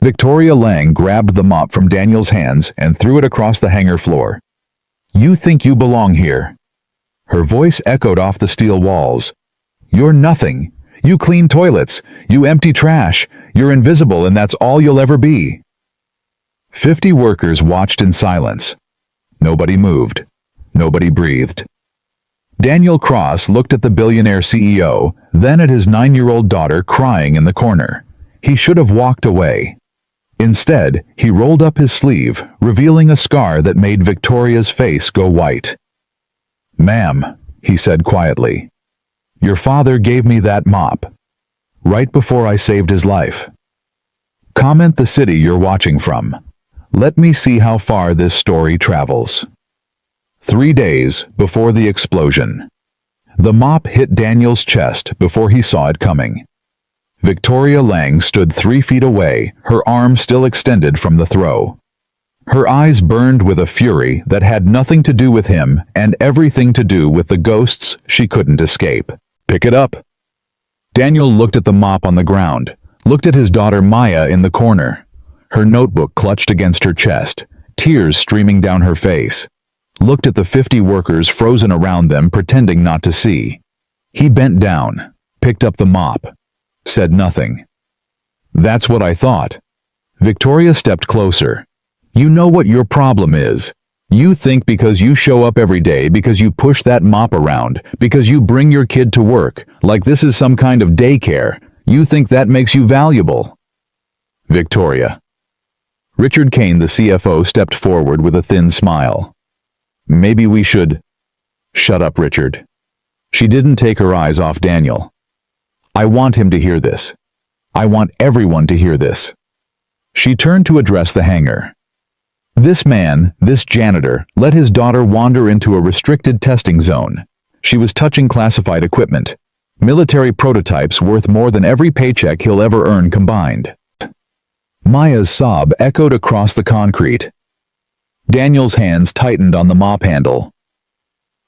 Victoria Lang grabbed the mop from Daniel's hands and threw it across the hangar floor. "You think you belong here?" Her voice echoed off the steel walls. "You're nothing. You clean toilets. You empty trash. You're invisible, and that's all you'll ever be." 50 workers watched in silence. Nobody moved. Nobody breathed. Daniel Cross looked at the billionaire CEO, then at his 9-year-old daughter crying in the corner. He should have walked away. Instead, he rolled up his sleeve, revealing a scar that made Victoria's face go white. "Ma'am," he said quietly, "your father gave me that mop. Right before I saved his life. Comment the city you're watching from. Let me see how far this story travels." 3 days before the explosion. The mop hit Daniel's chest before he saw it coming. Victoria Lang stood 3 feet away, her arm still extended from the throw. Her eyes burned with a fury that had nothing to do with him and everything to do with the ghosts she couldn't escape. "Pick it up." Daniel looked at the mop on the ground, looked at his daughter Maya in the corner. Her notebook clutched against her chest, tears streaming down her face. Looked at the 50 workers frozen around them, pretending not to see. He bent down, picked up the mop, said nothing. "That's what I thought." Victoria stepped closer. "You know what your problem is. You think because you show up every day, because you push that mop around, because you bring your kid to work, like this is some kind of daycare, you think that makes you valuable." Victoria. Richard Kane, the CFO, stepped forward with a thin smile. "Maybe we should—" "Shut up, Richard." She didn't take her eyes off Daniel. "I want him to hear this. I want everyone to hear this." She turned to address the hangar. This man, this janitor, let his daughter wander into a restricted testing zone. She was touching classified equipment, military prototypes worth more than every paycheck he'll ever earn combined. Maya's sob echoed across the concrete. Daniel's hands tightened on the mop handle.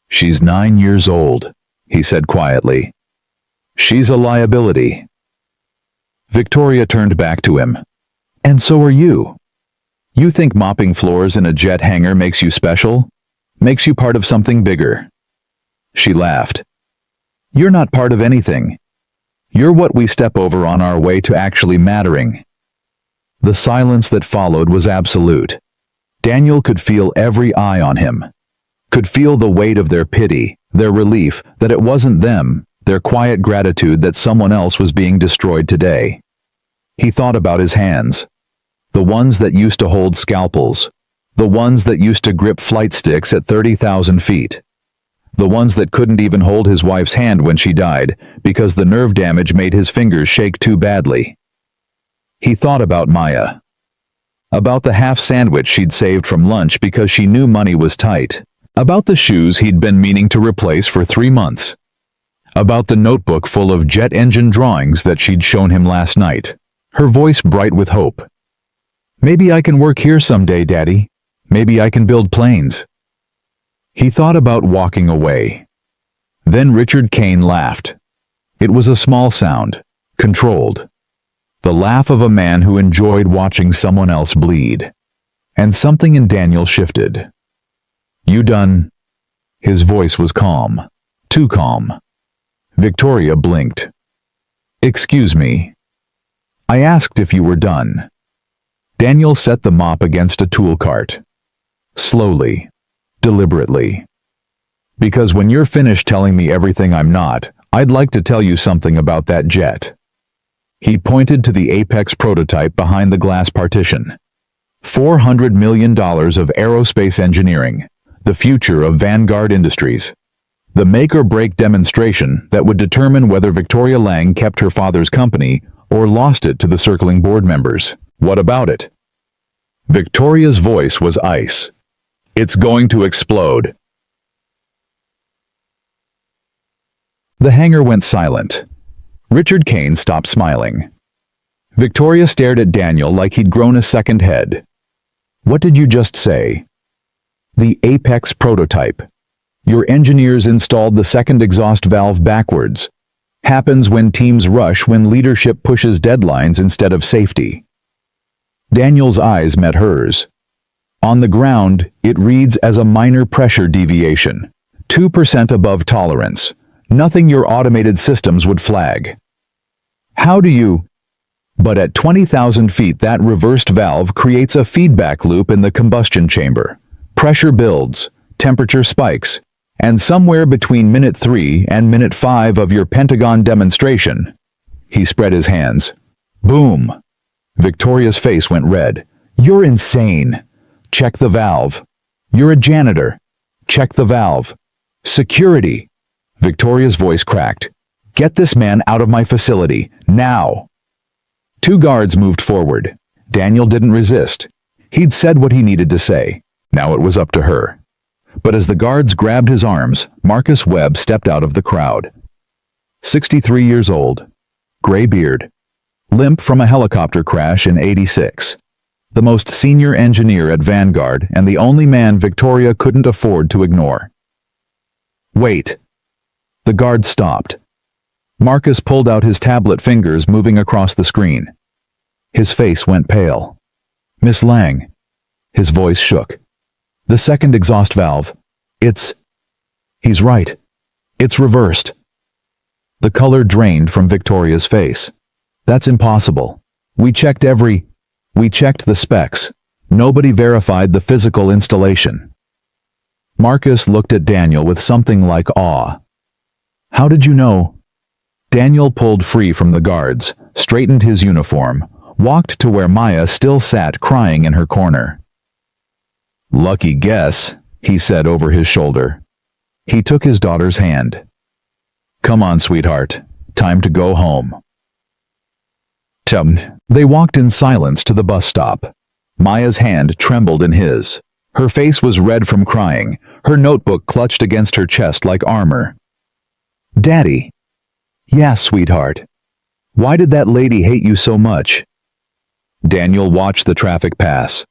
"She's 9 years old," he said quietly. "She's a liability." Victoria turned back to him. "And so are you. You think mopping floors in a jet hangar makes you special? Makes you part of something bigger?" She laughed. "You're not part of anything. You're what we step over on our way to actually mattering." The silence that followed was absolute. Daniel could feel every eye on him. Could feel the weight of their pity, their relief that it wasn't them, their quiet gratitude that someone else was being destroyed today. He thought about his hands. The ones that used to hold scalpels. The ones that used to grip flight sticks at 30,000 feet. The ones that couldn't even hold his wife's hand when she died because the nerve damage made his fingers shake too badly. He thought about Maya. About the half sandwich she'd saved from lunch because she knew money was tight. About the shoes he'd been meaning to replace for 3 months. About the notebook full of jet engine drawings that she'd shown him last night, her voice bright with hope. "Maybe I can work here someday, Daddy. Maybe I can build planes." He thought about walking away. Then Richard Kane laughed. It was a small sound, controlled. The laugh of a man who enjoyed watching someone else bleed. And something in Daniel shifted. "You done?" His voice was calm. Too calm. Victoria blinked. "Excuse me. I asked if you were done." Daniel set the mop against a tool cart. Slowly. Deliberately. "Because when you're finished telling me everything I'm not, I'd like to tell you something about that jet." He pointed to the Apex prototype behind the glass partition. $400 million of aerospace engineering, the future of Vanguard Industries. The make-or-break demonstration that would determine whether Victoria Lang kept her father's company or lost it to the circling board members. "What about it?" Victoria's voice was ice. "It's going to explode." The hangar went silent. Richard Kane stopped smiling. Victoria stared at Daniel like he'd grown a second head. "What did you just say?" "The Apex prototype. Your engineers installed the second exhaust valve backwards. Happens when teams rush, when leadership pushes deadlines instead of safety." Daniel's eyes met hers. On the ground, it reads as a minor pressure deviation, 2% above tolerance, nothing your automated systems would flag. How do you... But at 20,000 feet, that reversed valve creates a feedback loop in the combustion chamber. Pressure builds, temperature spikes, and somewhere between minute 3 and minute 5 of your Pentagon demonstration. He spread his hands. Boom! Victoria's face went red. You're insane. Check the valve. You're a janitor. Check the valve. Security. Victoria's voice cracked. Get this man out of my facility, now. 2 guards moved forward. Daniel didn't resist. He'd said what he needed to say. Now it was up to her. But as the guards grabbed his arms, Marcus Webb stepped out of the crowd. 63 years old. Gray beard. Limp from a helicopter crash in '86. The most senior engineer at Vanguard and the only man Victoria couldn't afford to ignore. Wait. The guard stopped. Marcus pulled out his tablet, fingers moving across the screen. His face went pale. Miss Lang. His voice shook. The second exhaust valve. He's right. It's reversed. The color drained from Victoria's face. That's impossible. We checked the specs. Nobody verified the physical installation. Marcus looked at Daniel with something like awe. How did you know? Daniel pulled free from the guards, straightened his uniform, walked to where Maya still sat crying in her corner. Lucky guess, he said over his shoulder. He took his daughter's hand. Come on, sweetheart. Time to go home. They walked in silence to the bus stop. Maya's hand trembled in his. Her face was red from crying, her notebook clutched against her chest like armor. Daddy. Yeah, sweetheart. Why did that lady hate you so much? Daniel watched the traffic pass,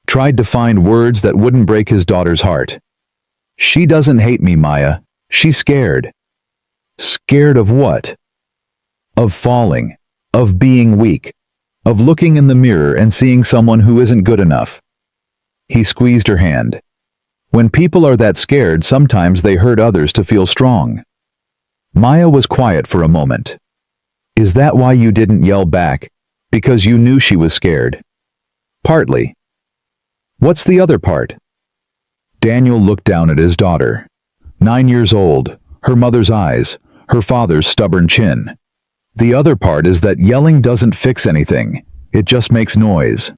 tried to find words that wouldn't break his daughter's heart. She doesn't hate me, Maya. She's scared. Scared of what? Of falling, of being weak, of looking in the mirror and seeing someone who isn't good enough. He squeezed her hand. When people are that scared, sometimes they hurt others to feel strong. Maya was quiet for a moment. Is that why you didn't yell back? Because you knew she was scared? Partly. What's the other part? Daniel looked down at his daughter. 9 years old, her mother's eyes, her father's stubborn chin. The other part is that yelling doesn't fix anything. It just makes noise.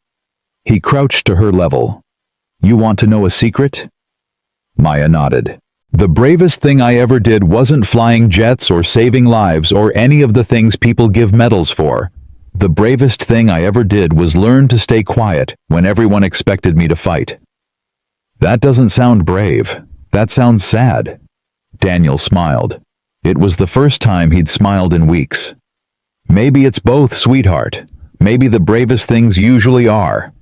He crouched to her level. You want to know a secret? Maya nodded. The bravest thing I ever did wasn't flying jets or saving lives or any of the things people give medals for. The bravest thing I ever did was learn to stay quiet when everyone expected me to fight. That doesn't sound brave. That sounds sad. Daniel smiled. It was the first time he'd smiled in weeks. Maybe it's both, sweetheart. Maybe the bravest things usually are.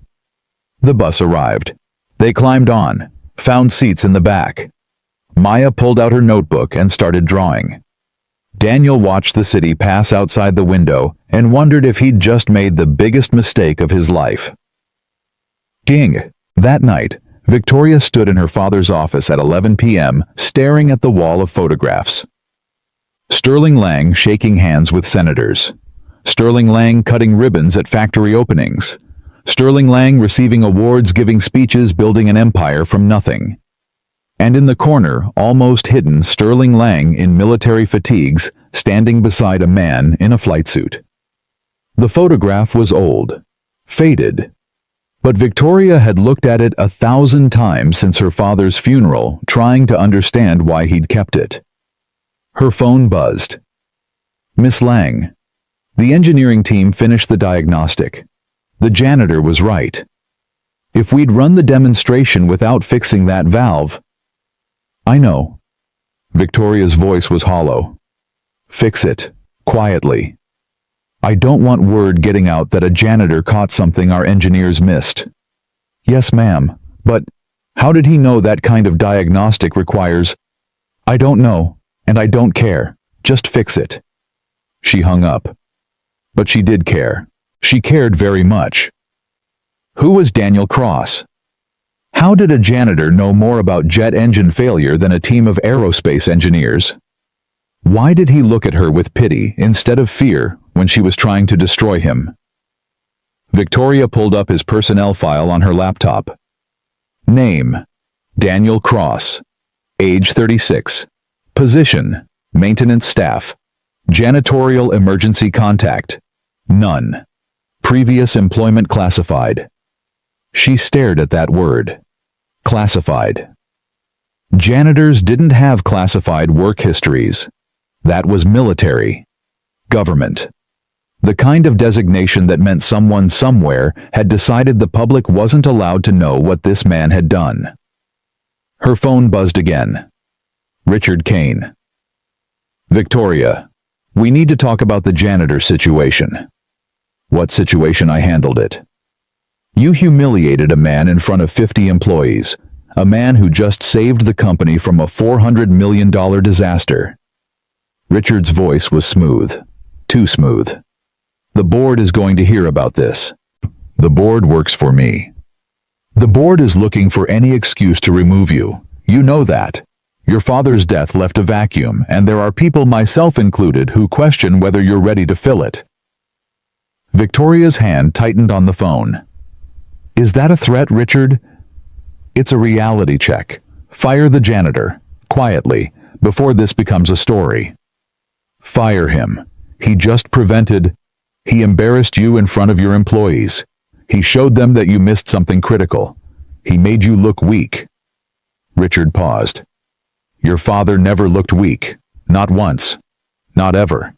The bus arrived. They climbed on, found seats in the back. Maya pulled out her notebook and started drawing. Daniel watched the city pass outside the window and wondered if he'd just made the biggest mistake of his life. Ging. That night, Victoria stood in her father's office at 11 p.m., staring at the wall of photographs. Sterling Lang shaking hands with senators. Sterling Lang cutting ribbons at factory openings. Sterling Lang receiving awards, giving speeches, building an empire from nothing. And in the corner, almost hidden, Sterling Lang in military fatigues, standing beside a man in a flight suit. The photograph was old, faded, but Victoria had looked at it 1,000 times since her father's funeral, trying to understand why he'd kept it. Her phone buzzed. Miss Lang. The engineering team finished the diagnostic. The janitor was right. If we'd run the demonstration without fixing that valve... I know. Victoria's voice was hollow. Fix it, quietly. I don't want word getting out that a janitor caught something our engineers missed. Yes, ma'am, but how did he know that kind of diagnostic requires... I don't know, and I don't care. Just fix it. She hung up. But she did care. She cared very much. Who was Daniel Cross? How did a janitor know more about jet engine failure than a team of aerospace engineers? Why did he look at her with pity instead of fear when she was trying to destroy him? Victoria pulled up his personnel file on her laptop. Name: Daniel Cross. Age 36. Position: maintenance staff. Janitorial emergency contact: none. Previous employment classified. She stared at that word. Classified. Janitors didn't have classified work histories. That was military. Government. The kind of designation that meant someone somewhere had decided the public wasn't allowed to know what this man had done. Her phone buzzed again. Richard Kane. Victoria, we need to talk about the janitor situation. What situation? I handled it. You humiliated a man in front of 50 employees, a man who just saved the company from a $400 million disaster. Richard's voice was smooth. Too smooth. The board is going to hear about this. The board works for me. The board is looking for any excuse to remove you. You know that. Your father's death left a vacuum, and there are people, myself included, who question whether you're ready to fill it. Victoria's hand tightened on the phone. Is that a threat, Richard? It's a reality check. Fire the janitor, quietly, before this becomes a story. Fire him. He just prevented. He embarrassed you in front of your employees. He showed them that you missed something critical. He made you look weak. Richard paused. Your father never looked weak. Not once. Not ever.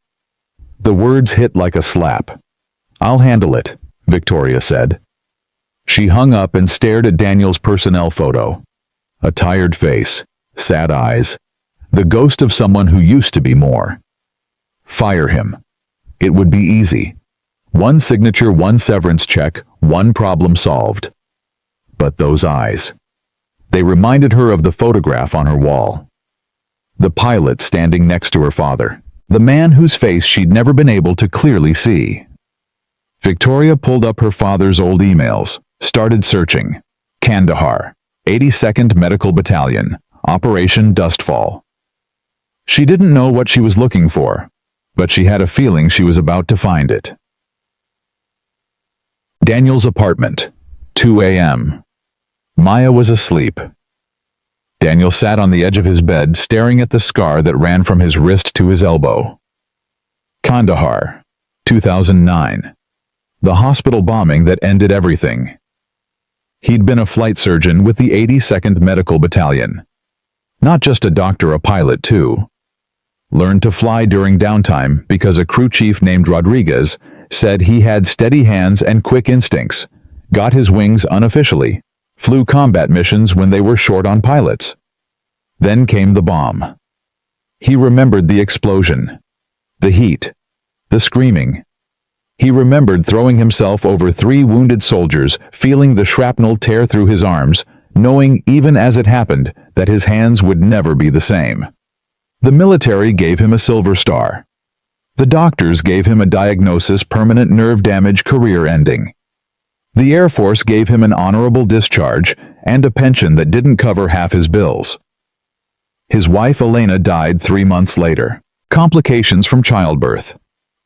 The words hit like a slap. I'll handle it, Victoria said. She hung up and stared at Daniel's personnel photo. A tired face, sad eyes, the ghost of someone who used to be more. Fire him. It would be easy. One signature, one severance check, one problem solved. But those eyes. They reminded her of the photograph on her wall. The pilot standing next to her father, the man whose face she'd never been able to clearly see. Victoria pulled up her father's old emails, started searching. Kandahar, 82nd Medical Battalion, Operation Dustfall. She didn't know what she was looking for, but she had a feeling she was about to find it. Daniel's apartment, 2 a.m. Maya was asleep. Daniel sat on the edge of his bed, staring at the scar that ran from his wrist to his elbow. Kandahar, 2009. The hospital bombing that ended everything. He'd been a flight surgeon with the 82nd Medical Battalion. Not just a doctor, a pilot too. Learned to fly during downtime because a crew chief named Rodriguez said he had steady hands and quick instincts, got his wings unofficially, flew combat missions when they were short on pilots. Then came the bomb. He remembered the explosion, the heat, the screaming. He remembered throwing himself over 3 wounded soldiers, feeling the shrapnel tear through his arms, knowing even as it happened that his hands would never be the same. The military gave him a Silver Star. The doctors gave him a diagnosis: permanent nerve damage, career ending. The Air Force gave him an honorable discharge and a pension that didn't cover half his bills. His wife Elena died 3 months later. Complications from childbirth.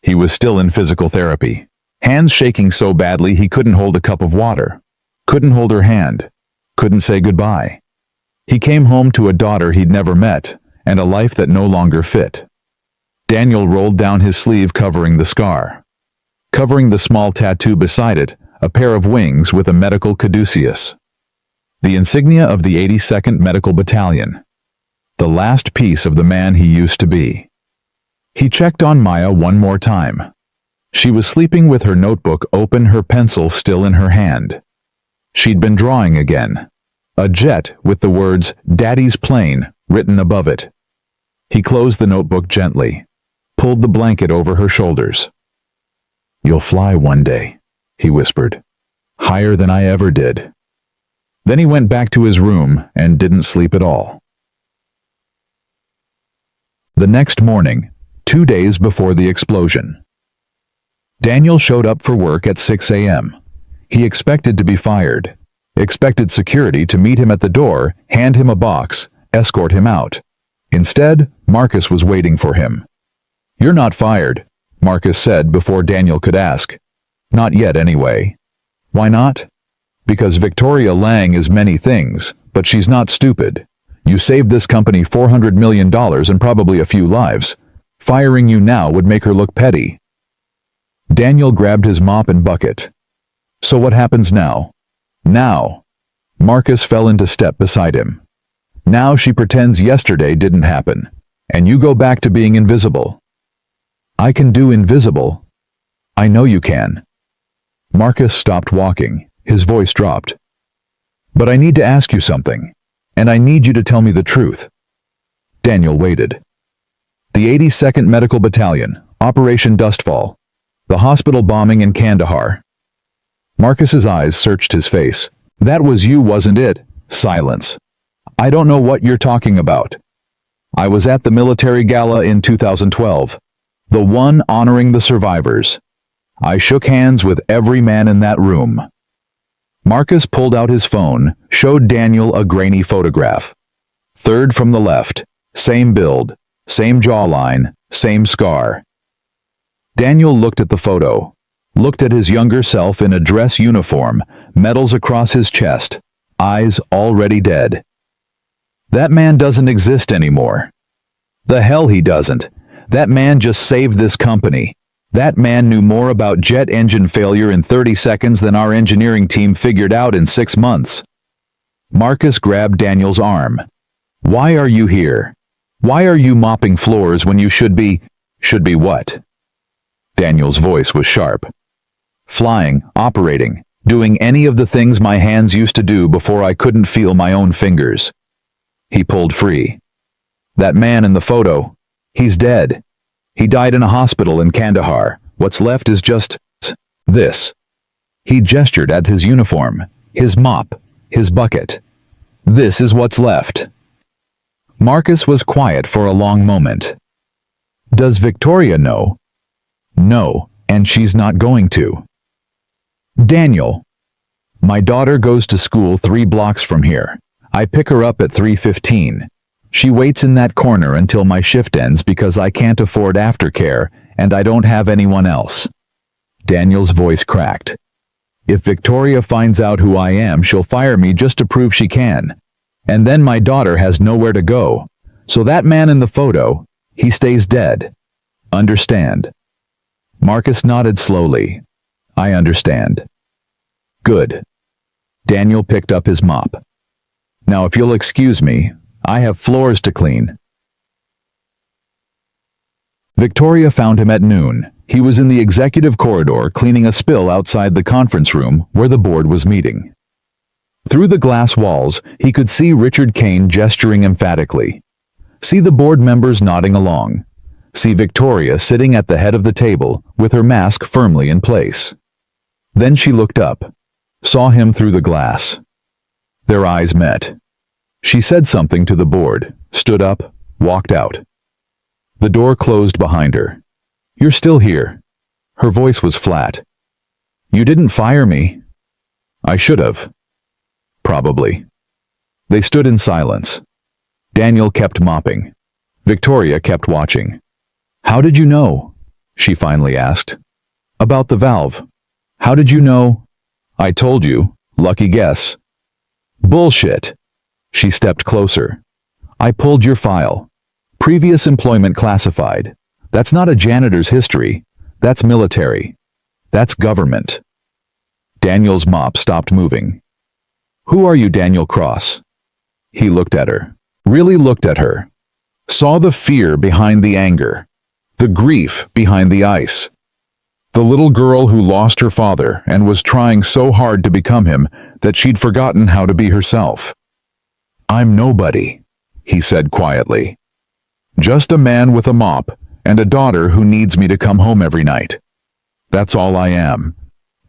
He was still in physical therapy, hands shaking so badly he couldn't hold a cup of water, couldn't hold her hand, couldn't say goodbye. He came home to a daughter he'd never met and a life that no longer fit. Daniel rolled down his sleeve, covering the scar. Covering the small tattoo beside it, a pair of wings with a medical caduceus. The insignia of the 82nd Medical Battalion. The last piece of the man he used to be. He checked on Maya one more time. She was sleeping with her notebook open, her pencil still in her hand. She'd been drawing again. A jet with the words, "Daddy's plane," written above it. He closed the notebook gently, pulled the blanket over her shoulders. "You'll fly one day," he whispered. "Higher than I ever did." Then he went back to his room and didn't sleep at all. The next morning, 2 days before the explosion. Daniel showed up for work at 6 a.m. He expected to be fired. Expected security to meet him at the door, hand him a box, escort him out. Instead, Marcus was waiting for him. "You're not fired," Marcus said before Daniel could ask. "Not yet, anyway." "Why not?" "Because Victoria Lang is many things, but she's not stupid. You saved this company $400 million and probably a few lives. Firing you now would make her look petty." Daniel grabbed his mop and bucket. "So what happens now?" "Now." Marcus fell into step beside him. "Now she pretends yesterday didn't happen, and you go back to being invisible." "I can do invisible." "I know you can." Marcus stopped walking. His voice dropped. "But I need to ask you something, and I need you to tell me the truth." Daniel waited. "The 82nd Medical Battalion, Operation Dustfall. The hospital bombing in Kandahar." Marcus's eyes searched his face. "That was you, wasn't it?" Silence. "I don't know what you're talking about." "I was at the military gala in 2012. The one honoring the survivors. I shook hands with every man in that room." Marcus pulled out his phone, showed Daniel a grainy photograph. Third from the left. Same build, same jawline, same scar. Daniel looked at the photo. Looked at his younger self in a dress uniform, medals across his chest, eyes already dead. "That man doesn't exist anymore." "The hell he doesn't. That man just saved this company. That man knew more about jet engine failure in 30 seconds than our engineering team figured out in 6 months. Marcus grabbed Daniel's arm. "Why are you here? Why are you mopping floors when you should be what?" Daniel's voice was sharp. "Flying, operating, doing any of the things my hands used to do before I couldn't feel my own fingers." He pulled free. "That man in the photo, he's dead. He died in a hospital in Kandahar. What's left is just this." He gestured at his uniform, his mop, his bucket. "This is what's left." Marcus was quiet for a long moment. "Does Victoria know?" "No, and she's not going to." "Daniel." "My daughter goes to school 3 blocks from here. I pick her up at 3:15. She waits in that corner until my shift ends because I can't afford aftercare and I don't have anyone else." Daniel's voice cracked. "If Victoria finds out who I am, she'll fire me just to prove she can. And then my daughter has nowhere to go. So that man in the photo, he stays dead. Understand?" Marcus nodded slowly. "I understand." "Good." Daniel picked up his mop. "Now if you'll excuse me, I have floors to clean." Victoria found him at noon. He was in the executive corridor cleaning a spill outside the conference room where the board was meeting. Through the glass walls, he could see Richard Kane gesturing emphatically. See the board members nodding along. See Victoria sitting at the head of the table with her mask firmly in place. Then she looked up, saw him through the glass. Their eyes met. She said something to the board, stood up, walked out. The door closed behind her. "You're still here." Her voice was flat. "You didn't fire me." "I should have." "Probably." They stood in silence. Daniel kept mopping. Victoria kept watching. "How did you know?" she finally asked. "About the valve. How did you know?" "I told you. Lucky guess." "Bullshit." She stepped closer. "I pulled your file. Previous employment classified. That's not a janitor's history. That's military. That's government." Daniel's mop stopped moving. "Who are you, Daniel Cross?" He looked at her. Really looked at her. Saw the fear behind the anger. The grief behind the ice. The little girl who lost her father and was trying so hard to become him that she'd forgotten how to be herself. "I'm nobody," he said quietly. "Just a man with a mop and a daughter who needs me to come home every night. That's all I am.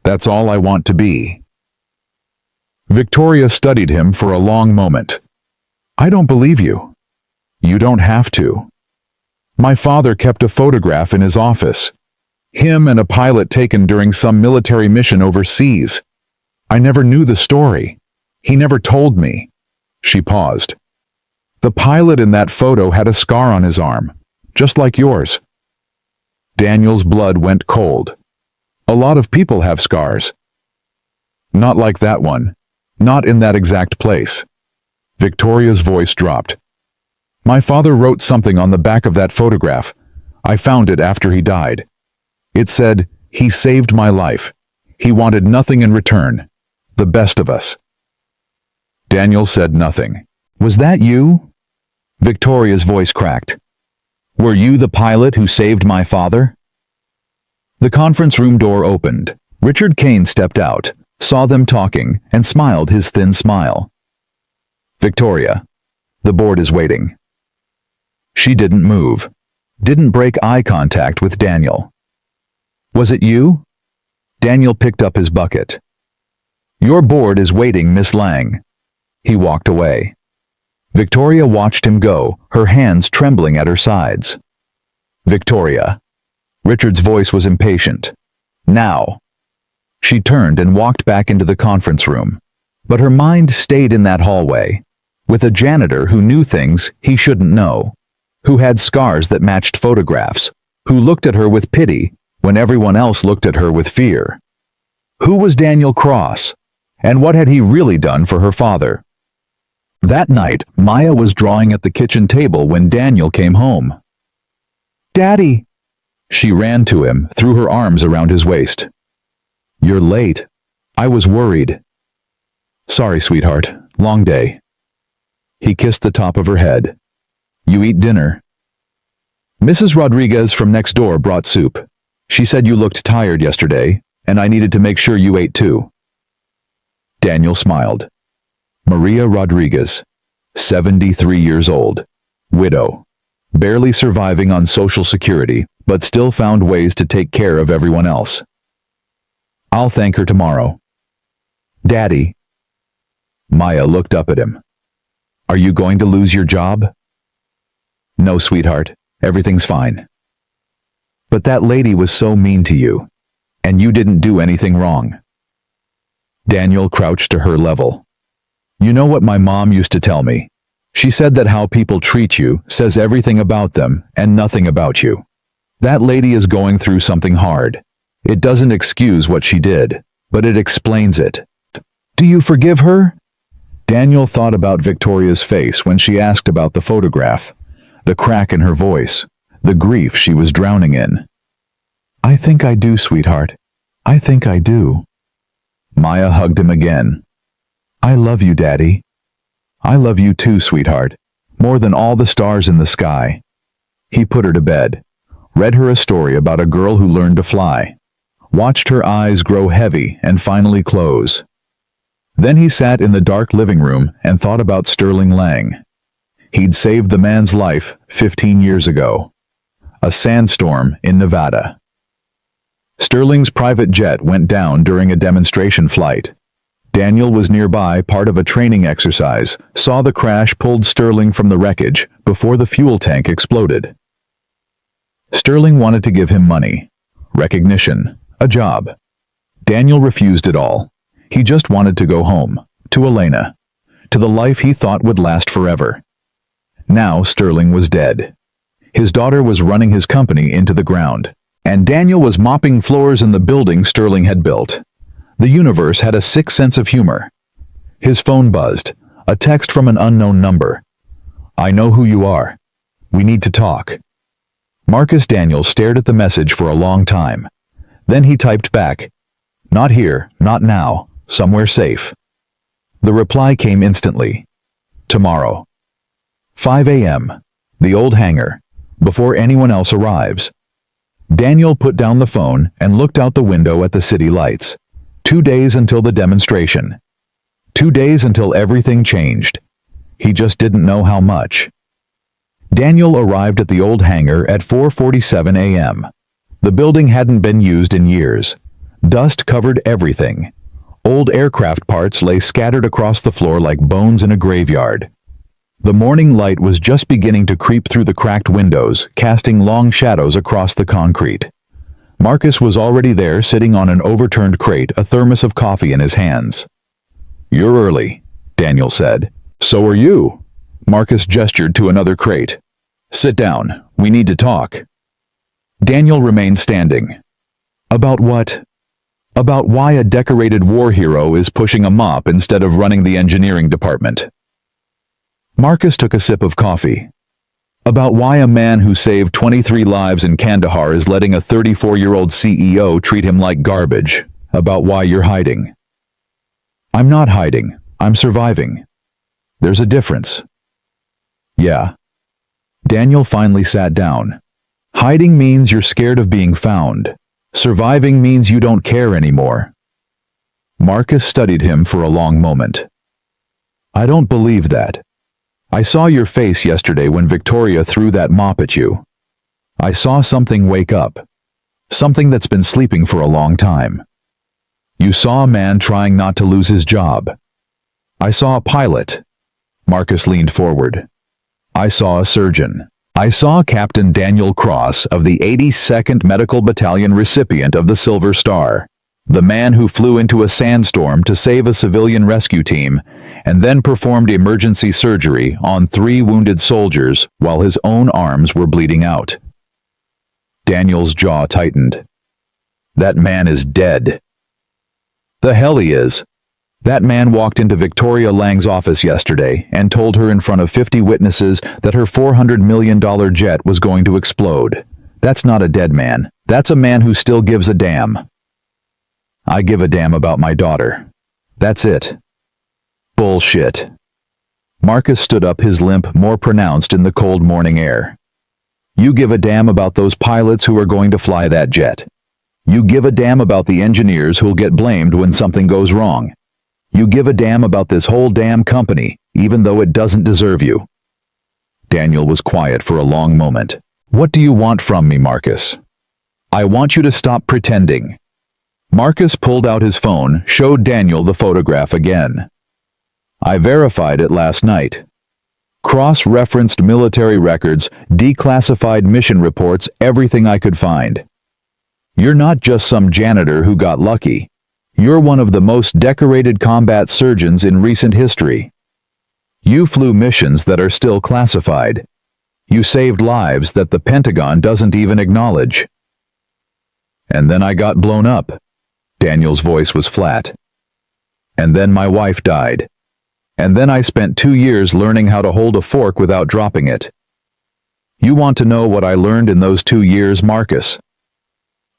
That's all I want to be." Victoria studied him for a long moment. "I don't believe you." "You don't have to." "My father kept a photograph in his office. Him and a pilot taken during some military mission overseas. I never knew the story. He never told me." She paused. "The pilot in that photo had a scar on his arm, just like yours." Daniel's blood went cold. "A lot of people have scars." "Not like that one. Not in that exact place." Victoria's voice dropped. "My father wrote something on the back of that photograph. I found it after he died. It said, 'He saved my life. He wanted nothing in return. The best of us.'" Daniel said nothing. "Was that you?" Victoria's voice cracked. "Were you the pilot who saved my father?" The conference room door opened. Richard Kane stepped out, saw them talking, and smiled his thin smile. "Victoria, the board is waiting." She didn't move, didn't break eye contact with Daniel. "Was it you?" Daniel picked up his bucket. "Your board is waiting, Miss Lang." He walked away. Victoria watched him go, her hands trembling at her sides. "Victoria." Richard's voice was impatient. "Now." She turned and walked back into the conference room, but her mind stayed in that hallway, with a janitor who knew things he shouldn't know, who had scars that matched photographs, who looked at her with pity when everyone else looked at her with fear. Who was Daniel Cross, and what had he really done for her father? That night, Maya was drawing at the kitchen table when Daniel came home. "Daddy!" She ran to him, threw her arms around his waist. "You're late. I was worried." "Sorry, sweetheart. Long day." He kissed the top of her head. "You eat dinner?" "Mrs. Rodriguez from next door brought soup. She said you looked tired yesterday, and I needed to make sure you ate too." Daniel smiled. Maria Rodriguez, 73 years old, widow, barely surviving on Social Security, but still found ways to take care of everyone else. "I'll thank her tomorrow." "Daddy." Maya looked up at him. "Are you going to lose your job?" "No, sweetheart. Everything's fine." "But that lady was so mean to you, and you didn't do anything wrong." Daniel crouched to her level. "You know what my mom used to tell me? She said that how people treat you says everything about them and nothing about you. That lady is going through something hard. It doesn't excuse what she did, but it explains it." "Do you forgive her?" Daniel thought about Victoria's face when she asked about the photograph, the crack in her voice, the grief she was drowning in. "I think I do, sweetheart. I think I do." Maya hugged him again. "I love you, Daddy." "I love you too, sweetheart, more than all the stars in the sky." He put her to bed, read her a story about a girl who learned to fly, watched her eyes grow heavy and finally close. Then he sat in the dark living room and thought about Sterling Lang. He'd saved the man's life 15 years ago. A sandstorm in Nevada. Sterling's private jet went down during a demonstration flight. Daniel was nearby, part of a training exercise, saw the crash, pulled Sterling from the wreckage before the fuel tank exploded. Sterling wanted to give him money, recognition, a job. Daniel refused it all. He just wanted to go home, to Elena, to the life he thought would last forever. Now Sterling was dead. His daughter was running his company into the ground, and Daniel was mopping floors in the building Sterling had built. The universe had a sick sense of humor. His phone buzzed, a text from an unknown number. "I know who you are. We need to talk." Marcus Daniel stared at the message for a long time. Then he typed back, "Not here, not now, somewhere safe." The reply came instantly. "Tomorrow. 5 a.m. The old hangar, before anyone else arrives." Daniel put down the phone and looked out the window at the city lights. 2 days until the demonstration. 2 days until everything changed. He just didn't know how much. Daniel arrived at the old hangar at 4:47 a.m. The building hadn't been used in years. Dust covered everything. Old aircraft parts lay scattered across the floor like bones in a graveyard. The morning light was just beginning to creep through the cracked windows, casting long shadows across the concrete. Marcus was already there, sitting on an overturned crate, a thermos of coffee in his hands. "You're early," Daniel said. "So are you." Marcus gestured to another crate. "Sit down. We need to talk." Daniel remained standing. "About what?" "About why a decorated war hero is pushing a mop instead of running the engineering department." Marcus took a sip of coffee. "About why a man who saved 23 lives in Kandahar is letting a 34-year-old CEO treat him like garbage. About why you're hiding." "I'm not hiding. I'm surviving." "There's a difference." "Yeah." Daniel finally sat down. "Hiding means you're scared of being found. Surviving means you don't care anymore." Marcus studied him for a long moment. "I don't believe that. I saw your face yesterday when Victoria threw that mop at you. I saw something wake up. Something that's been sleeping for a long time. You saw a man trying not to lose his job. I saw a pilot." Marcus leaned forward. "I saw a surgeon. I saw Captain Daniel Cross of the 82nd Medical Battalion, recipient of the Silver Star. The man who flew into a sandstorm to save a civilian rescue team and then performed emergency surgery on 3 wounded soldiers while his own arms were bleeding out." Daniel's jaw tightened. "That man is dead." "The hell he is." "That man walked into Victoria Lang's office yesterday and told her in front of 50 witnesses that her $400 million jet was going to explode. That's not a dead man. That's a man who still gives a damn." "I give a damn about my daughter. That's it." "Bullshit." Marcus stood up, his limp more pronounced in the cold morning air. "You give a damn about those pilots who are going to fly that jet. You give a damn about the engineers who'll get blamed when something goes wrong. You give a damn about this whole damn company, even though it doesn't deserve you." Daniel was quiet for a long moment. "What do you want from me, Marcus?" "I want you to stop pretending." Marcus pulled out his phone, showed Daniel the photograph again. "I verified it last night. Cross-referenced military records, declassified mission reports, everything I could find. You're not just some janitor who got lucky. You're one of the most decorated combat surgeons in recent history. You flew missions that are still classified. You saved lives that the Pentagon doesn't even acknowledge." "And then I got blown up." Daniel's voice was flat. "And then my wife died. And then I spent 2 years learning how to hold a fork without dropping it. You want to know what I learned in those 2 years, Marcus?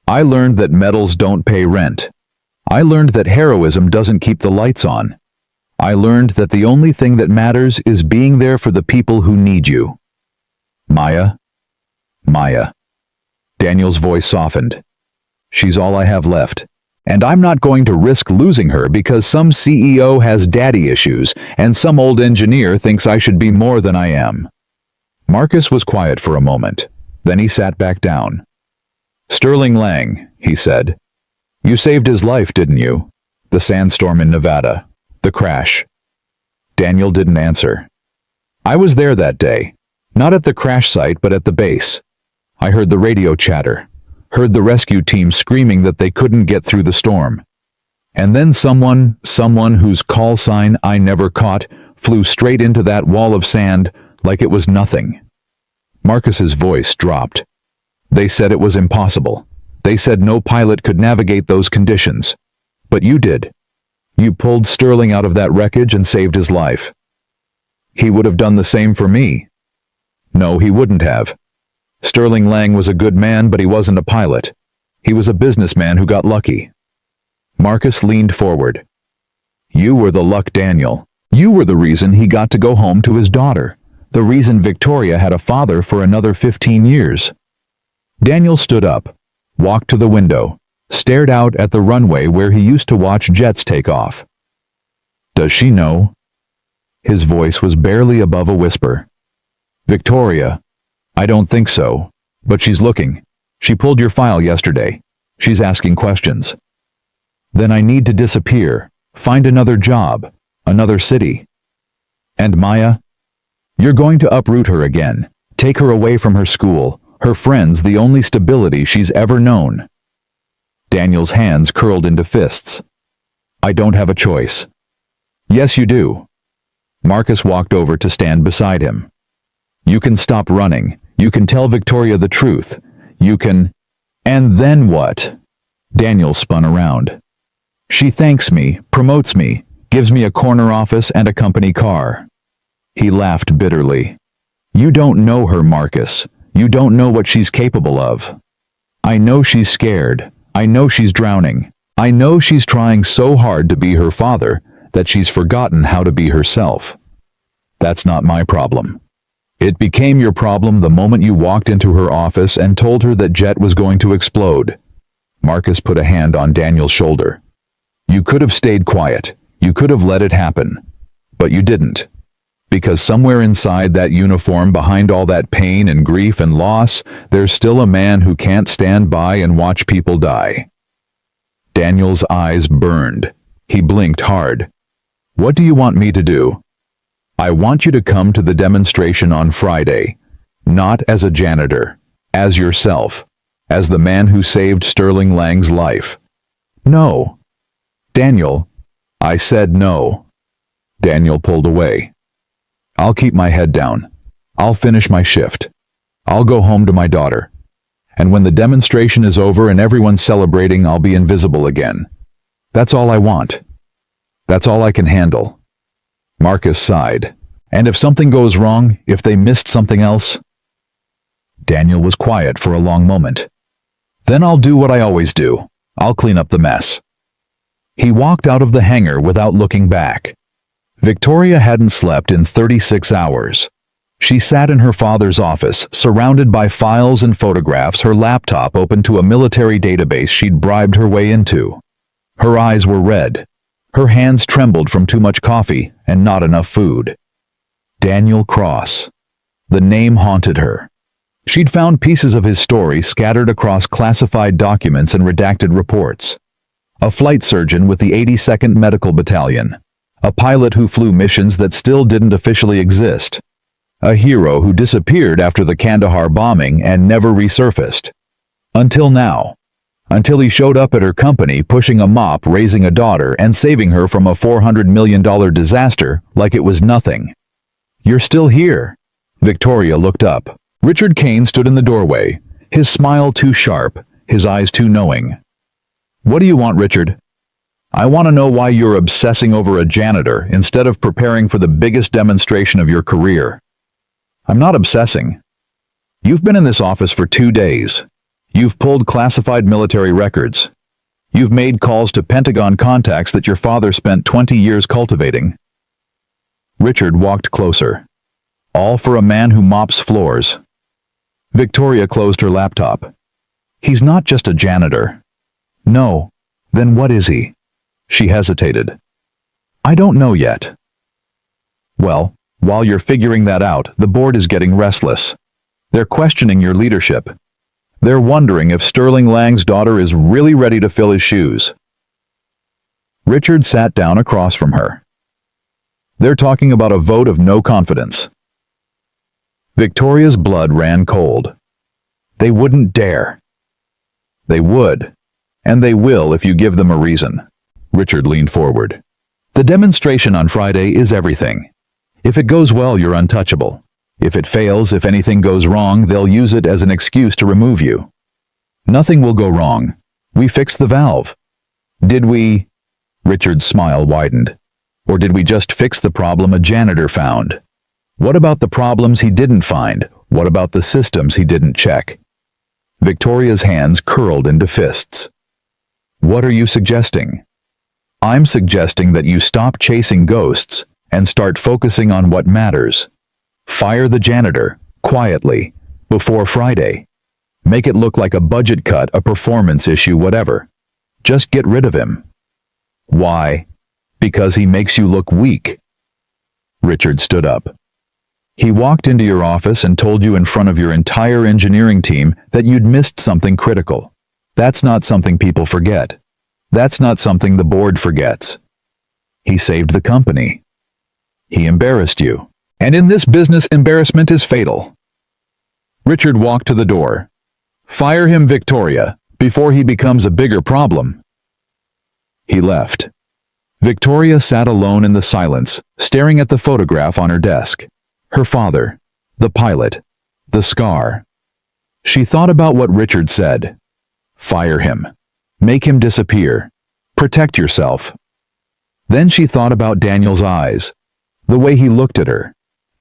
I learned that medals don't pay rent. I learned that heroism doesn't keep the lights on. I learned that the only thing that matters is being there for the people who need you. Maya." "Maya." Daniel's voice softened. "She's all I have left. And I'm not going to risk losing her because some CEO has daddy issues and some old engineer thinks I should be more than I am." Marcus was quiet for a moment. Then he sat back down. "Sterling Lang," he said. "You saved his life, didn't you? The sandstorm in Nevada. The crash." Daniel didn't answer. "I was there that day. Not at the crash site, but at the base. I heard the radio chatter. Heard the rescue team screaming that they couldn't get through the storm. And then someone whose call sign I never caught, flew straight into that wall of sand like it was nothing." Marcus's voice dropped. "They said it was impossible. They said no pilot could navigate those conditions. But you did. You pulled Sterling out of that wreckage and saved his life." "He would have done the same for me." "No, he wouldn't have. Sterling Lang was a good man, but he wasn't a pilot. He was a businessman who got lucky." Marcus leaned forward. "You were the luck, Daniel. You were the reason he got to go home to his daughter. The reason Victoria had a father for another 15 years. Daniel stood up, walked to the window, stared out at the runway where he used to watch jets take off. "Does she know?" His voice was barely above a whisper. "Victoria, I don't think so, but she's looking. She pulled your file yesterday. She's asking questions." "Then I need to disappear, find another job, another city." "And Maya?" "You're going to uproot her again, take her away from her school, her friends, the only stability she's ever known. Daniel's hands curled into fists. I don't have a choice. Yes, you do. Marcus walked over to stand beside him. You can stop running. You can tell Victoria the truth. You can... And then what? Daniel spun around. She thanks me, promotes me, gives me a corner office and a company car. He laughed bitterly. You don't know her, Marcus. You don't know what she's capable of. I know she's scared. I know she's drowning. I know she's trying so hard to be her father that she's forgotten how to be herself. That's not my problem. It became your problem the moment you walked into her office and told her that Jet was going to explode. Marcus put a hand on Daniel's shoulder. You could have stayed quiet. You could have let it happen. But you didn't. Because somewhere inside that uniform, behind all that pain and grief and loss, there's still a man who can't stand by and watch people die. Daniel's eyes burned. He blinked hard. What do you want me to do? I want you to come to the demonstration on Friday. Not as a janitor. As yourself. As the man who saved Sterling Lang's life. No. Daniel. I said no. Daniel pulled away. I'll keep my head down. I'll finish my shift. I'll go home to my daughter. And when the demonstration is over and everyone's celebrating, I'll be invisible again. That's all I want. That's all I can handle. Marcus sighed. And if something goes wrong, if they missed something else? Daniel was quiet for a long moment. Then I'll do what I always do. I'll clean up the mess. He walked out of the hangar without looking back. Victoria hadn't slept in 36 hours. She sat in her father's office, surrounded by files and photographs, her laptop open to a military database she'd bribed her way into. Her eyes were red. Her hands trembled from too much coffee and not enough food. Daniel Cross. The name haunted her. She'd found pieces of his story scattered across classified documents and redacted reports. A flight surgeon with the 82nd Medical Battalion. A pilot who flew missions that still didn't officially exist. A hero who disappeared after the Kandahar bombing and never resurfaced. Until now. Until he showed up at her company pushing a mop, raising a daughter, and saving her from a $400 million disaster like it was nothing. You're still here. Victoria looked up. Richard Kane stood in the doorway, his smile too sharp, his eyes too knowing. What do you want, Richard? I want to know why you're obsessing over a janitor instead of preparing for the biggest demonstration of your career. I'm not obsessing. You've been in this office for 2 days. You've pulled classified military records. You've made calls to Pentagon contacts that your father spent 20 years cultivating. Richard walked closer. All for a man who mops floors. Victoria closed her laptop. He's not just a janitor. No. Then what is he? She hesitated. I don't know yet. Well, while you're figuring that out, the board is getting restless. They're questioning your leadership. They're wondering if Sterling Lang's daughter is really ready to fill his shoes. Richard sat down across from her. They're talking about a vote of no confidence. Victoria's blood ran cold. They wouldn't dare. They would, and they will if you give them a reason. Richard leaned forward. The demonstration on Friday is everything. If it goes well, you're untouchable. If it fails, if anything goes wrong, they'll use it as an excuse to remove you. Nothing will go wrong. We fixed the valve. Did we? Richard's smile widened. Or did we just fix the problem a janitor found? What about the problems he didn't find? What about the systems he didn't check? Victoria's hands curled into fists. What are you suggesting? I'm suggesting that you stop chasing ghosts and start focusing on what matters. Fire the janitor, quietly, before Friday. Make it look like a budget cut, a performance issue, whatever. Just get rid of him. Why? Because he makes you look weak. Richard stood up. He walked into your office and told you in front of your entire engineering team that you'd missed something critical. That's not something people forget. That's not something the board forgets. He saved the company. He embarrassed you. And in this business, embarrassment is fatal. Richard walked to the door. Fire him, Victoria. before he becomes a bigger problem." He left. Victoria sat alone in the silence, staring at the photograph on her desk. Her father, the pilot, the scar. She thought about what Richard said. Fire him. Make him disappear. Protect yourself. Then she thought about Daniel's eyes, the way he looked at her.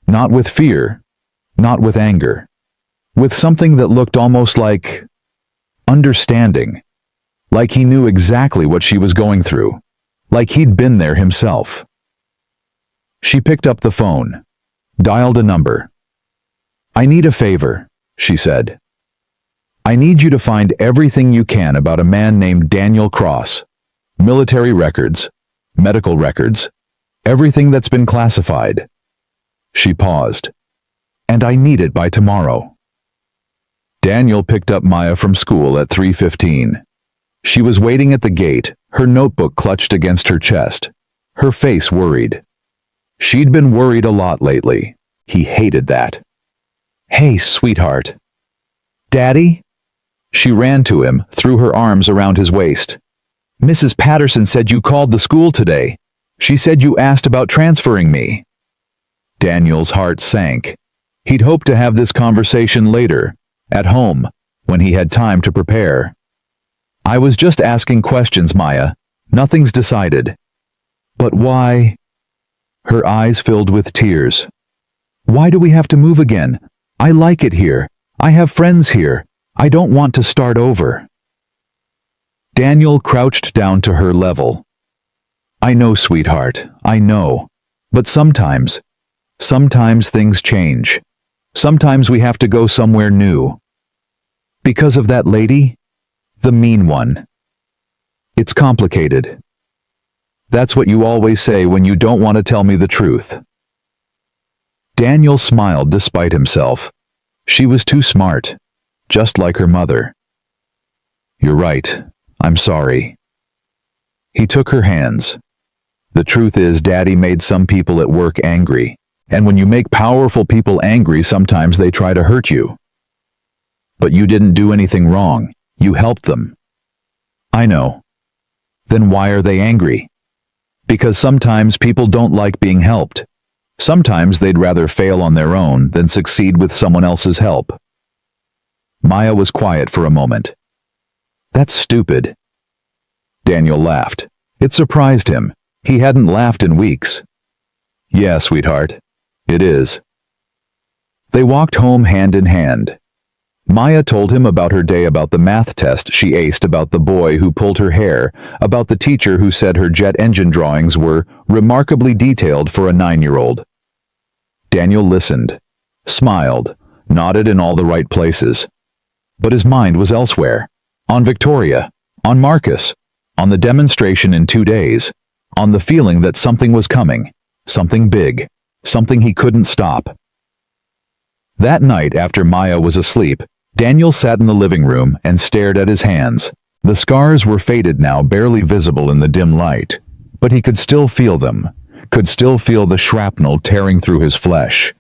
Not with fear, not with anger. With something that looked almost like understanding. Like he knew exactly what she was going through. Like he'd been there himself. She picked up the phone. Dialed a number. "I need a favor," she said. "I need you to find everything you can about a man named Daniel Cross. Military records, medical records, everything that's been classified." She paused. "And I need it by tomorrow." Daniel picked up Maya from school at 3:15. She was waiting at the gate, her notebook clutched against her chest, her face worried. She'd been worried a lot lately. He hated that. "Hey, sweetheart." "Daddy?" She ran to him, threw her arms around his waist. "Mrs. Patterson said you called the school today. She said you asked about transferring me." Daniel's heart sank. He'd hoped to have this conversation later, at home, when he had time to prepare. "I was just asking questions, Maya. Nothing's decided." "But why?" Her eyes filled with tears. "Why do we have to move again? I like it here. I have friends here. I don't want to start over." Daniel crouched down to her level. "I know, sweetheart, I know. But sometimes things change. Sometimes we have to go somewhere new." "Because of that lady? The mean one." "It's complicated." "That's what you always say when you don't want to tell me the truth." Daniel smiled despite himself. She was too smart, just like her mother. "You're right. I'm sorry." He took her hands. "The truth is, Daddy made some people at work angry, and when you make powerful people angry, sometimes they try to hurt you. But you didn't do anything wrong. You helped them." "I know." "Then why are they angry?" "Because sometimes people don't like being helped. Sometimes they'd rather fail on their own than succeed with someone else's help." Maya was quiet for a moment. "That's stupid." Daniel laughed. It surprised him. He hadn't laughed in weeks. "Yeah, sweetheart. It is." They walked home hand in hand. Maya told him about her day, about the math test she aced, about the boy who pulled her hair, about the teacher who said her jet engine drawings were remarkably detailed for a 9-year-old. Daniel listened, smiled, nodded in all the right places. But his mind was elsewhere. On Victoria, on Marcus, on the demonstration in 2 days, on the feeling that something was coming, something big, something he couldn't stop. That night, after Maya was asleep, Daniel sat in the living room and stared at his hands. The scars were faded now, barely visible in the dim light, but he could still feel them, could still feel the shrapnel tearing through his flesh,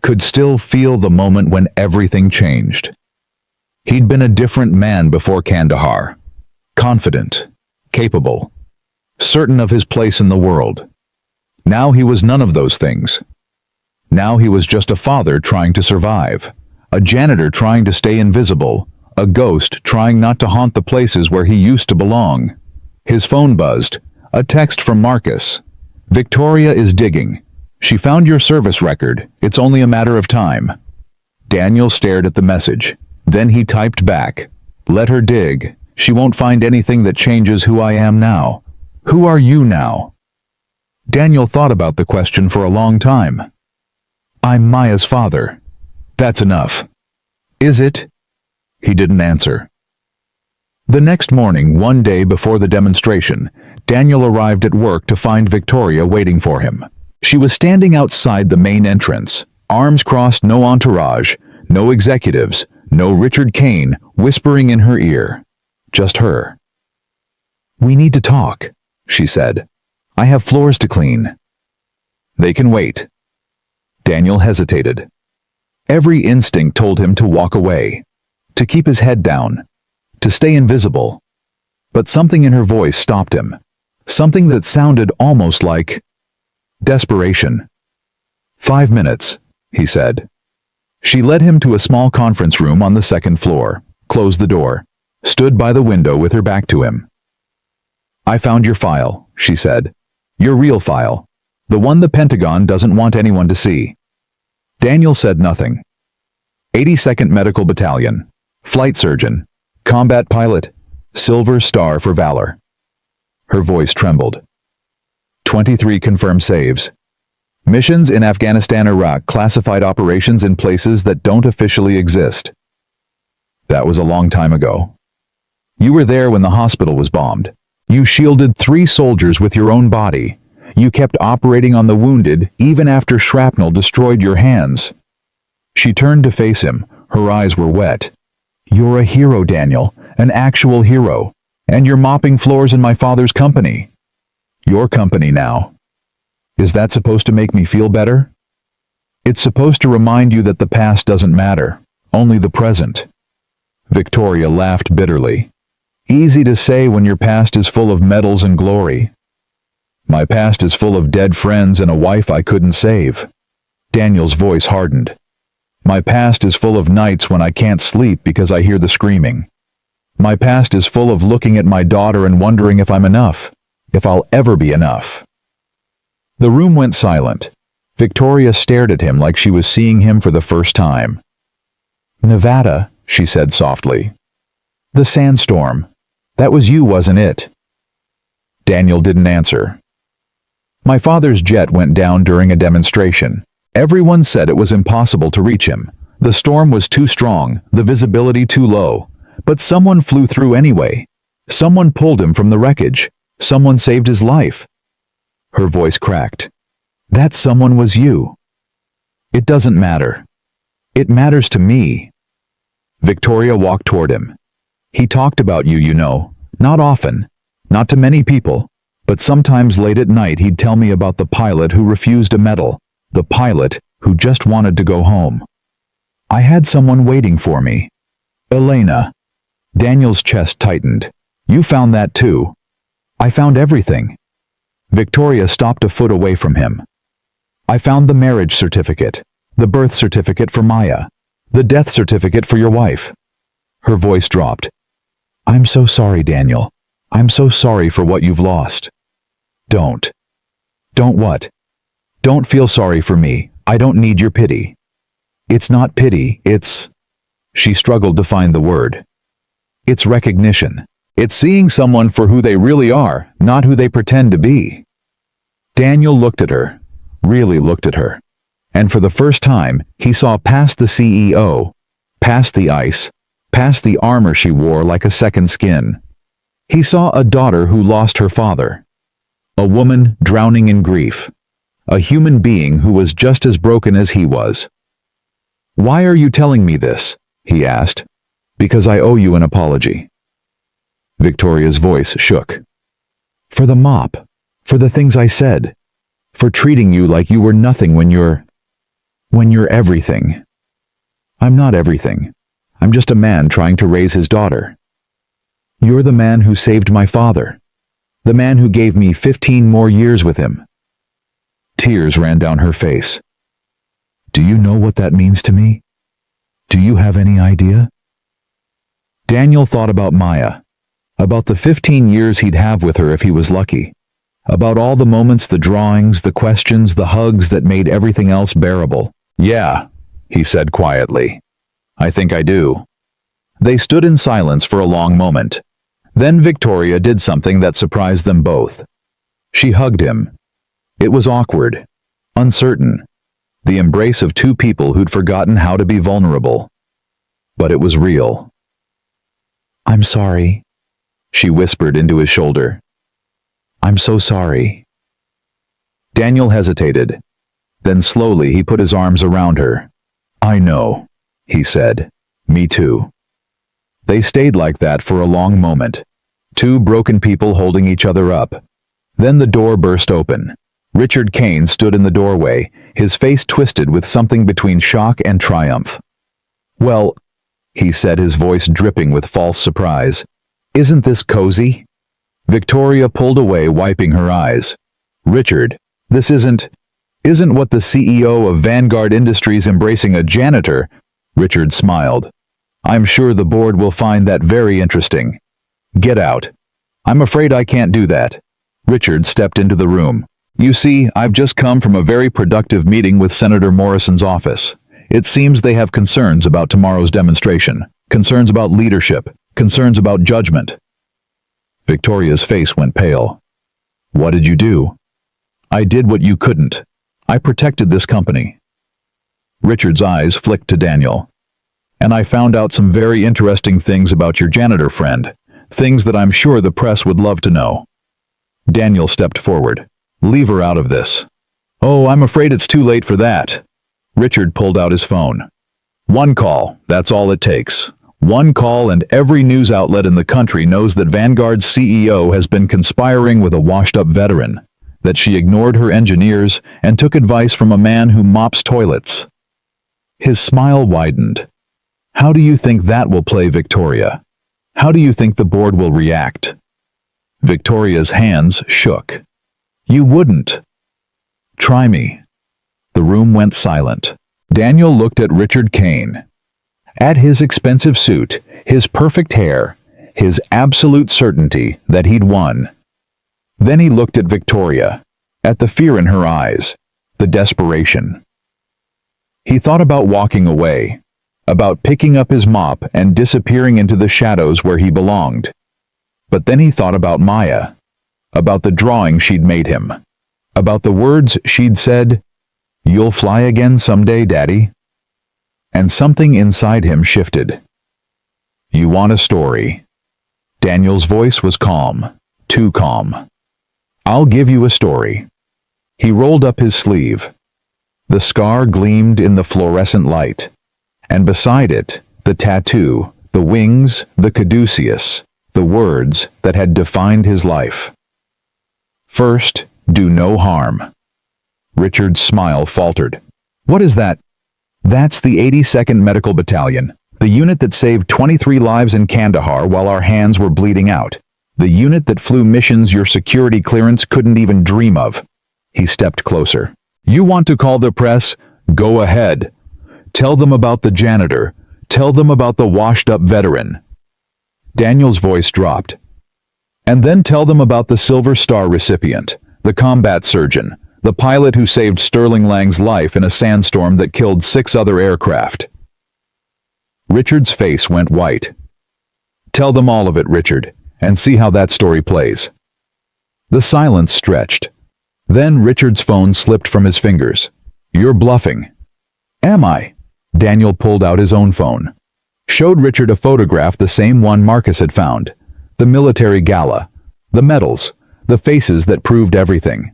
could still feel the moment when everything changed. He'd been a different man before Kandahar, confident, capable, certain of his place in the world. Now he was none of those things. Now he was just a father trying to survive, a janitor trying to stay invisible, a ghost trying not to haunt the places where he used to belong. His phone buzzed, a text from Marcus. "Victoria is digging. She found your service record. It's only a matter of time." Daniel stared at the message. Then he typed back, "Let her dig. She won't find anything that changes who I am now. Who are you now?" Daniel thought about the question for a long time. "I'm Maya's father. That's enough." "Is it?" He didn't answer. The next morning, one day before the demonstration, Daniel arrived at work to find Victoria waiting for him. She was standing outside the main entrance, arms crossed, no entourage, no executives, no Richard Kane whispering in her ear. Just her. "We need to talk," she said. "I have floors to clean." "They can wait." Daniel hesitated. Every instinct told him to walk away, to keep his head down, to stay invisible. But something in her voice stopped him. Something that sounded almost like desperation. 5 minutes, he said. She led him to a small conference room on the second floor, closed the door, stood by the window with her back to him. I found your file, she said. Your real file. The one the Pentagon doesn't want anyone to see. Daniel said nothing. 82nd Medical Battalion. Flight surgeon. Combat pilot. Silver Star for valor. Her voice trembled. 23 confirmed saves. Missions in Afghanistan, Iraq, classified operations in places that don't officially exist. That was a long time ago. You were there when the hospital was bombed. You shielded 3 soldiers with your own body. You kept operating on the wounded even after shrapnel destroyed your hands. She turned to face him. Her eyes were wet. You're a hero, Daniel, an actual hero. And you're mopping floors in my father's company. Your company now. Is that supposed to make me feel better? It's supposed to remind you that the past doesn't matter, only the present. Victoria laughed bitterly. Easy to say when your past is full of medals and glory. My past is full of dead friends and a wife I couldn't save. Daniel's voice hardened. My past is full of nights when I can't sleep because I hear the screaming. My past is full of looking at my daughter and wondering if I'm enough, if I'll ever be enough. The room went silent. Victoria stared at him like she was seeing him for the first time. Nevada, she said softly. The sandstorm. That was you, wasn't it? Daniel didn't answer. My father's jet went down during a demonstration. Everyone said it was impossible to reach him. The storm was too strong, the visibility too low. But someone flew through anyway. Someone pulled him from the wreckage. Someone saved his life. Her voice cracked. That someone was you. It doesn't matter. It matters to me. Victoria walked toward him. He talked about you, you know. Not often. Not to many people. But sometimes late at night he'd tell me about the pilot who refused a medal. The pilot who just wanted to go home. I had someone waiting for me. Elena. Daniel's chest tightened. You found that too. I found everything. Victoria stopped a foot away from him. I found the marriage certificate, the birth certificate for Maya, the death certificate for your wife. Her voice dropped. I'm so sorry, Daniel. I'm so sorry for what you've lost. Don't. Don't what? Don't feel sorry for me. I don't need your pity. It's not pity, it's... She struggled to find the word. It's recognition. It's seeing someone for who they really are, not who they pretend to be. Daniel looked at her, really looked at her. And for the first time, he saw past the CEO, past the ice, past the armor she wore like a second skin. He saw a daughter who lost her father. A woman drowning in grief. A human being who was just as broken as he was. Why are you telling me this? He asked. Because I owe you an apology. Victoria's voice shook. For the mop. For the things I said. For treating you like you were nothing when you're everything. I'm not everything. I'm just a man trying to raise his daughter. You're the man who saved my father. The man who gave me 15 more years with him. Tears ran down her face. Do you know what that means to me? Do you have any idea? Daniel thought about Maya. About the 15 years he'd have with her if he was lucky. About all the moments, the drawings, the questions, the hugs that made everything else bearable. Yeah, he said quietly. I think I do. They stood in silence for a long moment. Then Victoria did something that surprised them both. She hugged him. It was awkward, uncertain, the embrace of two people who'd forgotten how to be vulnerable. But it was real. I'm sorry, she whispered into his shoulder. I'm so sorry. Daniel hesitated. Then slowly he put his arms around her. I know, he said. Me too. They stayed like that for a long moment. Two broken people holding each other up. Then the door burst open. Richard Kane stood in the doorway, his face twisted with something between shock and triumph. Well, he said, his voice dripping with false surprise. "Isn't this cozy?" Victoria pulled away, wiping her eyes. "Richard, this isn't what the CEO of Vanguard Industries embracing a janitor." Richard smiled. "I'm sure the board will find that very interesting. Get out." "I'm afraid I can't do that." Richard stepped into the room. "You see, I've just come from a very productive meeting with Senator Morrison's office. It seems they have concerns about tomorrow's demonstration, concerns about leadership, concerns about judgment." Victoria's face went pale. "What did you do?" "I did what you couldn't. I protected this company." Richard's eyes flicked to Daniel. "And I found out some very interesting things about your janitor friend, things that I'm sure the press would love to know." Daniel stepped forward. "Leave her out of this." "Oh, I'm afraid it's too late for that." Richard pulled out his phone. "One call, that's all it takes. One call and every news outlet in the country knows that Vanguard's CEO has been conspiring with a washed-up veteran, that she ignored her engineers and took advice from a man who mops toilets." His smile widened. "How do you think that will play, Victoria? How do you think the board will react?" Victoria's hands shook. "You wouldn't." "Try me." The room went silent. Daniel looked at Richard Kane. At his expensive suit, his perfect hair, his absolute certainty that he'd won. Then he looked at Victoria, at the fear in her eyes, the desperation. He thought about walking away, about picking up his mop and disappearing into the shadows where he belonged. But then he thought about Maya, about the drawing she'd made him, about the words she'd said, "You'll fly again someday, Daddy." And something inside him shifted. "You want a story?" Daniel's voice was calm, too calm. "I'll give you a story." He rolled up his sleeve. The scar gleamed in the fluorescent light, and beside it, the tattoo, the wings, the caduceus, the words that had defined his life. "First, do no harm." Richard's smile faltered. "What is that?" "That's the 82nd Medical Battalion, the unit that saved 23 lives in Kandahar while our hands were bleeding out. The unit that flew missions your security clearance couldn't even dream of." He stepped closer. "You want to call the press? Go ahead. Tell them about the janitor. Tell them about the washed-up veteran." Daniel's voice dropped. "And then tell them about the Silver Star recipient, the combat surgeon, the pilot who saved Sterling Lang's life in a sandstorm that killed 6 other aircraft." Richard's face went white. "Tell them all of it, Richard, and see how that story plays." The silence stretched. Then Richard's phone slipped from his fingers. "You're bluffing." "Am I?" Daniel pulled out his own phone. Showed Richard a photograph, the same one Marcus had found. The military gala, the medals, the faces that proved everything.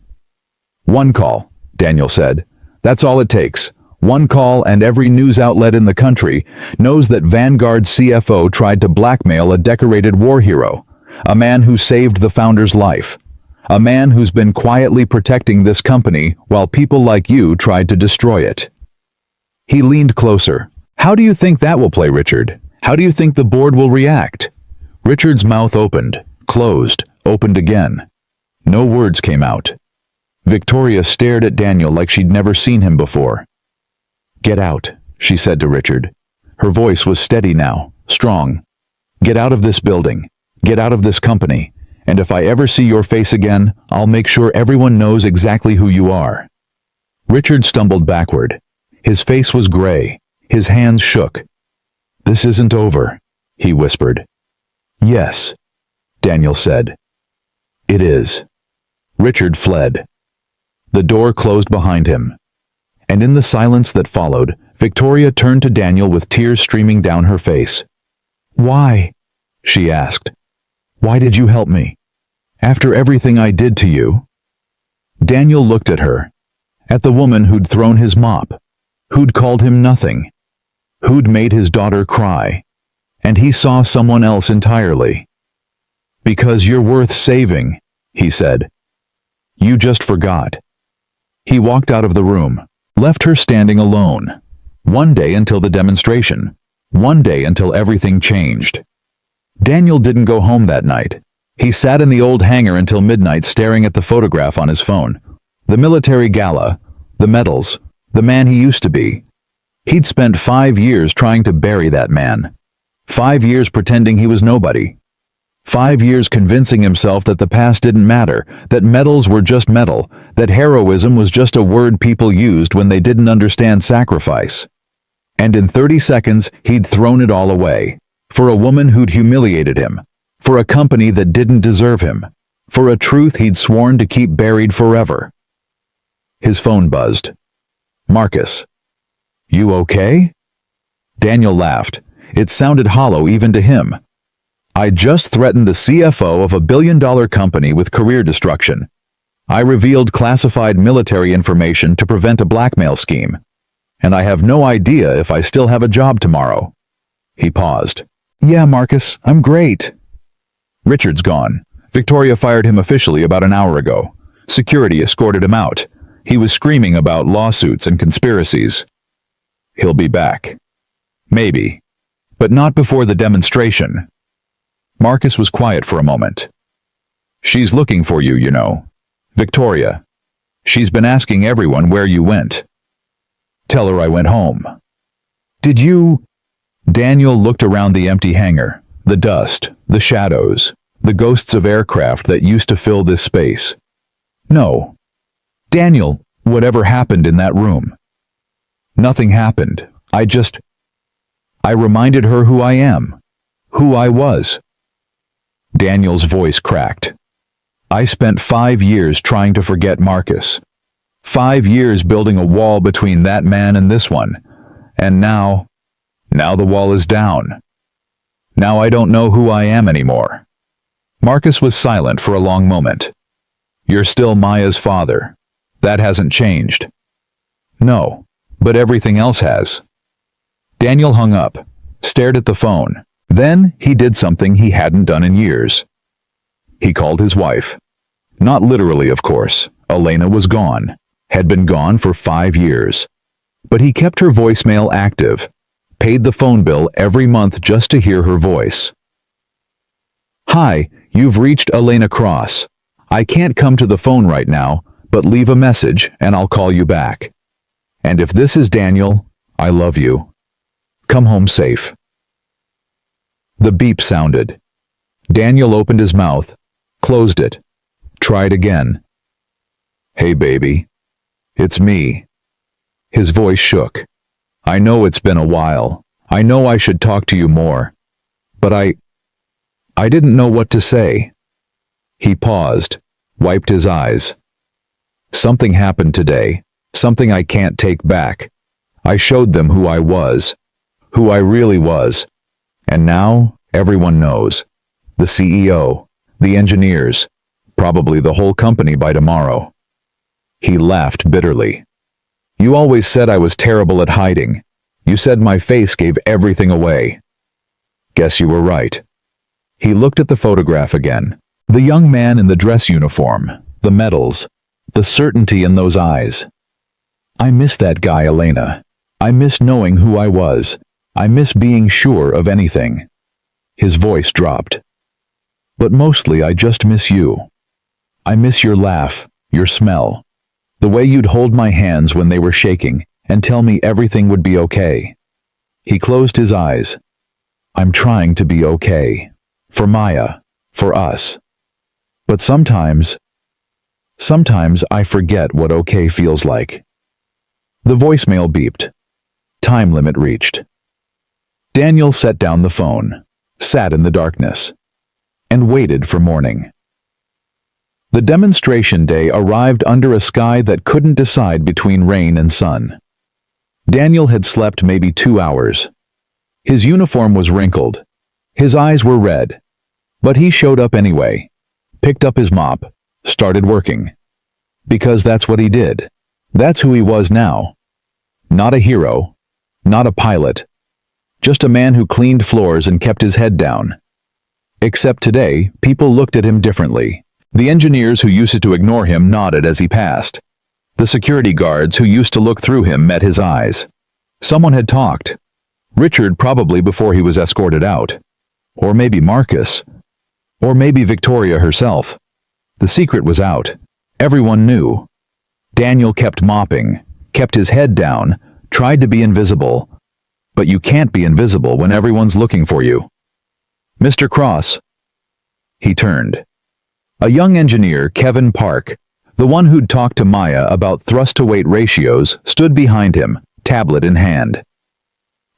"One call," Daniel said. "That's all it takes. One call and every news outlet in the country knows that Vanguard CFO tried to blackmail a decorated war hero, a man who saved the founder's life, a man who's been quietly protecting this company while people like you tried to destroy it." He leaned closer. "How do you think that will play, Richard? How do you think the board will react?" Richard's mouth opened, closed, opened again. No words came out. Victoria stared at Daniel like she'd never seen him before. "Get out," she said to Richard. Her voice was steady now, strong. "Get out of this building. Get out of this company. And if I ever see your face again, I'll make sure everyone knows exactly who you are." Richard stumbled backward. His face was gray. His hands shook. "This isn't over," he whispered. "Yes," Daniel said. "It is." Richard fled. The door closed behind him. And in the silence that followed, Victoria turned to Daniel with tears streaming down her face. "Why?" she asked. "Why did you help me? After everything I did to you?" Daniel looked at her, at the woman who'd thrown his mop, who'd called him nothing, who'd made his daughter cry, and he saw someone else entirely. "Because you're worth saving," he said. "You just forgot." He walked out of the room, left her standing alone. One day until the demonstration. One day until everything changed. Daniel didn't go home that night. He sat in the old hangar until midnight staring at the photograph on his phone. The military gala, the medals, the man he used to be. He'd spent 5 years trying to bury that man. 5 years pretending he was nobody. 5 years convincing himself that the past didn't matter, that medals were just metal, that heroism was just a word people used when they didn't understand sacrifice. And in 30 seconds, he'd thrown it all away. For a woman who'd humiliated him. For a company that didn't deserve him. For a truth he'd sworn to keep buried forever. His phone buzzed. "Marcus. You okay?" Daniel laughed. It sounded hollow even to him. "I just threatened the CFO of a billion-dollar company with career destruction. I revealed classified military information to prevent a blackmail scheme. And I have no idea if I still have a job tomorrow." He paused. "Yeah, Marcus, I'm great." "Richard's gone. Victoria fired him officially about an hour ago. Security escorted him out. He was screaming about lawsuits and conspiracies. He'll be back. Maybe. But not before the demonstration." Marcus was quiet for a moment. "She's looking for you, you know. Victoria. She's been asking everyone where you went. Tell her I went home." "Did you—" Daniel looked around the empty hangar, the dust, the shadows, the ghosts of aircraft that used to fill this space. "No. Daniel, whatever happened in that room?" "Nothing happened. I reminded her who I am. Who I was." Daniel's voice cracked. "I spent 5 years trying to forget Marcus. 5 years building a wall between that man and this one. And now the wall is down. Now I don't know who I am anymore." Marcus was silent for a long moment. "You're still Maya's father. That hasn't changed." "No, but everything else has." Daniel hung up, stared at the phone. Then he did something he hadn't done in years. He called his wife. Not literally, of course. Elena was gone. Had been gone for 5 years. But he kept her voicemail active. Paid the phone bill every month just to hear her voice. "Hi, you've reached Elena Cross. I can't come to the phone right now, but leave a message and I'll call you back. And if this is Daniel, I love you. Come home safe." The beep sounded. Daniel opened his mouth, closed it, tried again. "Hey, baby. It's me." His voice shook. "I know it's been a while. I know I should talk to you more. But I didn't know what to say." He paused, wiped his eyes. "Something happened today, something I can't take back. I showed them who I was, who I really was. And now everyone knows. The CEO, the engineers, probably the whole company by tomorrow." He laughed bitterly. "You always said I was terrible at hiding. You said my face gave everything away. Guess you were right." He looked at the photograph again. The young man in the dress uniform, the medals, the certainty in those eyes. "I miss that guy, Elena. I miss knowing who I was. I miss being sure of anything." His voice dropped. "But mostly I just miss you. I miss your laugh, your smell. The way you'd hold my hands when they were shaking and tell me everything would be okay." He closed his eyes. "I'm trying to be okay. For Maya. For us. But sometimes I forget what okay feels like." The voicemail beeped. Time limit reached. Daniel set down the phone, sat in the darkness, and waited for morning. The demonstration day arrived under a sky that couldn't decide between rain and sun. Daniel had slept maybe 2 hours. His uniform was wrinkled. His eyes were red. But he showed up anyway, picked up his mop, started working. Because that's what he did. That's who he was now. Not a hero, not a pilot, just a man who cleaned floors and kept his head down. Except today, people looked at him differently. The engineers who used to ignore him nodded as he passed. The security guards who used to look through him met his eyes. Someone had talked. Richard probably before he was escorted out. Or maybe Marcus. Or maybe Victoria herself. The secret was out. Everyone knew. Daniel kept mopping, kept his head down, tried to be invisible. But you can't be invisible when everyone's looking for you. Mr. Cross. He turned. A young engineer, Kevin Park, the one who'd talked to Maya about thrust-to-weight ratios, stood behind him, tablet in hand.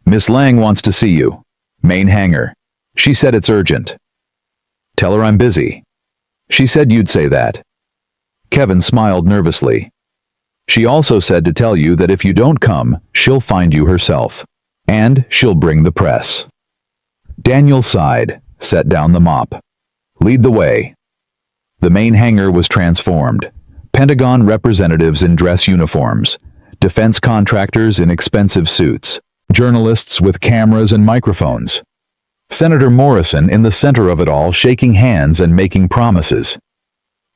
Miss Lang wants to see you. Main hangar. She said it's urgent. Tell her I'm busy. She said you'd say that. Kevin smiled nervously. She also said to tell you that if you don't come, she'll find you herself. And she'll bring the press. Daniel sighed, set down the mop. Lead the way. The main hangar was transformed. Pentagon representatives in dress uniforms, defense contractors in expensive suits, journalists with cameras and microphones. Senator Morrison in the center of it all, shaking hands and making promises.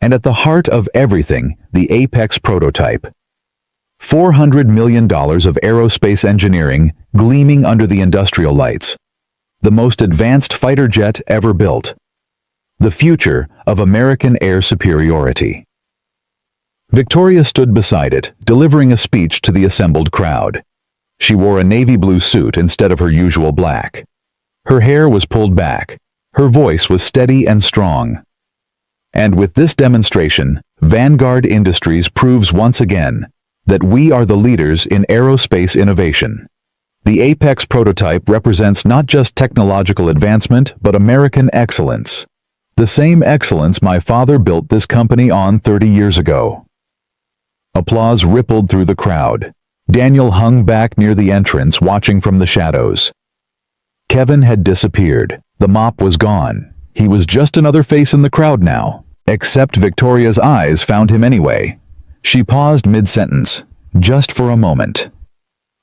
And at the heart of everything, the Apex prototype. $400 million of aerospace engineering gleaming under the industrial lights. The most advanced fighter jet ever built. The future of American air superiority. Victoria stood beside it, delivering a speech to the assembled crowd. She wore a navy blue suit instead of her usual black. Her hair was pulled back. Her voice was steady and strong. And with this demonstration, Vanguard Industries proves once again that we are the leaders in aerospace innovation. The Apex prototype represents not just technological advancement, but American excellence. The same excellence my father built this company on 30 years ago. Applause rippled through the crowd. Daniel hung back near the entrance, watching from the shadows. Kevin had disappeared. The mop was gone. He was just another face in the crowd now. Except Victoria's eyes found him anyway. She paused mid-sentence, just for a moment.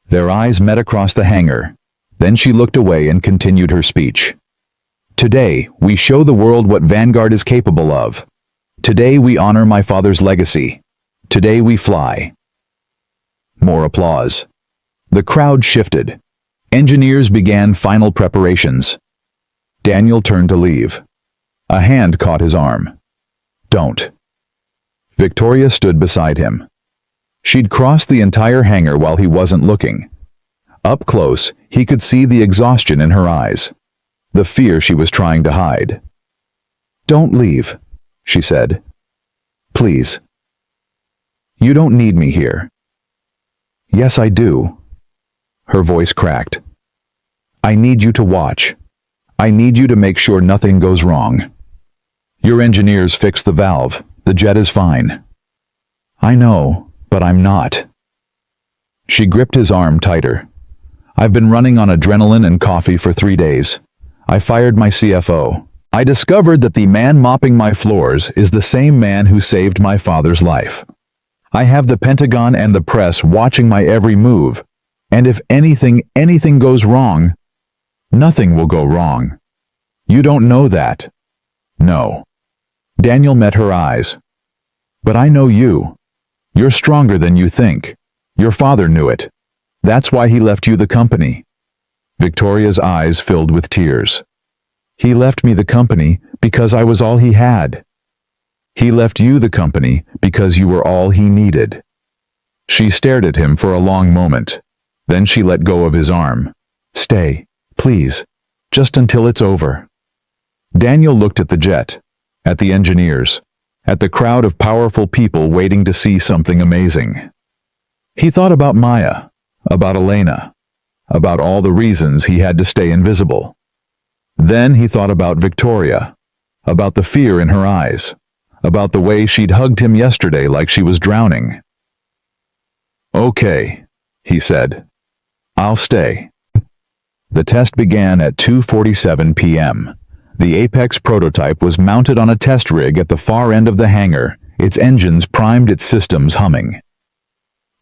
Their eyes met across the hangar. Then she looked away and continued her speech. Today, we show the world what Vanguard is capable of. Today we honor my father's legacy. Today we fly. More applause. The crowd shifted. Engineers began final preparations. Daniel turned to leave. A hand caught his arm. Don't. Victoria stood beside him. She'd crossed the entire hangar while he wasn't looking. Up close, he could see the exhaustion in her eyes. The fear she was trying to hide. Don't leave, she said. Please. You don't need me here. Yes, I do. Her voice cracked. I need you to watch. I need you to make sure nothing goes wrong. Your engineers fixed the valve. The jet is fine. I know, but I'm not. She gripped his arm tighter. I've been running on adrenaline and coffee for 3 days. I fired my CFO. I discovered that the man mopping my floors is the same man who saved my father's life. I have the Pentagon and the press watching my every move. And if anything goes wrong, nothing will go wrong. You don't know that. No. Daniel met her eyes. But I know you. You're stronger than you think. Your father knew it. That's why he left you the company. Victoria's eyes filled with tears. He left me the company because I was all he had. He left you the company because you were all he needed. She stared at him for a long moment. Then she let go of his arm. Stay, please, just until it's over. Daniel looked at the jet, at the engineers, at the crowd of powerful people waiting to see something amazing. He thought about Maya, about Elena, about all the reasons he had to stay invisible. Then he thought about Victoria, about the fear in her eyes, about the way she'd hugged him yesterday like she was drowning. Okay, he said. I'll stay. The test began at 2:47 p.m. The Apex prototype was mounted on a test rig at the far end of the hangar, its engines primed, its systems humming.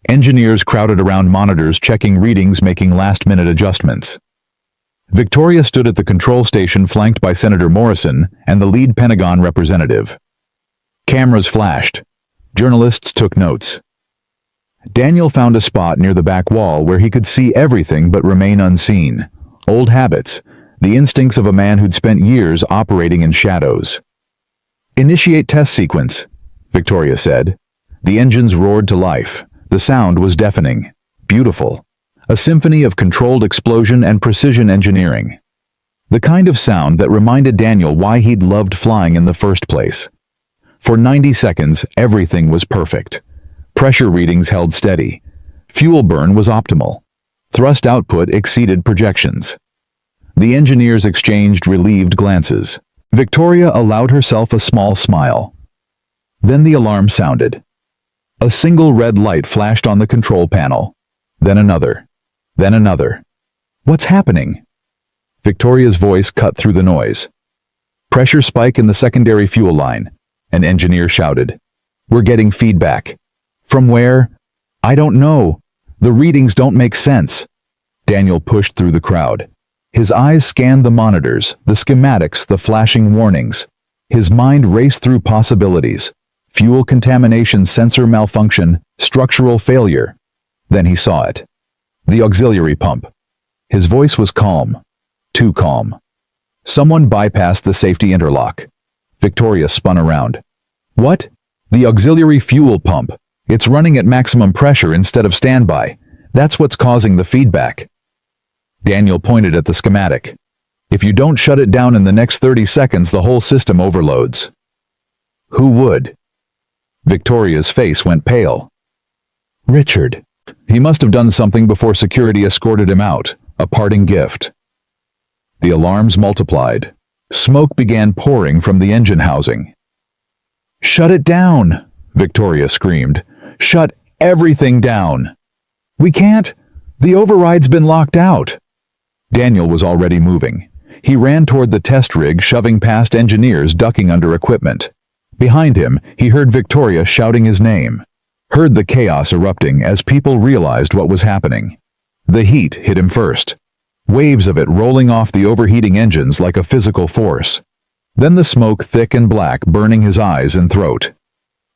Engineers crowded around monitors, checking readings, making last-minute adjustments. Victoria stood at the control station, flanked by Senator Morrison and the lead Pentagon representative. Cameras flashed. Journalists took notes. Daniel found a spot near the back wall where he could see everything but remain unseen. Old habits, the instincts of a man who'd spent years operating in shadows. "Initiate test sequence," Victoria said. The engines roared to life. The sound was deafening. Beautiful. A symphony of controlled explosion and precision engineering. The kind of sound that reminded Daniel why he'd loved flying in the first place. For 90 seconds, everything was perfect. Pressure readings held steady. Fuel burn was optimal. Thrust output exceeded projections. The engineers exchanged relieved glances. Victoria allowed herself a small smile. Then the alarm sounded. A single red light flashed on the control panel. Then another. Then another. "What's happening?" Victoria's voice cut through the noise. "Pressure spike in the secondary fuel line," an engineer shouted. "We're getting feedback." "From where?" "I don't know. The readings don't make sense." Daniel pushed through the crowd. His eyes scanned the monitors, the schematics, the flashing warnings. His mind raced through possibilities. Fuel contamination, sensor malfunction, structural failure. Then he saw it. The auxiliary pump. His voice was calm. Too calm. Someone bypassed the safety interlock. Victoria spun around. "What?" "The auxiliary fuel pump. It's running at maximum pressure instead of standby. That's what's causing the feedback." Daniel pointed at the schematic. "If you don't shut it down in the next 30 seconds, the whole system overloads." "Who would?" Victoria's face went pale. "Richard. He must have done something before security escorted him out, a parting gift." The alarms multiplied. Smoke began pouring from the engine housing. "Shut it down!" Victoria screamed. "Shut everything down!" "We can't! The override's been locked out!" Daniel was already moving. He ran toward the test rig, shoving past engineers ducking under equipment. Behind him, he heard Victoria shouting his name. Heard the chaos erupting as people realized what was happening. The heat hit him first. Waves of it rolling off the overheating engines like a physical force. Then the smoke, thick and black, burning his eyes and throat.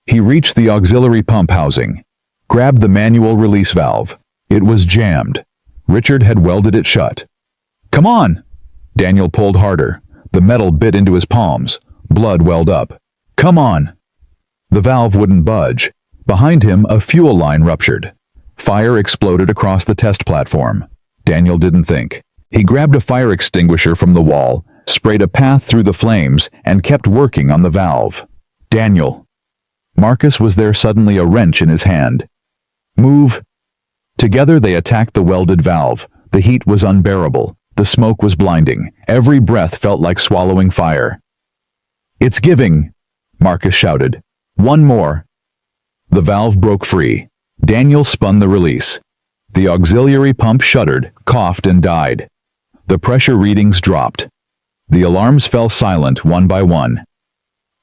He reached the auxiliary pump housing. Grabbed the manual release valve. It was jammed. Richard had welded it shut. "Come on!" Daniel pulled harder. The metal bit into his palms. Blood welled up. "Come on!" The valve wouldn't budge. Behind him, a fuel line ruptured. Fire exploded across the test platform. Daniel didn't think. He grabbed a fire extinguisher from the wall, sprayed a path through the flames, and kept working on the valve. "Daniel!" Marcus was there, suddenly, a wrench in his hand. "Move!" Together they attacked the welded valve. The heat was unbearable. The smoke was blinding. Every breath felt like swallowing fire. "It's giving!" Marcus shouted. "One more!" The valve broke free. Daniel spun the release. The auxiliary pump shuddered, coughed, and died. The pressure readings dropped. The alarms fell silent one by one.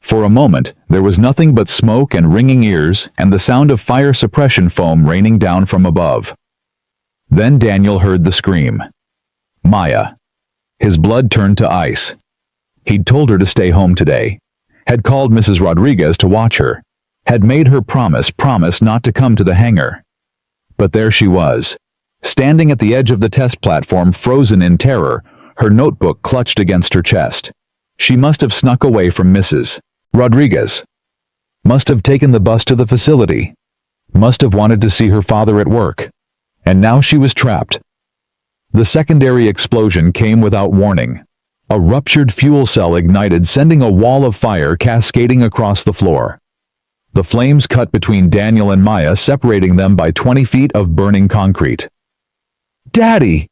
For a moment, there was nothing but smoke and ringing ears and the sound of fire suppression foam raining down from above. Then Daniel heard the scream. Maya. His blood turned to ice. He'd told her to stay home today. Had called Mrs. Rodriguez to watch her. Had made her promise not to come to the hangar. But there she was, standing at the edge of the test platform, frozen in terror, her notebook clutched against her chest. She must have snuck away from Mrs. Rodriguez. Must have taken the bus to the facility. Must have wanted to see her father at work. And now she was trapped. The secondary explosion came without warning. A ruptured fuel cell ignited, sending a wall of fire cascading across the floor. The flames cut between Daniel and Maya, separating them by 20 feet of burning concrete. "Daddy!"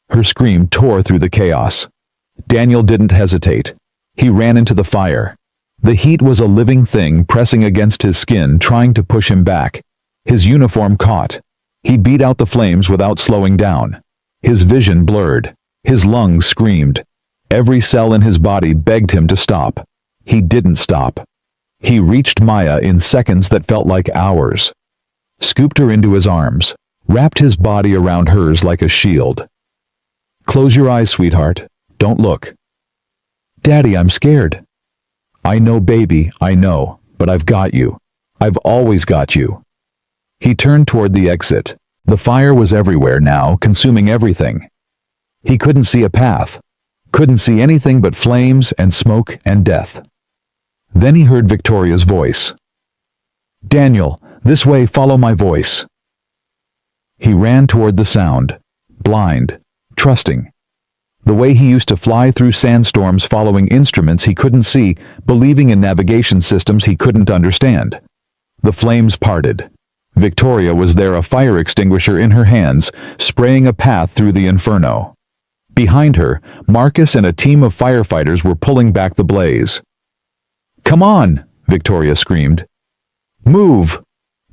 Her scream tore through the chaos. Daniel didn't hesitate. He ran into the fire. The heat was a living thing pressing against his skin, trying to push him back. His uniform caught. He beat out the flames without slowing down. His vision blurred. His lungs screamed. Every cell in his body begged him to stop. He didn't stop. He reached Maya in seconds that felt like hours. Scooped her into his arms. Wrapped his body around hers like a shield. "Close your eyes, sweetheart. Don't look." "Daddy, I'm scared." "I know, baby, I know, but I've got you. I've always got you." He turned toward the exit. The fire was everywhere now, consuming everything. He couldn't see a path. Couldn't see anything but flames and smoke and death. Then he heard Victoria's voice. "Daniel, this way, follow my voice." He ran toward the sound, blind, trusting. The way he used to fly through sandstorms following instruments he couldn't see, believing in navigation systems he couldn't understand. The flames parted. Victoria was there, a fire extinguisher in her hands, spraying a path through the inferno. Behind her, Marcus and a team of firefighters were pulling back the blaze. "Come on!" Victoria screamed. "Move!"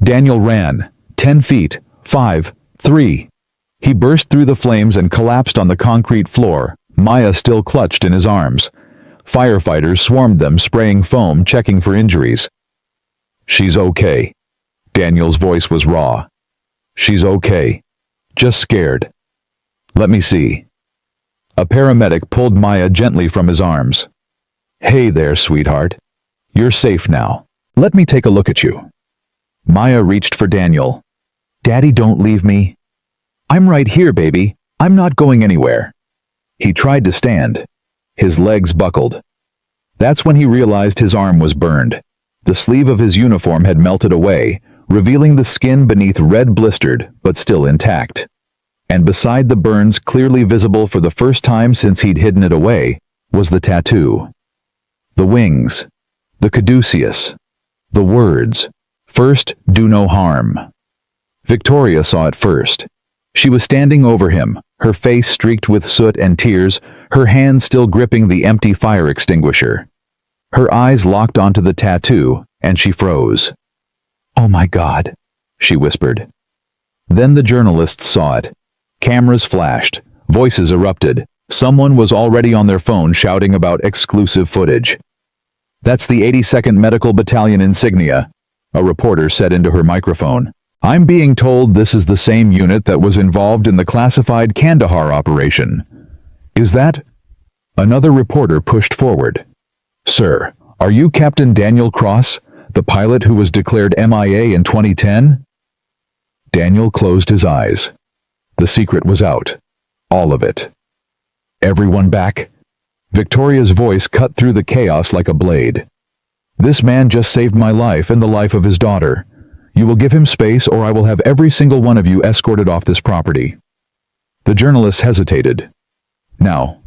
Daniel ran. 10 feet. 5, 3. He burst through the flames and collapsed on the concrete floor, Maya still clutched in his arms. Firefighters swarmed them, spraying foam, checking for injuries. "She's okay." Daniel's voice was raw. "She's okay. Just scared. Let me see." A paramedic pulled Maya gently from his arms. "Hey there, sweetheart. You're safe now. Let me take a look at you." Maya reached for Daniel. "Daddy, don't leave me." "I'm right here, baby. I'm not going anywhere." He tried to stand. His legs buckled. That's when he realized his arm was burned. The sleeve of his uniform had melted away, revealing the skin beneath red, blistered, but still intact. And beside the burns, clearly visible for the first time since he'd hidden it away, was the tattoo. The wings. The caduceus. The words. "First, do no harm." Victoria saw it first. She was standing over him, her face streaked with soot and tears, her hand still gripping the empty fire extinguisher. Her eyes locked onto the tattoo, and she froze. "Oh my God," she whispered. Then the journalists saw it. Cameras flashed, voices erupted. Someone was already on their phone shouting about exclusive footage. "That's the 82nd Medical Battalion insignia," a reporter said into her microphone. "I'm being told this is the same unit that was involved in the classified Kandahar operation." "Is that?" Another reporter pushed forward. "Sir, are you Captain Daniel Cross, the pilot who was declared MIA in 2010? Daniel closed his eyes. The secret was out. All of it. "Everyone back?" Victoria's voice cut through the chaos like a blade. "This man just saved my life and the life of his daughter. You will give him space, or I will have every single one of you escorted off this property." The journalists hesitated. "Now."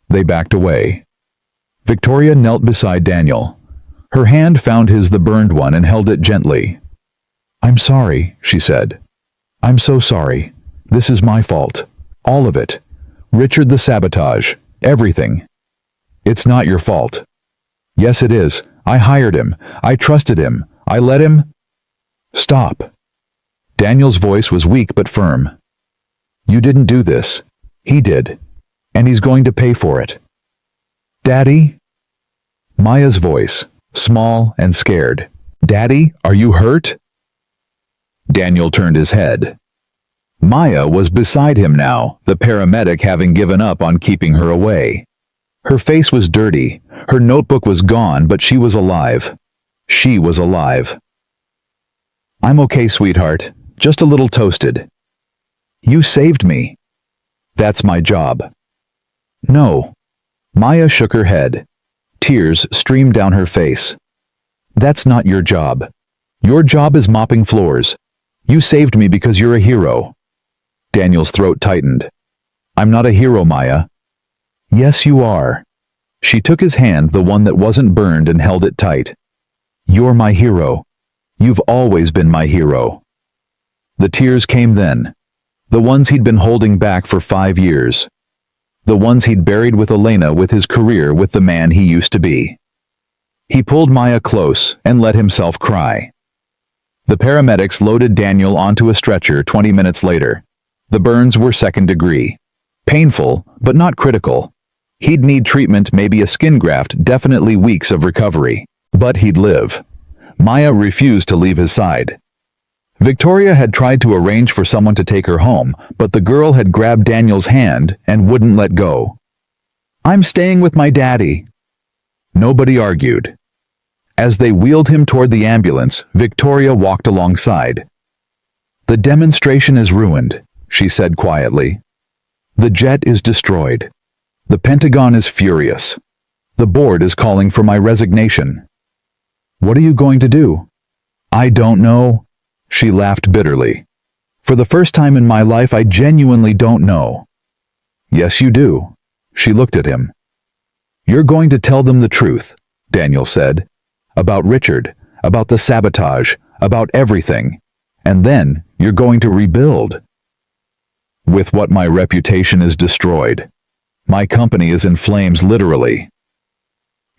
They backed away. Victoria knelt beside Daniel. Her hand found his, the burned one, and held it gently. "I'm sorry," she said. "I'm so sorry. This is my fault. All of it. Richard, the sabotage. Everything." "It's not your fault." "Yes, it is. I hired him. I trusted him. I let him—" "Stop." Daniel's voice was weak but firm. "You didn't do this. He did. And he's going to pay for it." "Daddy?" Maya's voice, small and scared. "Daddy, are you hurt?" Daniel turned his head. Maya was beside him now, the paramedic having given up on keeping her away. Her face was dirty, her notebook was gone, but she was alive. She was alive. "I'm okay, sweetheart. Just a little toasted." "You saved me." "That's my job." "No." Maya shook her head. Tears streamed down her face. "That's not your job. Your job is mopping floors. You saved me because you're a hero." Daniel's throat tightened. "I'm not a hero, Maya." "Yes, you are." She took his hand, the one that wasn't burned, and held it tight. "You're my hero. You've always been my hero." The tears came then. The ones he'd been holding back for 5 years. The ones he'd buried with Elena, with his career, with the man he used to be. He pulled Maya close and let himself cry. The paramedics loaded Daniel onto a stretcher 20 minutes later. The burns were 2nd degree. Painful, but not critical. He'd need treatment, maybe a skin graft, definitely weeks of recovery. But he'd live. Maya refused to leave his side. Victoria had tried to arrange for someone to take her home, but the girl had grabbed Daniel's hand and wouldn't let go. "I'm staying with my daddy." Nobody argued. As they wheeled him toward the ambulance, Victoria walked alongside. The demonstration is ruined, she said quietly. The jet is destroyed. The Pentagon is furious. The board is calling for my resignation. What are you going to do? I don't know. She laughed bitterly. For the first time in my life, I genuinely don't know. Yes, you do. She looked at him. You're going to tell them the truth, Daniel said. About Richard, about the sabotage, about everything. And then you're going to rebuild. With what my reputation is destroyed. My company is in flames, literally.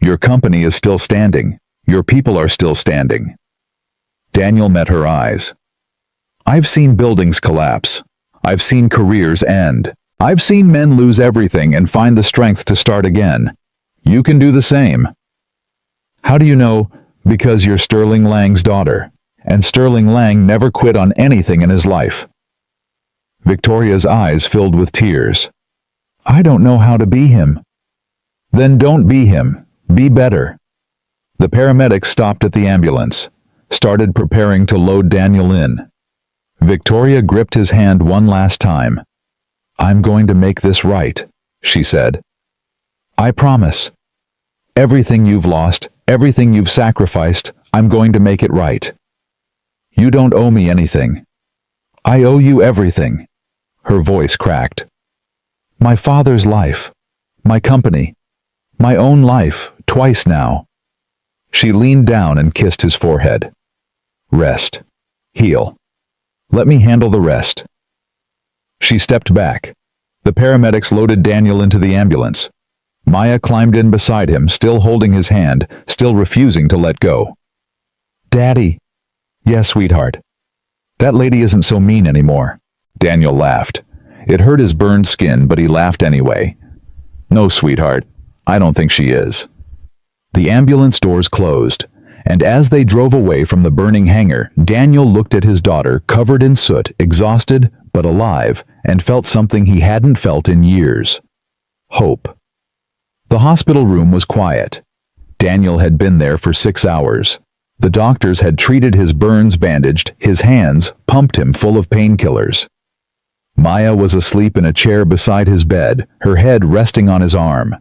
Your company is still standing. Your people are still standing. Daniel met her eyes. I've seen buildings collapse. I've seen careers end. I've seen men lose everything and find the strength to start again. You can do the same. How do you know? Because you're Sterling Lang's daughter. And Sterling Lang never quit on anything in his life. Victoria's eyes filled with tears. I don't know how to be him. Then don't be him. Be better. The paramedics stopped at the ambulance, started preparing to load Daniel in. Victoria gripped his hand one last time. I'm going to make this right, she said. I promise. Everything you've lost, everything you've sacrificed, I'm going to make it right. You don't owe me anything. I owe you everything. Her voice cracked. My father's life, my company, my own life, twice now. She leaned down and kissed his forehead. Rest. Heal. Let me handle the rest. She stepped back. The paramedics loaded Daniel into the ambulance. Maya climbed in beside him, still holding his hand, still refusing to let go. Daddy. Yes, sweetheart. That lady isn't so mean anymore. Daniel laughed. It hurt his burned skin, but he laughed anyway. No, sweetheart. I don't think she is. The ambulance doors closed, and as they drove away from the burning hangar, Daniel looked at his daughter, covered in soot, exhausted but alive, and felt something he hadn't felt in years. Hope. The hospital room was quiet. Daniel had been there for 6 hours. The doctors had treated his burns, bandaged his hands, pumped him full of painkillers. Maya was asleep in a chair beside his bed, her head resting on his arm.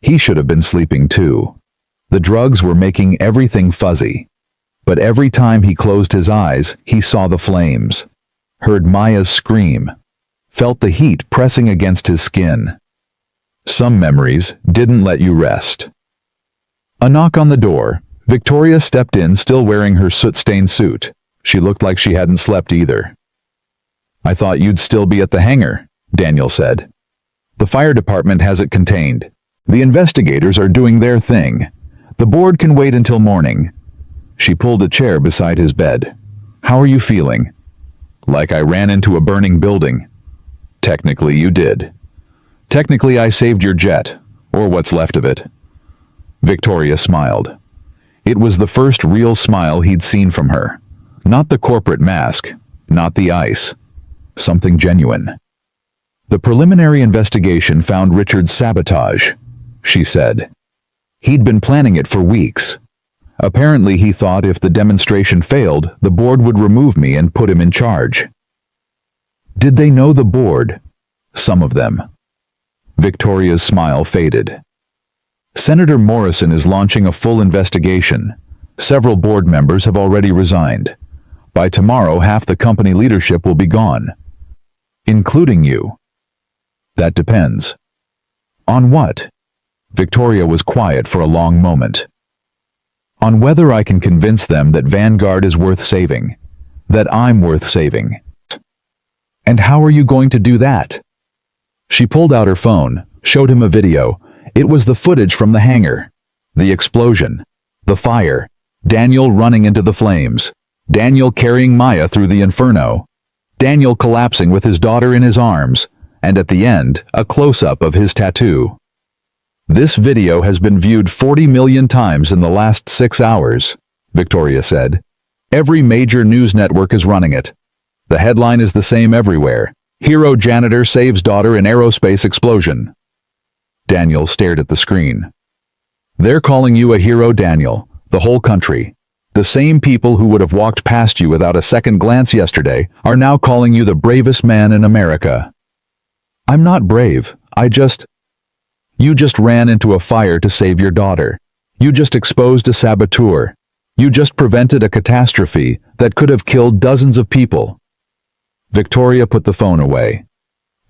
He should have been sleeping too. The drugs were making everything fuzzy. But every time he closed his eyes, he saw the flames, heard Maya's scream, felt the heat pressing against his skin. Some memories didn't let you rest. A knock on the door. Victoria stepped in, still wearing her soot-stained suit. She looked like she hadn't slept either. I thought you'd still be at the hangar, Daniel said. The fire department has it contained. The investigators are doing their thing. The board can wait until morning. She pulled a chair beside his bed. How are you feeling? Like I ran into a burning building. Technically you did. Technically I saved your jet, or what's left of it. Victoria smiled. It was the first real smile he'd seen from her. Not the corporate mask, not the ice. Something genuine. The preliminary investigation found Richard's sabotage, she said. He'd been planning it for weeks. Apparently he thought if the demonstration failed, the board would remove me and put him in charge. Did they know the board? Some of them. Victoria's smile faded. Senator Morrison is launching a full investigation. Several board members have already resigned. By tomorrow, half the company leadership will be gone. Including you. That depends. On what? Victoria was quiet for a long moment. On whether I can convince them that Vanguard is worth saving. That I'm worth saving. And how are you going to do that? She pulled out her phone, showed him a video. It was the footage from the hangar. The explosion. The fire. Daniel running into the flames. Daniel carrying Maya through the inferno. Daniel collapsing with his daughter in his arms. And at the end, a close-up of his tattoo. This video has been viewed 40 million times in the last 6 hours, Victoria said. Every major news network is running it. The headline is the same everywhere. Hero janitor saves daughter in aerospace explosion. Daniel stared at the screen. They're calling you a hero, Daniel. The whole country. The same people who would have walked past you without a second glance yesterday are now calling you the bravest man in America. I'm not brave. You just ran into a fire to save your daughter. You just exposed a saboteur. You just prevented a catastrophe that could have killed dozens of people. Victoria put the phone away.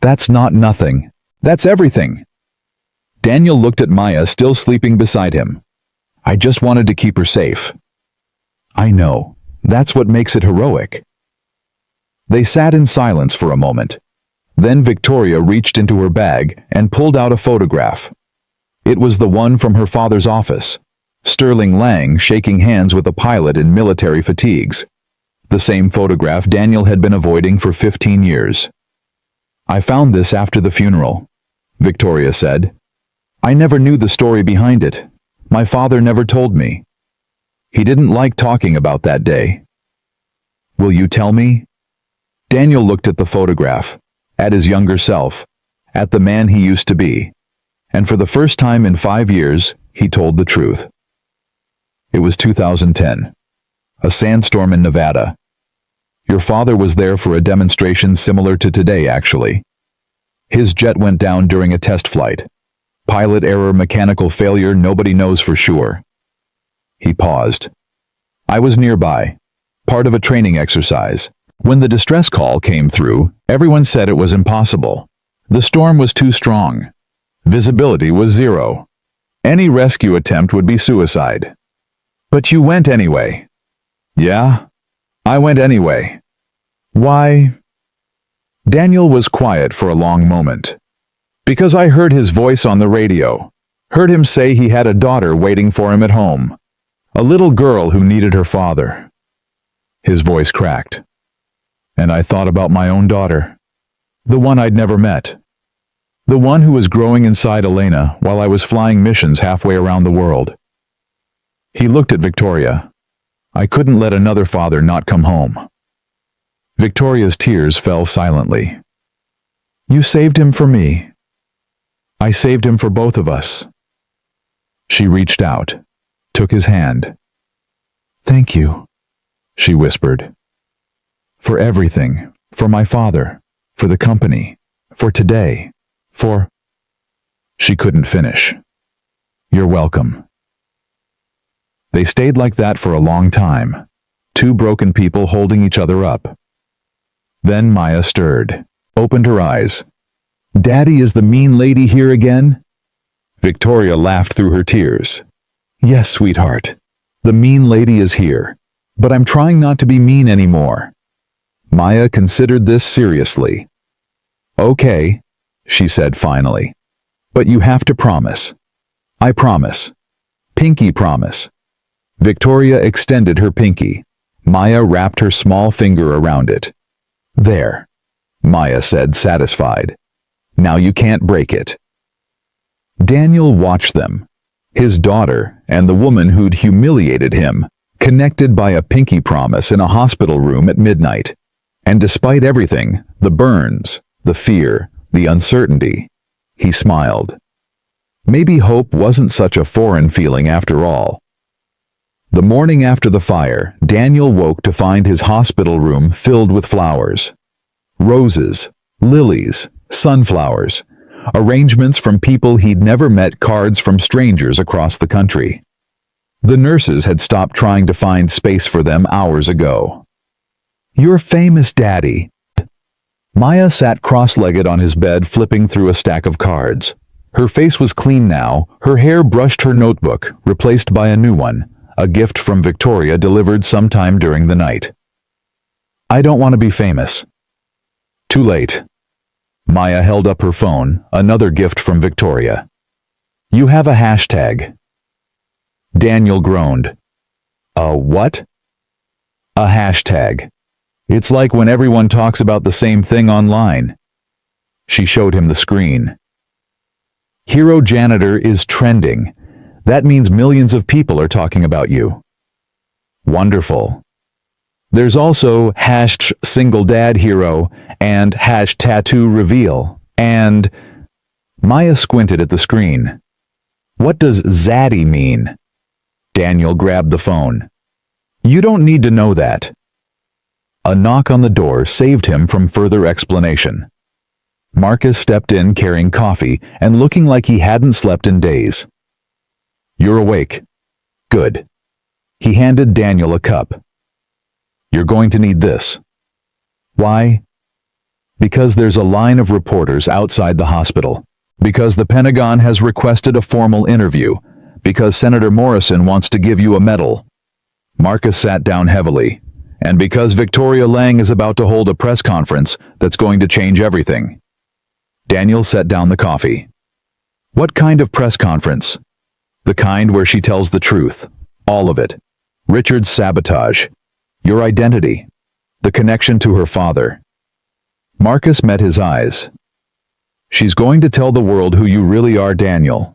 That's not nothing. That's everything. Daniel looked at Maya still sleeping beside him. I just wanted to keep her safe. I know. That's what makes it heroic. They sat in silence for a moment. Then Victoria reached into her bag and pulled out a photograph. It was the one from her father's office. Sterling Lang shaking hands with a pilot in military fatigues. The same photograph Daniel had been avoiding for 15 years. I found this after the funeral, Victoria said. I never knew the story behind it. My father never told me. He didn't like talking about that day. Will you tell me? Daniel looked at the photograph, at his younger self, at the man he used to be, and for the first time in 5 years, he told the truth. It was 2010. A sandstorm in Nevada. Your father was there for a demonstration similar to today, actually. His jet went down during a test flight. Pilot error, mechanical failure, nobody knows for sure. He paused. I was nearby, part of a training exercise. When the distress call came through, everyone said it was impossible. The storm was too strong. Visibility was zero. Any rescue attempt would be suicide. But you went anyway. Yeah, I went anyway. Why? Daniel was quiet for a long moment. Because I heard his voice on the radio. Heard him say he had a daughter waiting for him at home. A little girl who needed her father. His voice cracked. And I thought about my own daughter. The one I'd never met. The one who was growing inside Elena while I was flying missions halfway around the world. He looked at Victoria. I couldn't let another father not come home. Victoria's tears fell silently. You saved him for me. I saved him for both of us. She reached out, took his hand. Thank you, she whispered. For everything, for my father, for the company, for today, for... She couldn't finish. You're welcome. They stayed like that for a long time, two broken people holding each other up. Then Maya stirred, opened her eyes. Daddy, is the mean lady here again? Victoria laughed through her tears. Yes, sweetheart. The mean lady is here, but I'm trying not to be mean anymore. Maya considered this seriously. Okay, she said finally. But you have to promise. I promise. Pinky promise. Victoria extended her pinky. Maya wrapped her small finger around it. There, Maya said, satisfied. Now you can't break it. Daniel watched them, his daughter and the woman who'd humiliated him, connected by a pinky promise in a hospital room at midnight. And despite everything, the burns, the fear, the uncertainty, he smiled. Maybe hope wasn't such a foreign feeling after all. The morning after the fire, Daniel woke to find his hospital room filled with flowers. Roses, lilies, sunflowers, arrangements from people he'd never met, cards from strangers across the country. The nurses had stopped trying to find space for them hours ago. You're famous, Daddy. Maya sat cross-legged on his bed, flipping through a stack of cards. Her face was clean now, her hair brushed her notebook, replaced by a new one, a gift from Victoria delivered sometime during the night. I don't want to be famous. Too late. Maya held up her phone, another gift from Victoria. You have a hashtag. Daniel groaned. A what? A hashtag. It's like when everyone talks about the same thing online. She showed him the screen. Hero Janitor is trending. That means millions of people are talking about you. Wonderful. There's also #single dad hero and #tattoo reveal and... Maya squinted at the screen. What does zaddy mean? Daniel grabbed the phone. You don't need to know that. A knock on the door saved him from further explanation. Marcus stepped in carrying coffee and looking like he hadn't slept in days. You're awake. Good. He handed Daniel a cup. You're going to need this. Why? Because there's a line of reporters outside the hospital. Because the Pentagon has requested a formal interview. Because Senator Morrison wants to give you a medal. Marcus sat down heavily. And because Victoria Lang is about to hold a press conference that's going to change everything. Daniel set down the coffee. What kind of press conference? The kind where she tells the truth. All of it. Richard's sabotage. Your identity. The connection to her father. Marcus met his eyes. She's going to tell the world who you really are, Daniel.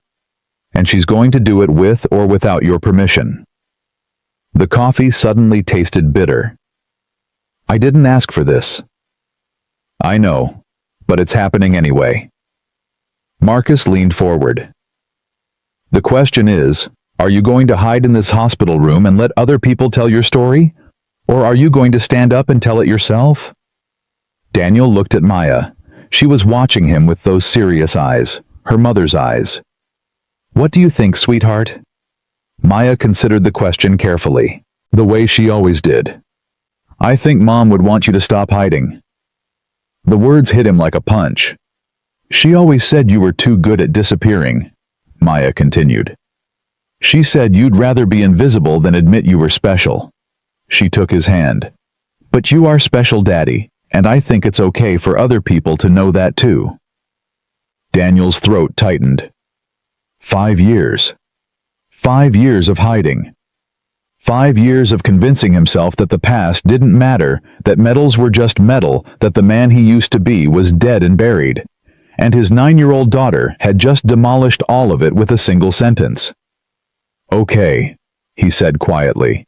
And she's going to do it with or without your permission. The coffee suddenly tasted bitter. I didn't ask for this. I know, but it's happening anyway. Marcus leaned forward. The question is, are you going to hide in this hospital room and let other people tell your story? Or are you going to stand up and tell it yourself? Daniel looked at Maya. She was watching him with those serious eyes, her mother's eyes. What do you think, sweetheart? Maya considered the question carefully, the way she always did. I think Mom would want you to stop hiding. The words hit him like a punch. She always said you were too good at disappearing, Maya continued. She said you'd rather be invisible than admit you were special. She took his hand. But you are special, Daddy, and I think it's okay for other people to know that too. Daniel's throat tightened. 5 years. 5 years of hiding. 5 years of convincing himself that the past didn't matter, that medals were just metal, that the man he used to be was dead and buried. And his 9-year-old daughter had just demolished all of it with a single sentence. Okay, he said quietly.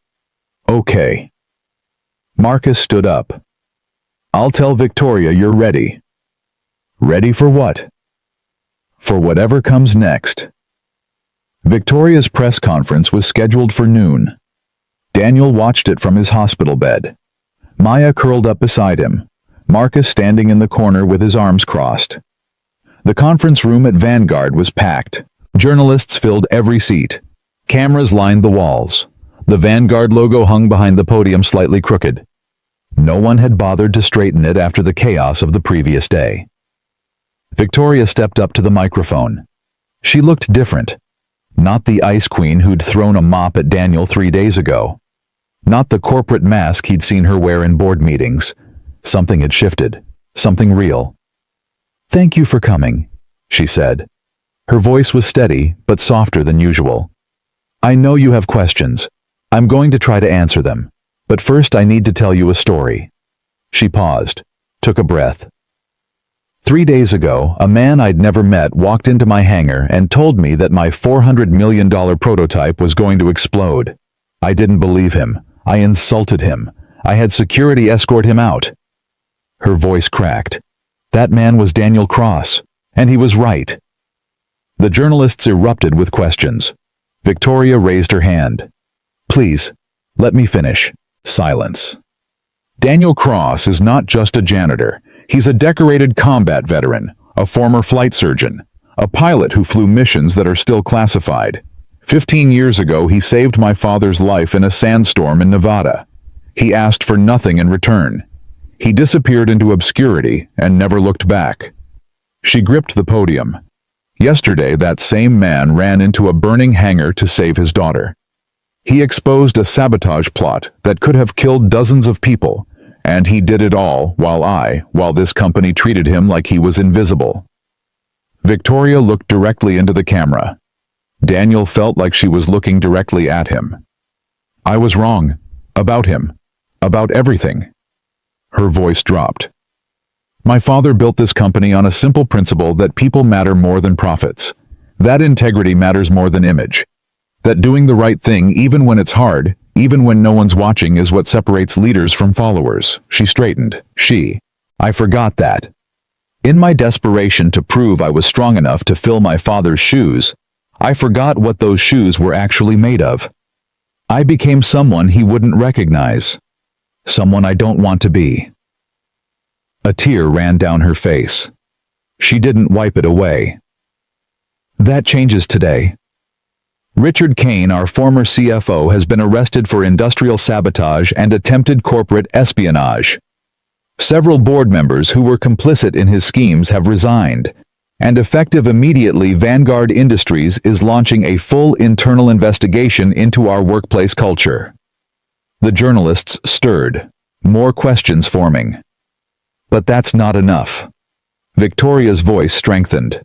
Okay. Marcus stood up. I'll tell Victoria you're ready. Ready for what? For whatever comes next. Victoria's press conference was scheduled for noon. Daniel watched it from his hospital bed. Maya curled up beside him, Marcus standing in the corner with his arms crossed. The conference room at Vanguard was packed. Journalists filled every seat. Cameras lined the walls. The Vanguard logo hung behind the podium slightly crooked. No one had bothered to straighten it after the chaos of the previous day. Victoria stepped up to the microphone. She looked different. Not the ice queen who'd thrown a mop at Daniel 3 days ago. Not the corporate mask he'd seen her wear in board meetings. Something had shifted. Something real. Thank you for coming, she said. Her voice was steady, but softer than usual. I know you have questions. I'm going to try to answer them. But first I need to tell you a story. She paused, took a breath. 3 days ago, a man I'd never met walked into my hangar and told me that my $400 million prototype was going to explode. I didn't believe him. I insulted him. I had security escort him out. Her voice cracked. That man was Daniel Cross, and he was right. The journalists erupted with questions. Victoria raised her hand. Please, let me finish. Silence. Daniel Cross is not just a janitor. He's a decorated combat veteran, a former flight surgeon, a pilot who flew missions that are still classified. 15 years ago, he saved my father's life in a sandstorm in Nevada. He asked for nothing in return. He disappeared into obscurity and never looked back. She gripped the podium. Yesterday, that same man ran into a burning hangar to save his daughter. He exposed a sabotage plot that could have killed dozens of people, and he did it all while this company treated him like he was invisible. Victoria looked directly into the camera. Daniel felt like she was looking directly at him. I was wrong. About him. About everything. Her voice dropped. My father built this company on a simple principle that people matter more than profits. That integrity matters more than image. That doing the right thing even when it's hard, even when no one's watching, is what separates leaders from followers. She straightened. I forgot that. In my desperation to prove I was strong enough to fill my father's shoes, I forgot what those shoes were actually made of. I became someone he wouldn't recognize. Someone I don't want to be. A tear ran down her face. She didn't wipe it away. That changes today. Richard Kane, our former CFO, has been arrested for industrial sabotage and attempted corporate espionage. Several board members who were complicit in his schemes have resigned, and effective immediately, Vanguard Industries is launching a full internal investigation into our workplace culture. The journalists stirred, more questions forming. But that's not enough. Victoria's voice strengthened.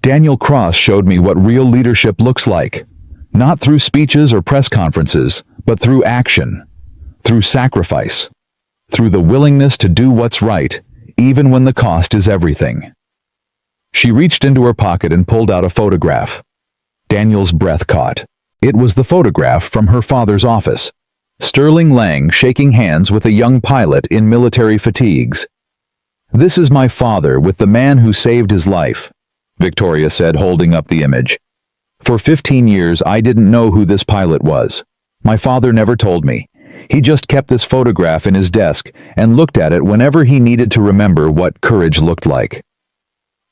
Daniel Cross showed me what real leadership looks like, not through speeches or press conferences, but through action, through sacrifice, through the willingness to do what's right, even when the cost is everything. She reached into her pocket and pulled out a photograph. Daniel's breath caught. It was the photograph from her father's office. Sterling Lang shaking hands with a young pilot in military fatigues. "This is my father with the man who saved his life," Victoria said, holding up the image. "For 15 years I didn't know who this pilot was. My father never told me. He just kept this photograph in his desk and looked at it whenever he needed to remember what courage looked like."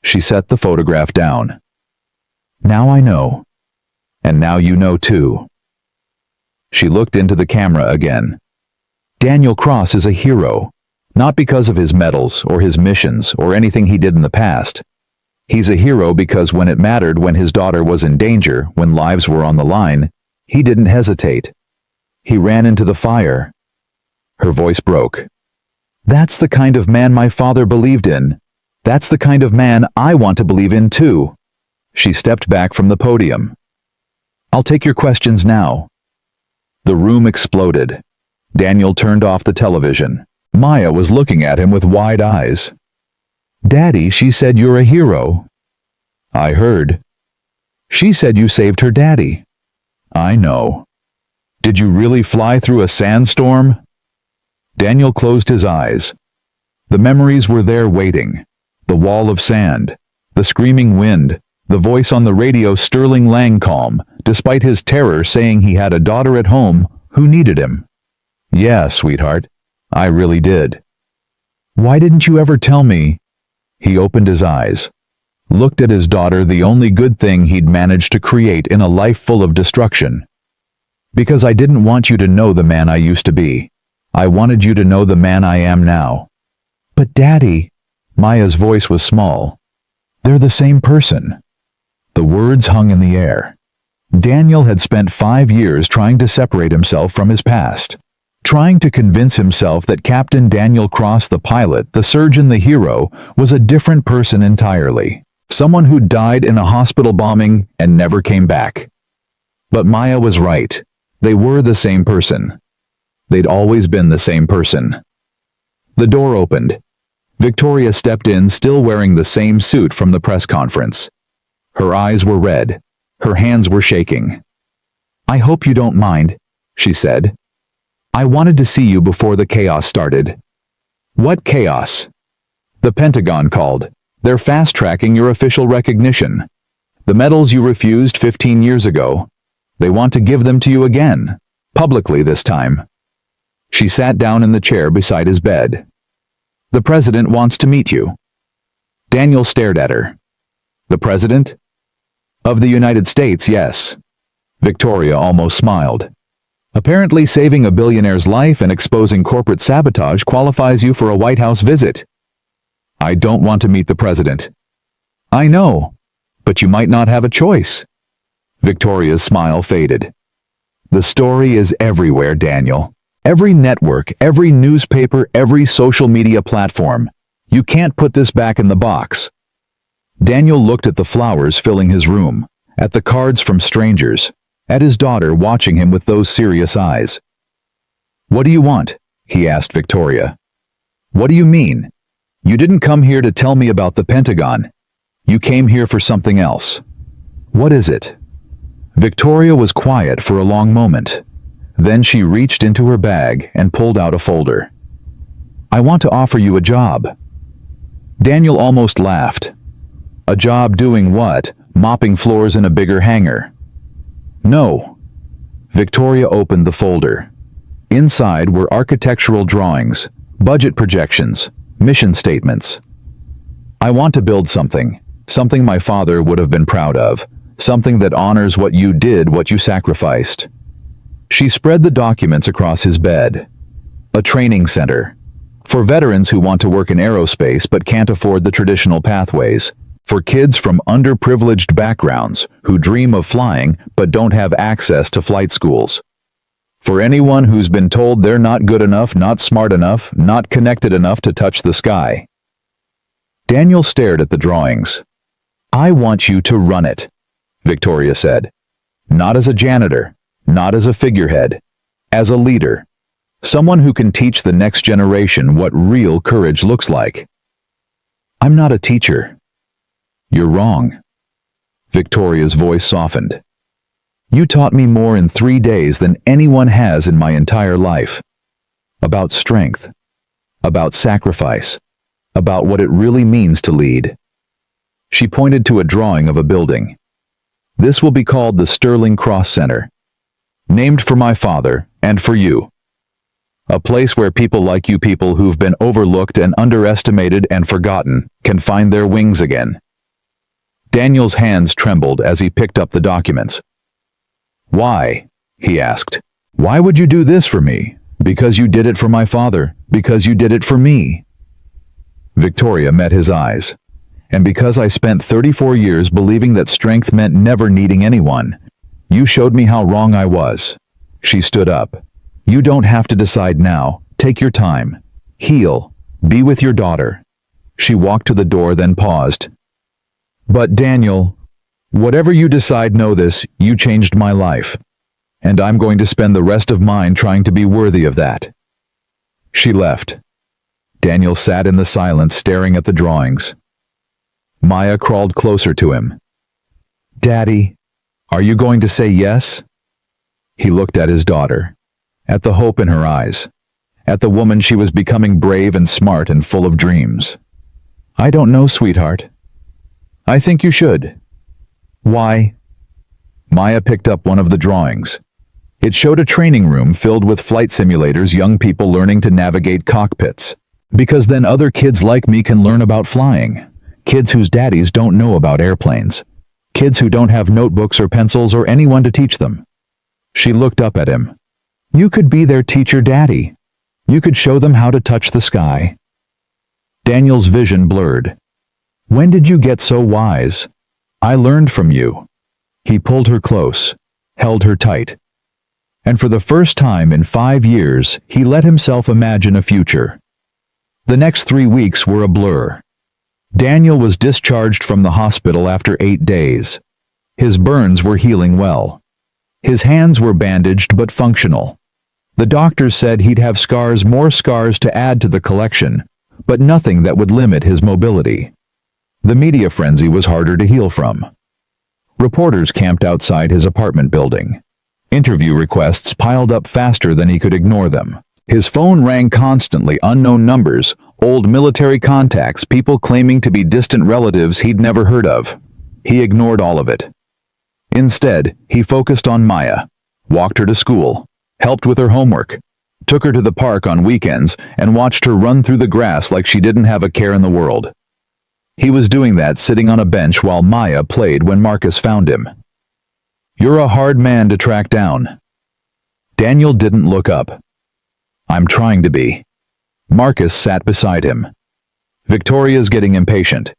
She set the photograph down. "Now I know. And now you know too." She looked into the camera again. Daniel Cross is a hero, not because of his medals or his missions or anything he did in the past. He's a hero because when it mattered, when his daughter was in danger, when lives were on the line, he didn't hesitate. He ran into the fire. Her voice broke. "That's the kind of man my father believed in. That's the kind of man I want to believe in too." She stepped back from the podium. "I'll take your questions now." The room exploded. Daniel turned off the television. Maya was looking at him with wide eyes. "Daddy, she said you're a hero." "I heard." "She said you saved her daddy." "I know." "Did you really fly through a sandstorm?" Daniel closed his eyes. The memories were there waiting. The wall of sand, the screaming wind, the voice on the radio, Sterling Lang calm, despite his terror, saying he had a daughter at home who needed him. "Yeah, sweetheart, I really did." "Why didn't you ever tell me?" He opened his eyes, looked at his daughter, the only good thing he'd managed to create in a life full of destruction. "Because I didn't want you to know the man I used to be. I wanted you to know the man I am now." "But Daddy," Maya's voice was small, "they're the same person." The words hung in the air. Daniel had spent 5 years trying to separate himself from his past, trying to convince himself that Captain Daniel Cross, the pilot, the surgeon, the hero, was a different person entirely, someone who died in a hospital bombing and never came back. But Maya was right. They were the same person. They'd always been the same person. The door opened. Victoria stepped in, still wearing the same suit from the press conference. Her eyes were red. Her hands were shaking. "I hope you don't mind," she said. "I wanted to see you before the chaos started." "What chaos?" "The Pentagon called. They're fast-tracking your official recognition. The medals you refused 15 years ago. They want to give them to you again, publicly this time." She sat down in the chair beside his bed. "The president wants to meet you." Daniel stared at her. "The president?" "Of the United States, yes." Victoria almost smiled. "Apparently saving a billionaire's life and exposing corporate sabotage qualifies you for a White House visit." "I don't want to meet the president." "I know, but you might not have a choice." Victoria's smile faded. "The story is everywhere, Daniel. Every network, every newspaper, every social media platform. You can't put this back in the box." Daniel looked at the flowers filling his room, at the cards from strangers, at his daughter watching him with those serious eyes. "What do you want?" he asked Victoria. "What do you mean? You didn't come here to tell me about the Pentagon. You came here for something else. What is it?" Victoria was quiet for a long moment. Then she reached into her bag and pulled out a folder. "I want to offer you a job." Daniel almost laughed. "A job doing what? Mopping floors in a bigger hangar?" "No." Victoria opened the folder. Inside were architectural drawings, budget projections, mission statements. I want to build something my father would have been proud of, something that honors what you did, what you sacrificed. She spread the documents across his bed. A training center. For veterans who want to work in aerospace but can't afford the traditional pathways. For kids from underprivileged backgrounds who dream of flying but don't have access to flight schools. For anyone who's been told they're not good enough, not smart enough, not connected enough to touch the sky. Daniel stared at the drawings. I want you to run it, Victoria said. Not as a janitor, not as a figurehead, as a leader. Someone who can teach the next generation what real courage looks like. I'm not a teacher. You're wrong. Victoria's voice softened. You taught me more in 3 days than anyone has in my entire life. About strength. About sacrifice. About what it really means to lead. She pointed to a drawing of a building. This will be called the Sterling Cross Center. Named for my father and for you. A place where people like you, people who've been overlooked and underestimated and forgotten, can find their wings again. Daniel's hands trembled as he picked up the documents. Why? He asked. Why would you do this for me? Because you did it for my father. Because you did it for me. Victoria met his eyes. And because I spent 34 years believing that strength meant never needing anyone. You showed me how wrong I was. She stood up. You don't have to decide now. Take your time. Heal. Be with your daughter. She walked to the door, then paused. But Daniel, whatever you decide, know this, you changed my life. And I'm going to spend the rest of mine trying to be worthy of that. She left. Daniel sat in the silence, staring at the drawings. Maya crawled closer to him. Daddy, are you going to say yes? He looked at his daughter, at the hope in her eyes, at the woman she was becoming, brave and smart and full of dreams. I don't know, sweetheart. I think you should. Why? Maya picked up one of the drawings. It showed a training room filled with flight simulators, young people learning to navigate cockpits. Because then other kids like me can learn about flying. Kids whose daddies don't know about airplanes. Kids who don't have notebooks or pencils or anyone to teach them. She looked up at him. You could be their teacher, Daddy. You could show them how to touch the sky. Daniel's vision blurred. When did you get so wise? I learned from you. He pulled her close, held her tight. And for the first time in 5 years, he let himself imagine a future. The next 3 weeks were a blur. Daniel was discharged from the hospital after 8 days. His burns were healing well. His hands were bandaged but functional. The doctors said he'd have scars, more scars to add to the collection, but nothing that would limit his mobility. The media frenzy was harder to heal from. Reporters camped outside his apartment building. Interview requests piled up faster than he could ignore them. His phone rang constantly, unknown numbers, old military contacts, people claiming to be distant relatives he'd never heard of. He ignored all of it. Instead, he focused on Maya, walked her to school, helped with her homework, took her to the park on weekends, and watched her run through the grass like she didn't have a care in the world. He was doing that sitting on a bench while Maya played when Marcus found him. You're a hard man to track down. Daniel didn't look up. I'm trying to be. Marcus sat beside him. Victoria's getting impatient.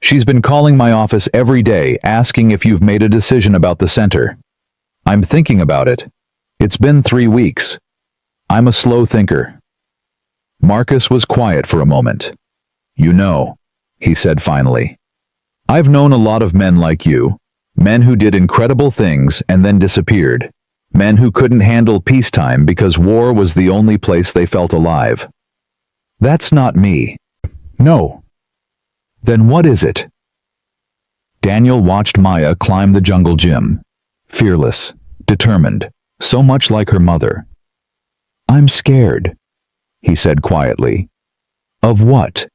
She's been calling my office every day, asking if you've made a decision about the center. I'm thinking about it. It's been 3 weeks. I'm a slow thinker. Marcus was quiet for a moment. You know, he said finally. I've known a lot of men like you, men who did incredible things and then disappeared. Men who couldn't handle peacetime because war was the only place they felt alive. That's not me. No. Then what is it? Daniel watched Maya climb the jungle gym. Fearless, determined, so much like her mother. I'm scared, he said quietly. Of what?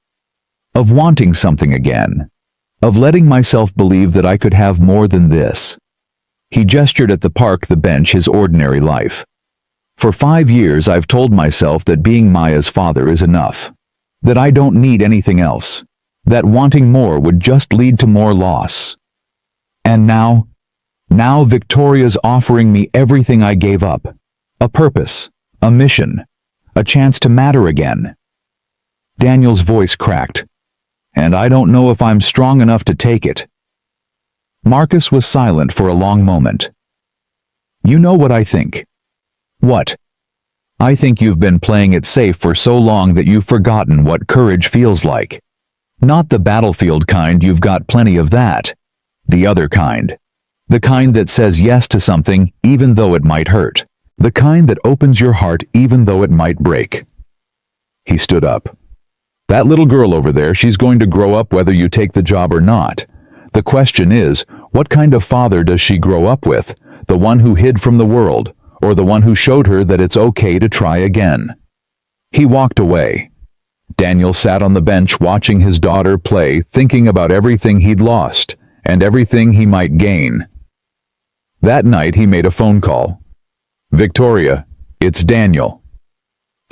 Of wanting something again. Of letting myself believe that I could have more than this. He gestured at the park, the bench, his ordinary life. For 5 years I've told myself that being Maya's father is enough. That I don't need anything else. That wanting more would just lead to more loss. And now Victoria's offering me everything I gave up. A purpose, a mission, a chance to matter again. Daniel's voice cracked. And I don't know if I'm strong enough to take it. Marcus was silent for a long moment. You know what I think? What? I think you've been playing it safe for so long that you've forgotten what courage feels like. Not the battlefield kind, you've got plenty of that. The other kind. The kind that says yes to something even though it might hurt. The kind that opens your heart even though it might break. He stood up. That little girl over there, she's going to grow up whether you take the job or not. The question is, what kind of father does she grow up with? The one who hid from the world, or the one who showed her that it's okay to try again? He walked away. Daniel sat on the bench watching his daughter play, thinking about everything he'd lost, and everything he might gain. That night he made a phone call. Victoria, it's Daniel.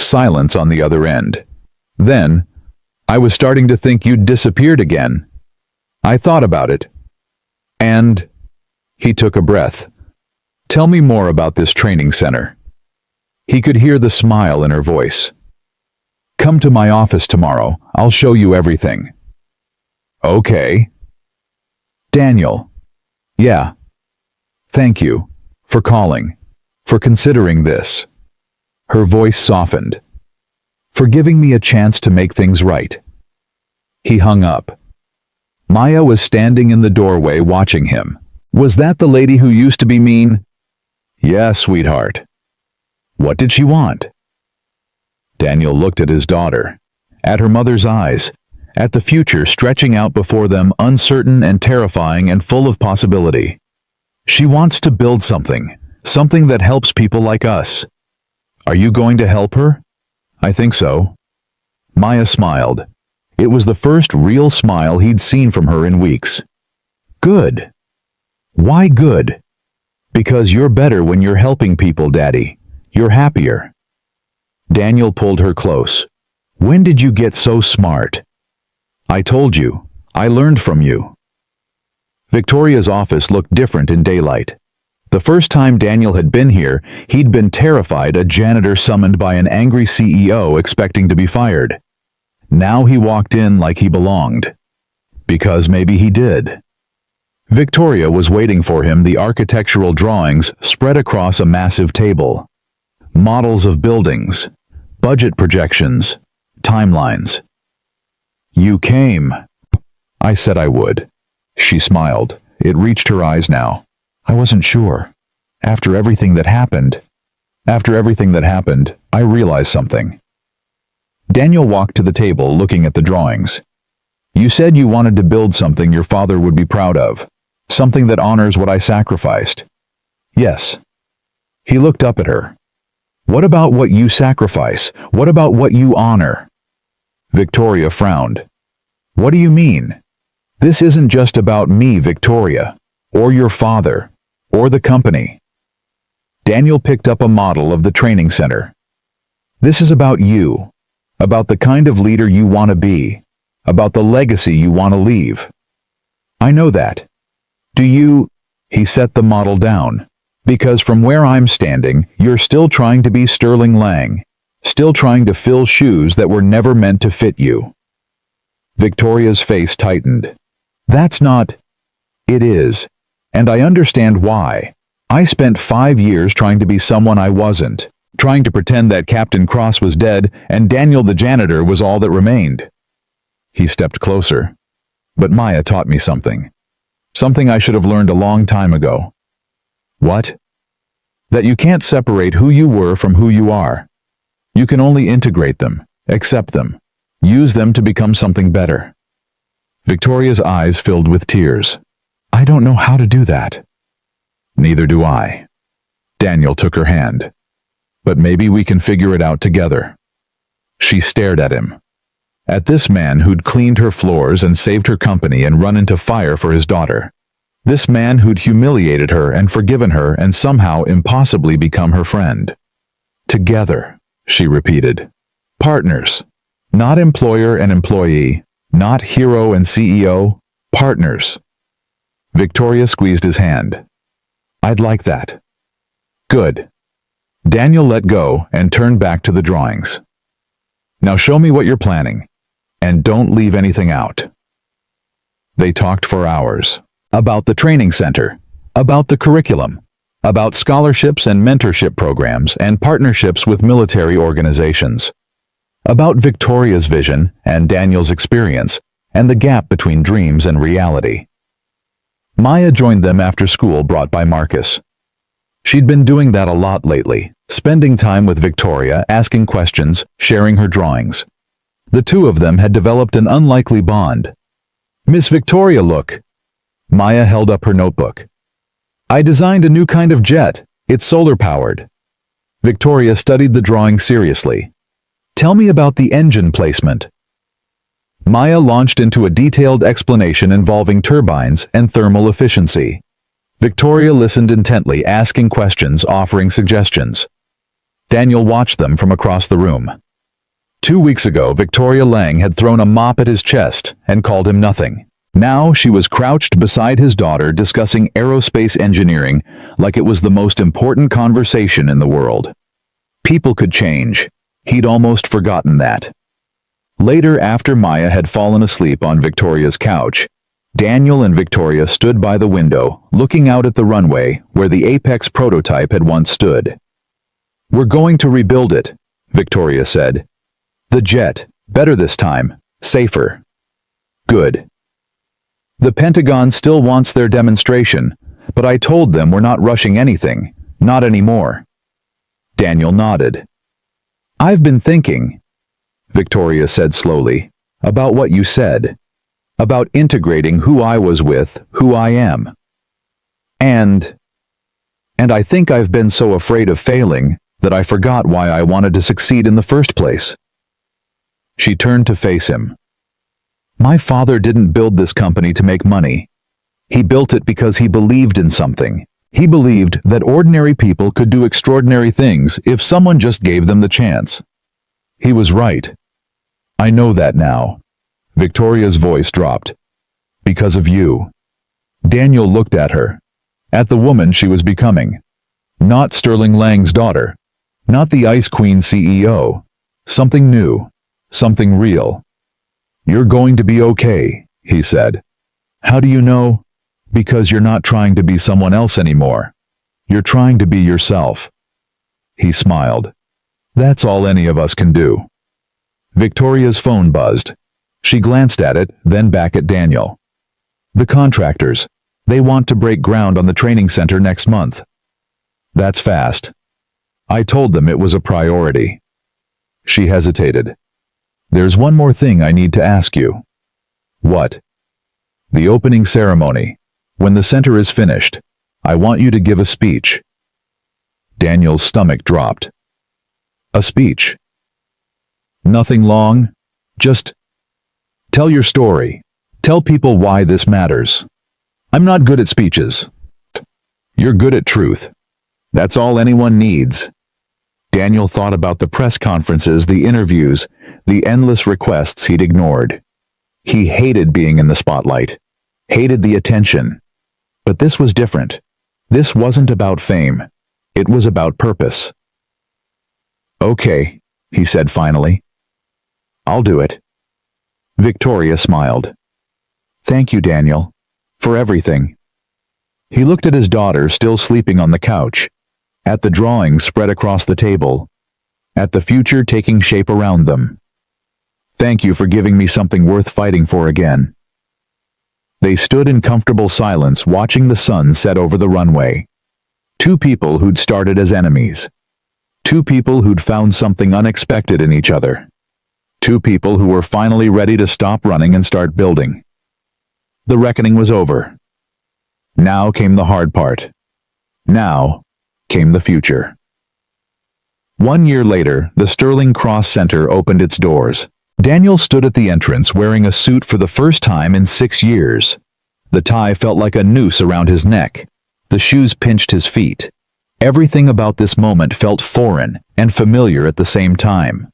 Silence on the other end. Then, I was starting to think you'd disappeared again. I thought about it. And he took a breath. Tell me more about this training center. He could hear the smile in her voice. Come to my office tomorrow. I'll show you everything. Okay. Daniel. Yeah. Thank you for calling, for considering this. Her voice softened. For giving me a chance to make things right. He hung up. Maya was standing in the doorway watching him. Was that the lady who used to be mean? Yeah, sweetheart. What did she want? Daniel looked at his daughter, at her mother's eyes, at the future stretching out before them, uncertain and terrifying and full of possibility. She wants to build something that helps people like us. Are you going to help her? I think so. Maya smiled. It was the first real smile he'd seen from her in weeks. Good. Why good? Because you're better when you're helping people, Daddy. You're happier. Daniel pulled her close. When did you get so smart? I told you. I learned from you. Victoria's office looked different in daylight. The first time Daniel had been here, he'd been terrified, a janitor summoned by an angry CEO expecting to be fired. Now he walked in like he belonged. Because maybe he did. Victoria was waiting for him, the architectural drawings spread across a massive table. Models of buildings, budget projections, timelines. You came. I said I would. She smiled. It reached her eyes now. I wasn't sure. After everything that happened, I realized something. Daniel walked to the table looking at the drawings. You said you wanted to build something your father would be proud of. Something that honors what I sacrificed. Yes. He looked up at her. What about what you sacrifice? What about what you honor? Victoria frowned. What do you mean? This isn't just about me, Victoria, or your father, or the company. Daniel picked up a model of the training center. This is about you, about the kind of leader you want to be, about the legacy you want to leave. I know that. Do you? He set the model down. Because from where I'm standing, you're still trying to be Sterling Lang, still trying to fill shoes that were never meant to fit you. Victoria's face tightened. That's not. It is. And I understand why. I spent 5 years trying to be someone I wasn't, trying to pretend that Captain Cross was dead and Daniel the janitor was all that remained. He stepped closer. But Maya taught me something. Something I should have learned a long time ago. What? That you can't separate who you were from who you are. You can only integrate them, accept them, use them to become something better. Victoria's eyes filled with tears. I don't know how to do that. Neither do I. Daniel took her hand. But maybe we can figure it out together. She stared at him. At this man who'd cleaned her floors and saved her company and run into fire for his daughter. This man who'd humiliated her and forgiven her and somehow impossibly become her friend. Together, she repeated. Partners. Not employer and employee, not hero and CEO, partners. Victoria squeezed his hand. I'd like that. Good. Daniel let go and turned back to the drawings. Now show me what you're planning. And don't leave anything out. They talked for hours. About the training center. About the curriculum. About scholarships and mentorship programs and partnerships with military organizations. About Victoria's vision and Daniel's experience and the gap between dreams and reality. Maya joined them after school, brought by Marcus. She'd been doing that a lot lately, spending time with Victoria, asking questions, sharing her drawings. The two of them had developed an unlikely bond. Miss Victoria, look. Maya held up her notebook. I designed a new kind of jet. It's solar-powered. Victoria studied the drawing seriously. Tell me about the engine placement. Maya launched into a detailed explanation involving turbines and thermal efficiency. Victoria listened intently, asking questions, offering suggestions. Daniel watched them from across the room. 2 weeks ago, Victoria Lang had thrown a mop at his chest and called him nothing. Now she was crouched beside his daughter discussing aerospace engineering like it was the most important conversation in the world. People could change. He'd almost forgotten that. Later, after Maya had fallen asleep on Victoria's couch, Daniel and Victoria stood by the window, looking out at the runway where the Apex prototype had once stood. We're going to rebuild it, Victoria said. The jet, better this time, safer. Good. The Pentagon still wants their demonstration, but I told them we're not rushing anything, not anymore. Daniel nodded. I've been thinking, Victoria said slowly, about what you said. About integrating who I was with, who I am. And I think I've been so afraid of failing that I forgot why I wanted to succeed in the first place. She turned to face him. My father didn't build this company to make money. He built it because he believed in something. He believed that ordinary people could do extraordinary things if someone just gave them the chance. He was right. I know that now. Victoria's voice dropped. Because of you. Daniel looked at her. At the woman she was becoming. Not Sterling Lang's daughter. Not the Ice Queen CEO. Something new. Something real. You're going to be okay, he said. How do you know? Because you're not trying to be someone else anymore. You're trying to be yourself. He smiled. That's all any of us can do. Victoria's phone buzzed. She glanced at it, then back at Daniel. The contractors. They want to break ground on the training center next month. That's fast. I told them it was a priority. She hesitated. There's one more thing I need to ask you. What? The opening ceremony. When the center is finished, I want you to give a speech. Daniel's stomach dropped. A speech. Nothing long. Just tell your story. Tell people why this matters. I'm not good at speeches. You're good at truth. That's all anyone needs. Daniel thought about the press conferences, the interviews, the endless requests he'd ignored. He hated being in the spotlight, hated the attention. But this was different. This wasn't about fame. It was about purpose. Okay, he said finally. I'll do it. Victoria smiled. Thank you, Daniel, for everything. He looked at his daughter still sleeping on the couch, at the drawings spread across the table, at the future taking shape around them. Thank you for giving me something worth fighting for again. They stood in comfortable silence watching the sun set over the runway. Two people who'd started as enemies. Two people who'd found something unexpected in each other. Two people who were finally ready to stop running and start building. The reckoning was over. Now came the hard part. Now came the future. 1 year later, the Sterling Cross Center opened its doors. Daniel stood at the entrance wearing a suit for the first time in 6 years. The tie felt like a noose around his neck. The shoes pinched his feet. Everything about this moment felt foreign and familiar at the same time.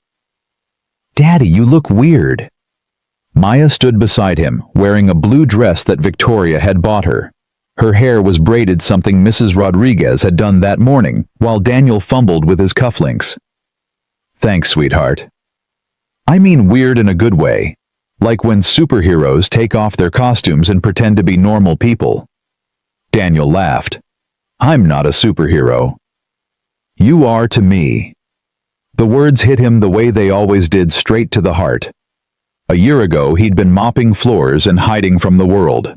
"Daddy, you look weird." Maya stood beside him, wearing a blue dress that Victoria had bought her. Her hair was braided, something Mrs. Rodriguez had done that morning, while Daniel fumbled with his cufflinks. "Thanks, sweetheart." "I mean weird in a good way. Like when superheroes take off their costumes and pretend to be normal people." Daniel laughed. "I'm not a superhero." "You are to me." The words hit him the way they always did, straight to the heart. A year ago, he'd been mopping floors and hiding from the world.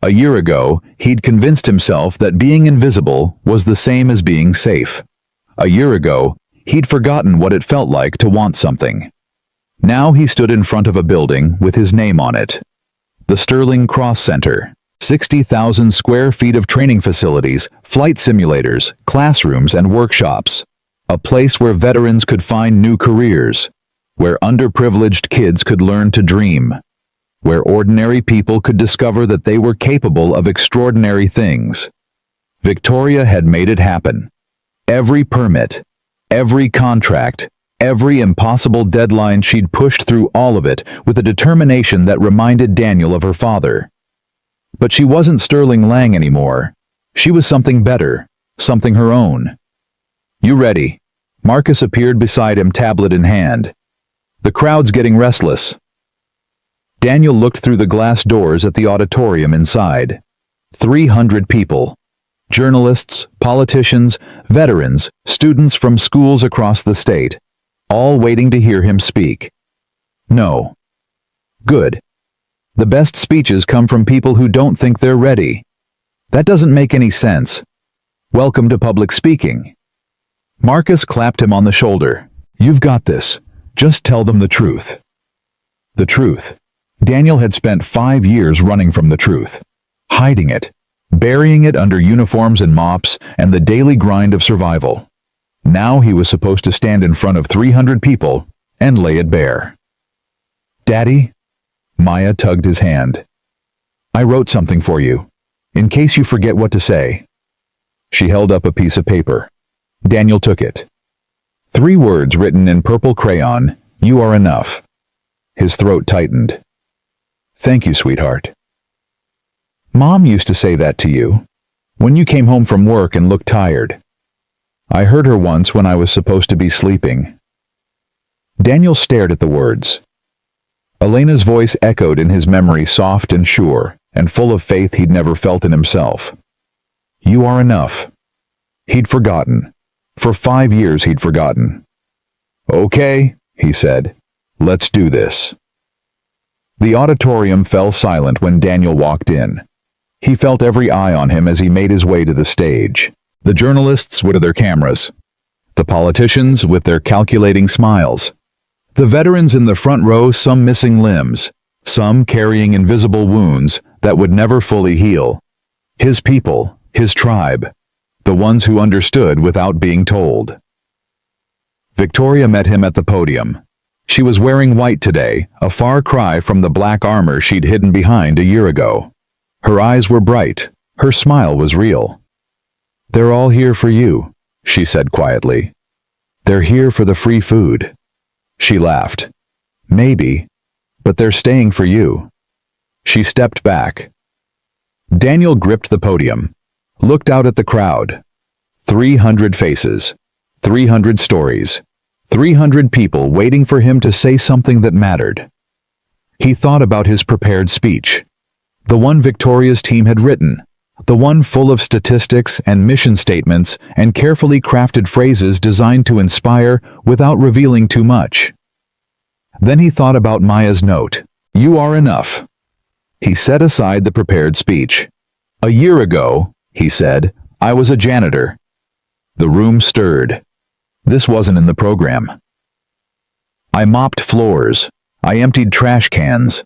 A year ago, he'd convinced himself that being invisible was the same as being safe. A year ago, he'd forgotten what it felt like to want something. Now he stood in front of a building with his name on it. The Sterling Cross Center. 60,000 square feet of training facilities, flight simulators, classrooms, and workshops. A place where veterans could find new careers, where underprivileged kids could learn to dream, where ordinary people could discover that they were capable of extraordinary things. Victoria had made it happen. Every permit, every contract, every impossible deadline, she'd pushed through all of it with a determination that reminded Daniel of her father. But she wasn't Sterling Lang anymore. She was something better, something her own. "You ready?" Marcus appeared beside him, tablet in hand. "The crowd's getting restless." Daniel looked through the glass doors at the auditorium inside. 300 people. Journalists, politicians, veterans, students from schools across the state, all waiting to hear him speak. No. Good. The best speeches come from people who don't think they're ready. That doesn't make any sense. Welcome to public speaking. Marcus clapped him on the shoulder. "You've got this. Just tell them the truth." The truth. Daniel had spent 5 years running from the truth, hiding it, burying it under uniforms and mops and the daily grind of survival. Now he was supposed to stand in front of 300 people and lay it bare. "Daddy?" Maya tugged his hand. "I wrote something for you, in case you forget what to say." She held up a piece of paper. Daniel took it. 3 words written in purple crayon: "You are enough." His throat tightened. "Thank you, sweetheart." "Mom used to say that to you, when you came home from work and looked tired. I heard her once when I was supposed to be sleeping." Daniel stared at the words. Elena's voice echoed in his memory, soft and sure, and full of faith he'd never felt in himself. "You are enough." He'd forgotten. For 5 years he'd forgotten. "Okay," he said. "Let's do this." The auditorium fell silent when Daniel walked in. He felt every eye on him as he made his way to the stage. The journalists with their cameras. The politicians with their calculating smiles. The veterans in the front row, some missing limbs, some carrying invisible wounds that would never fully heal. His people, his tribe, the ones who understood without being told. Victoria met him at the podium. She was wearing white today, a far cry from the black armor she'd hidden behind a year ago. Her eyes were bright, her smile was real. "They're all here for you," she said quietly. "They're here for the free food." She laughed. "Maybe, but they're staying for you." She stepped back. Daniel gripped the podium, looked out at the crowd. 300 faces, 300 stories, 300 people waiting for him to say something that mattered. He thought about his prepared speech, the one Victoria's team had written, the one full of statistics and mission statements and carefully crafted phrases designed to inspire without revealing too much. Then he thought about Maya's note, "You are enough." He set aside the prepared speech. "A year ago," he said, "I was a janitor." The room stirred. This wasn't in the program. "I mopped floors. I emptied trash cans.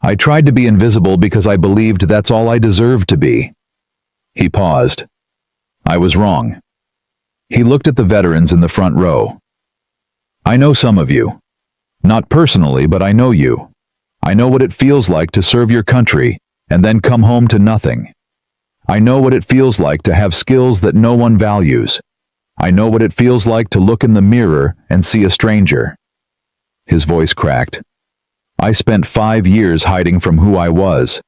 I tried to be invisible because I believed that's all I deserved to be." He paused. "I was wrong." He looked at the veterans in the front row. "I know some of you. Not personally, but I know you. I know what it feels like to serve your country, and then come home to nothing. I know what it feels like to have skills that no one values. I know what it feels like to look in the mirror and see a stranger." His voice cracked. "I spent 5 years hiding from who I was.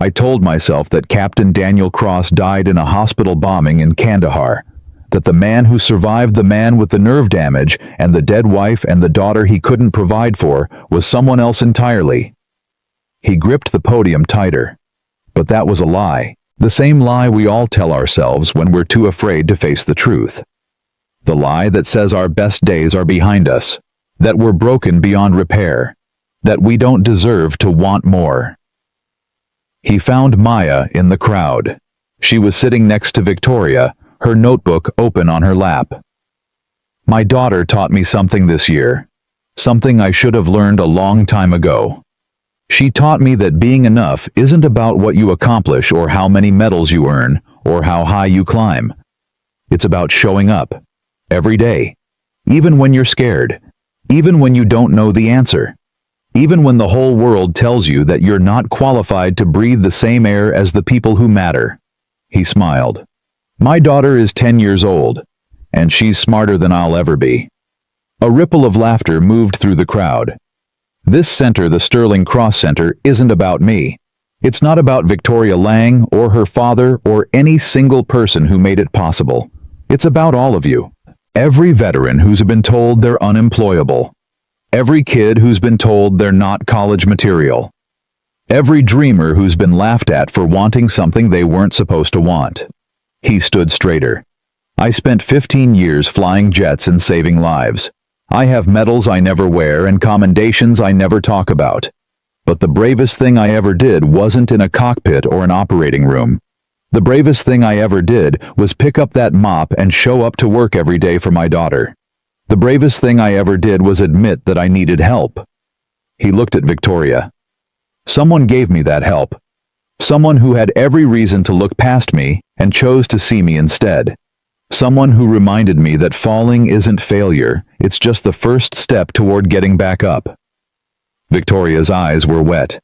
I told myself that Captain Daniel Cross died in a hospital bombing in Kandahar, that the man who survived the man with the nerve damage and the dead wife and the daughter he couldn't provide for was someone else entirely." He gripped the podium tighter. But that was a lie. The same lie we all tell ourselves when we're too afraid to face the truth. The lie that says our best days are behind us, that we're broken beyond repair, that we don't deserve to want more. He found Maya in the crowd. She was sitting next to Victoria, her notebook open on her lap. "My daughter taught me something this year, something I should have learned a long time ago. She taught me that being enough isn't about what you accomplish or how many medals you earn or how high you climb. It's about showing up, every day, even when you're scared, even when you don't know the answer, even when the whole world tells you that you're not qualified to breathe the same air as the people who matter." He smiled. "My daughter is 10 years old, and she's smarter than I'll ever be." A ripple of laughter moved through the crowd. This center, the Sterling Cross Center, isn't about me. It's not about Victoria Lang or her father or any single person who made it possible. It's about all of you. Every veteran who's been told they're unemployable. Every kid who's been told they're not college material. Every dreamer who's been laughed at for wanting something they weren't supposed to want. He stood straighter. "I spent 15 years flying jets and saving lives. I have medals I never wear and commendations I never talk about. But the bravest thing I ever did wasn't in a cockpit or an operating room. The bravest thing I ever did was pick up that mop and show up to work every day for my daughter. The bravest thing I ever did was admit that I needed help." He looked at Victoria. "Someone gave me that help. Someone who had every reason to look past me and chose to see me instead. Someone who reminded me that falling isn't failure, it's just the first step toward getting back up." Victoria's eyes were wet.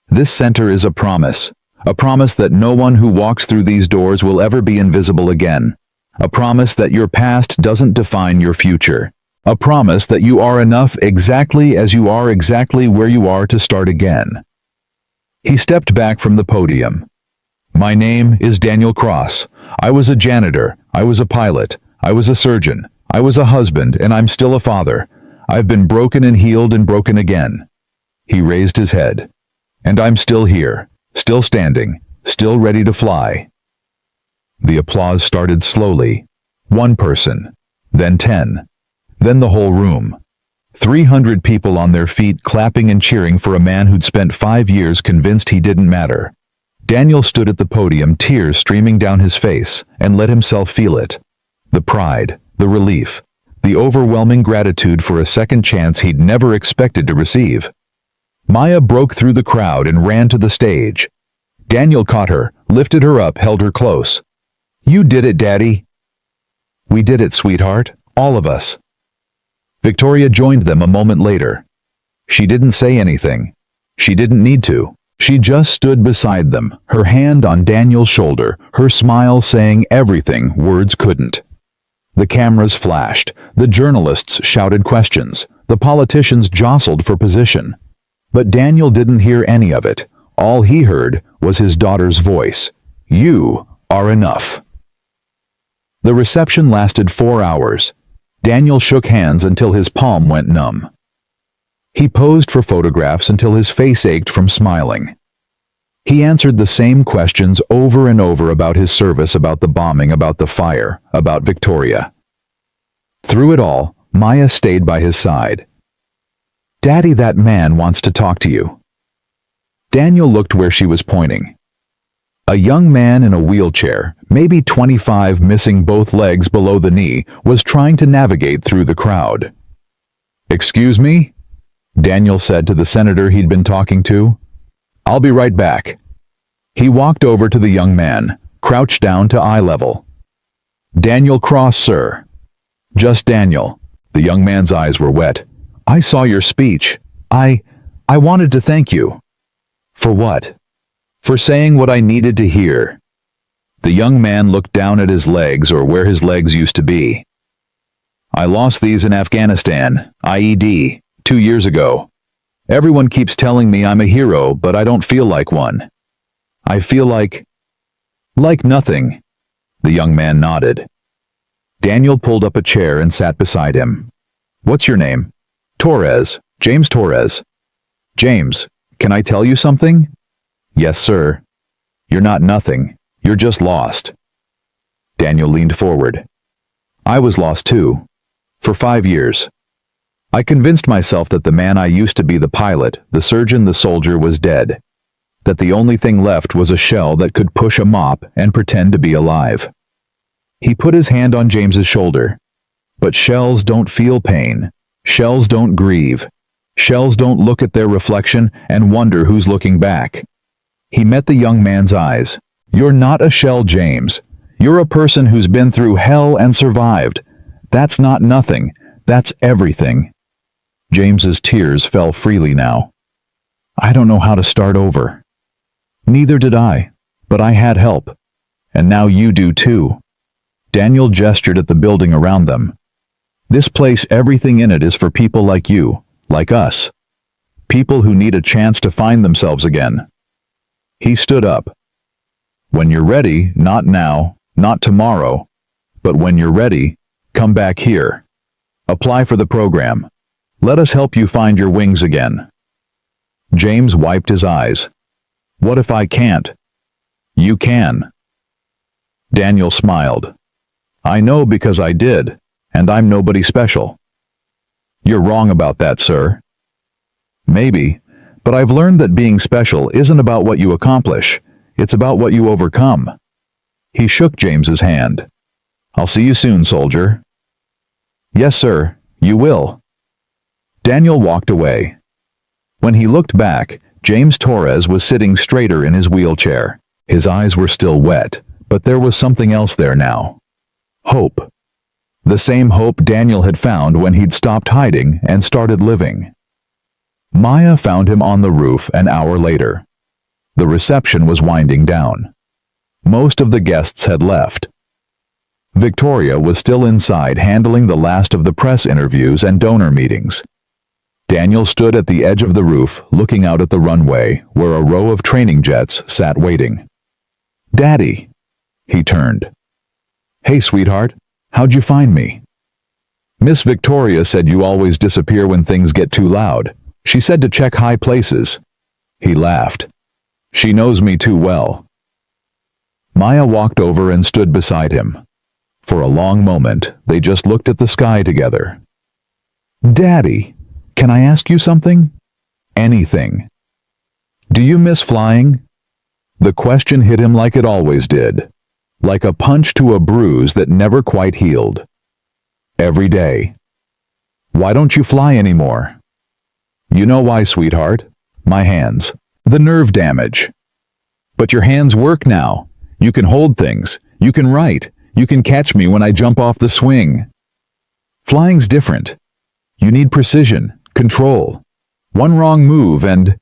"This center is a promise that no one who walks through these doors will ever be invisible again. A promise that your past doesn't define your future. A promise that you are enough exactly as you are exactly where you are to start again." He stepped back from the podium. "My name is Daniel Cross. I was a janitor, I was a pilot, I was a surgeon, I was a husband, and I'm still a father. I've been broken and healed and broken again." He raised his head. "And I'm still here, still standing, still ready to fly." The applause started slowly. 1 person, then 10, then the whole room. 300 people on their feet clapping and cheering for a man who'd spent 5 years convinced he didn't matter. Daniel stood at the podium, tears streaming down his face, and let himself feel it. The pride, the relief, the overwhelming gratitude for a second chance he'd never expected to receive. Maya broke through the crowd and ran to the stage. Daniel caught her, lifted her up, held her close. "You did it, Daddy." "We did it, sweetheart, all of us." Victoria joined them a moment later. She didn't say anything. She didn't need to. She just stood beside them, her hand on Daniel's shoulder, her smile saying everything words couldn't. The cameras flashed, the journalists shouted questions, the politicians jostled for position. But Daniel didn't hear any of it. All he heard was his daughter's voice. "You are enough." The reception lasted 4 hours. Daniel shook hands until his palm went numb. He posed for photographs until his face ached from smiling. He answered the same questions over and over about his service, about the bombing, about the fire, about Victoria. Through it all, Maya stayed by his side. "Daddy, that man wants to talk to you." Daniel looked where she was pointing. A young man in a wheelchair, maybe 25, missing both legs below the knee, was trying to navigate through the crowd. "Excuse me?" Daniel said to the senator he'd been talking to. "I'll be right back." He walked over to the young man, crouched down to eye level. "Daniel Cross, sir." "Just Daniel." The young man's eyes were wet. "I saw your speech. I wanted to thank you." "For what?" For saying what I needed to hear. The young man looked down at his legs, or where his legs used to be. I lost these in Afghanistan, IED, 2 years ago. Everyone keeps telling me I'm a hero, but I don't feel like one. I feel like nothing. The young man nodded. Daniel pulled up a chair and sat beside him. What's your name? Torres, James Torres. James, can I tell you something? Yes, sir. You're not nothing. You're just lost. Daniel leaned forward. I was lost too. For 5 years. I convinced myself that the man I used to be, the pilot, the surgeon, the soldier, was dead. That the only thing left was a shell that could push a mop and pretend to be alive. He put his hand on James's shoulder. But shells don't feel pain. Shells don't grieve. Shells don't look at their reflection and wonder who's looking back. He met the young man's eyes. You're not a shell, James. You're a person who's been through hell and survived. That's not nothing. That's everything. James's tears fell freely now. I don't know how to start over. Neither did I, but I had help. And now you do too. Daniel gestured at the building around them. This place, everything in it is for people like you, like us. People who need a chance to find themselves again. He stood up. When you're ready, not now, not tomorrow, but when you're ready, come back here. Apply for the program. Let us help you find your wings again. James wiped his eyes. What if I can't? You can. Daniel smiled. I know because I did, and I'm nobody special. You're wrong about that, sir. Maybe, but I've learned that being special isn't about what you accomplish, it's about what you overcome. He shook James's hand. I'll see you soon, soldier. Yes, sir, you will. Daniel walked away. When he looked back, James Torres was sitting straighter in his wheelchair. His eyes were still wet, but there was something else there now. Hope. The same hope Daniel had found when he'd stopped hiding and started living. Maya found him on the roof an hour later. The reception was winding down. Most of the guests had left. Victoria was still inside handling the last of the press interviews and donor meetings. Daniel stood at the edge of the roof, looking out at the runway, where a row of training jets sat waiting. Daddy! He turned. Hey, sweetheart, how'd you find me? Miss Victoria said you always disappear when things get too loud. She said to check high places. He laughed. She knows me too well. Maya walked over and stood beside him. For a long moment, they just looked at the sky together. Daddy! Can I ask you something? Anything. Do you miss flying? The question hit him like it always did, like a punch to a bruise that never quite healed. Every day. Why don't you fly anymore? You know why, sweetheart. My hands. The nerve damage. But your hands work now. You can hold things. You can write. You can catch me when I jump off the swing. Flying's different. You need precision. Control. One wrong move and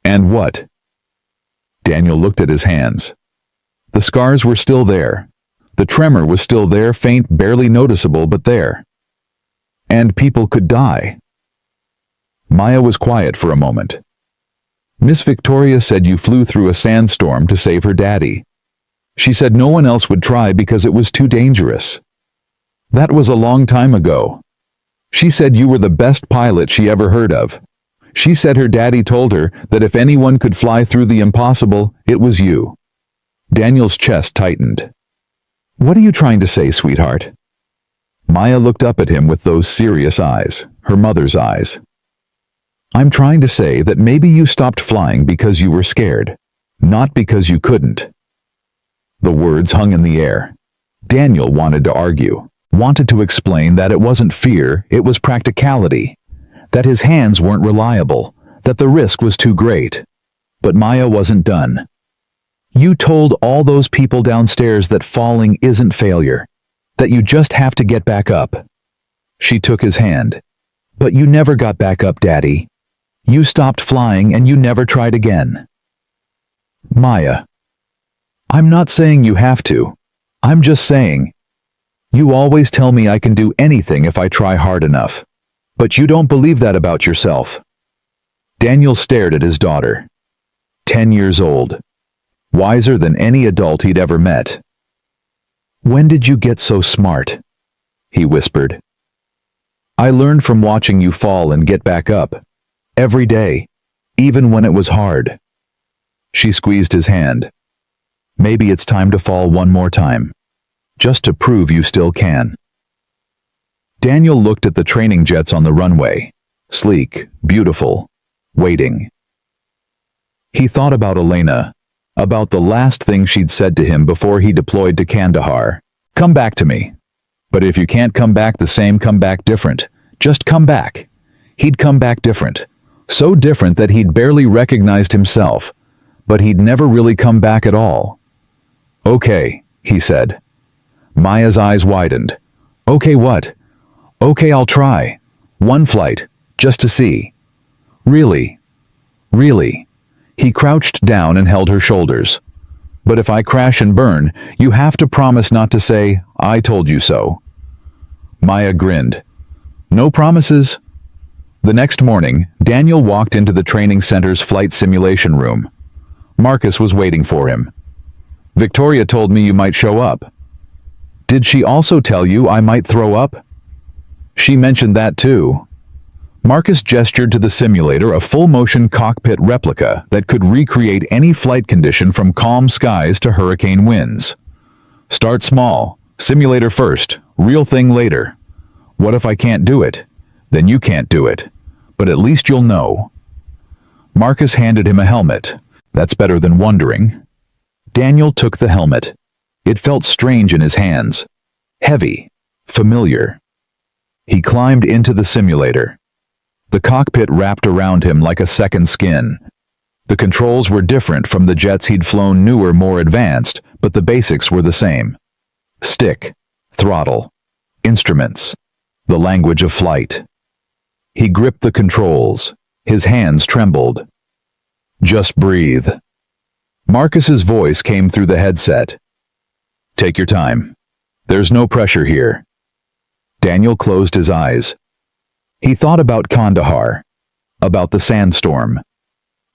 what? Daniel looked at his hands. The scars were still there. The tremor was still there, faint, barely noticeable, but there. And people could die. Maya was quiet for a moment. Miss Victoria said you flew through a sandstorm to save her daddy. She said no one else would try because it was too dangerous. That was a long time ago. She said you were the best pilot she ever heard of. She said her daddy told her that if anyone could fly through the impossible, it was you. Daniel's chest tightened. What are you trying to say, sweetheart? Maya looked up at him with those serious eyes, her mother's eyes. I'm trying to say that maybe you stopped flying because you were scared, not because you couldn't. The words hung in the air. Daniel wanted to argue. Wanted to explain that it wasn't fear, it was practicality, that his hands weren't reliable, that the risk was too great. But Maya wasn't done. You told all those people downstairs that falling isn't failure, that you just have to get back up. She took his hand. But you never got back up, Daddy. You stopped flying and you never tried again. Maya. I'm not saying you have to. I'm just saying, you always tell me I can do anything if I try hard enough. But you don't believe that about yourself. Daniel stared at his daughter. 10 years old. Wiser than any adult he'd ever met. When did you get so smart? He whispered. I learned from watching you fall and get back up. Every day, even when it was hard. She squeezed his hand. Maybe it's time to fall one more time. Just to prove you still can. Daniel looked at the training jets on the runway. Sleek, beautiful, waiting. He thought about Elena, about the last thing she'd said to him before he deployed to Kandahar. Come back to me. But if you can't come back the same, come back different. Just come back. He'd come back different. So different that he'd barely recognized himself. But he'd never really come back at all. Okay, he said. Maya's eyes widened. Okay, what? Okay, I'll try. One flight, just to see. Really? Really? He crouched down and held her shoulders. But if I crash and burn, you have to promise not to say, I told you so. Maya grinned. No promises. The next morning, Daniel walked into the training center's flight simulation room. Marcus was waiting for him. Victoria told me you might show up. Did she also tell you I might throw up? She mentioned that too. Marcus gestured to the simulator, a full-motion cockpit replica that could recreate any flight condition from calm skies to hurricane winds. Start small. Simulator first. Real thing later. What if I can't do it? Then you can't do it. But at least you'll know. Marcus handed him a helmet. That's better than wondering. Daniel took the helmet. It felt strange in his hands. Heavy. Familiar. He climbed into the simulator. The cockpit wrapped around him like a second skin. The controls were different from the jets he'd flown, newer, more advanced, but the basics were the same. Stick, throttle, instruments, the language of flight. He gripped the controls. His hands trembled. Just breathe. Marcus's voice came through the headset. Take your time. There's no pressure here. Daniel closed his eyes. He thought about Kandahar, about the sandstorm,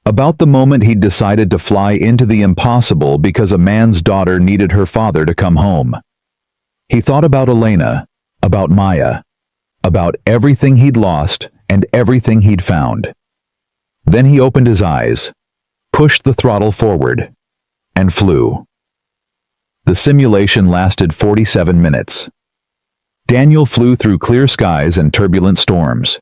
about the moment he'd decided to fly into the impossible because a man's daughter needed her father to come home. He thought about Elena, about Maya, about everything he'd lost and everything he'd found. Then he opened his eyes, pushed the throttle forward, and flew. The simulation lasted 47 minutes. Daniel flew through clear skies and turbulent storms.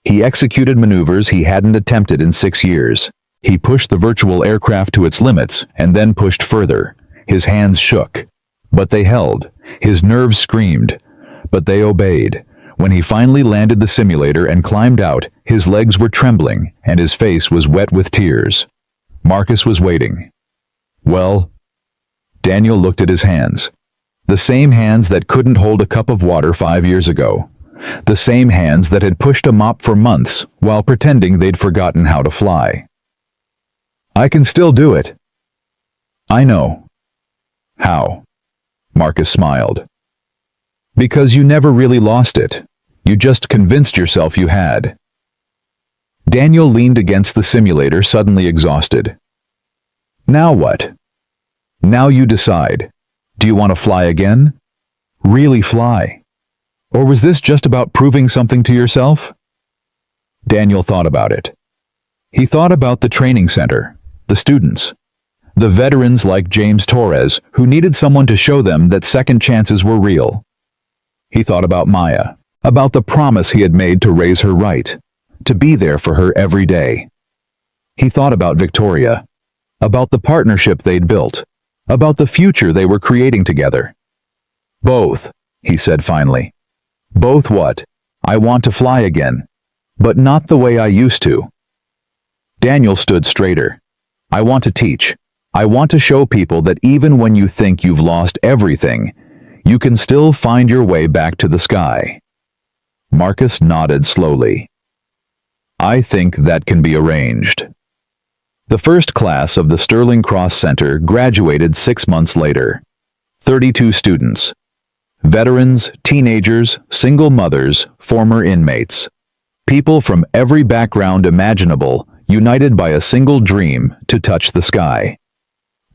He executed maneuvers he hadn't attempted in 6 years. He pushed the virtual aircraft to its limits and then pushed further. His hands shook, but they held. His nerves screamed, but they obeyed. When he finally landed the simulator and climbed out, his legs were trembling and his face was wet with tears. Marcus was waiting. Well, Daniel looked at his hands. The same hands that couldn't hold a cup of water 5 years ago. The same hands that had pushed a mop for months while pretending they'd forgotten how to fly. I can still do it. I know. How? Marcus smiled. Because you never really lost it. You just convinced yourself you had. Daniel leaned against the simulator, suddenly exhausted. Now what? Now you decide. Do you want to fly again? Really fly? Or was this just about proving something to yourself? Daniel thought about it. He thought about the training center, the students, the veterans like James Torres who needed someone to show them that second chances were real. He thought about Maya, about the promise he had made to raise her right, to be there for her every day. He thought about Victoria, about the partnership they'd built, about the future they were creating together. Both, he said finally. Both what? I want to fly again, but not the way I used to. Daniel stood straighter. I want to teach. I want to show people that even when you think you've lost everything, you can still find your way back to the sky. Marcus nodded slowly. I think that can be arranged. The first class of the Sterling Cross Center graduated 6 months later. 32 students. Veterans, teenagers, single mothers, former inmates. People from every background imaginable, united by a single dream to touch the sky.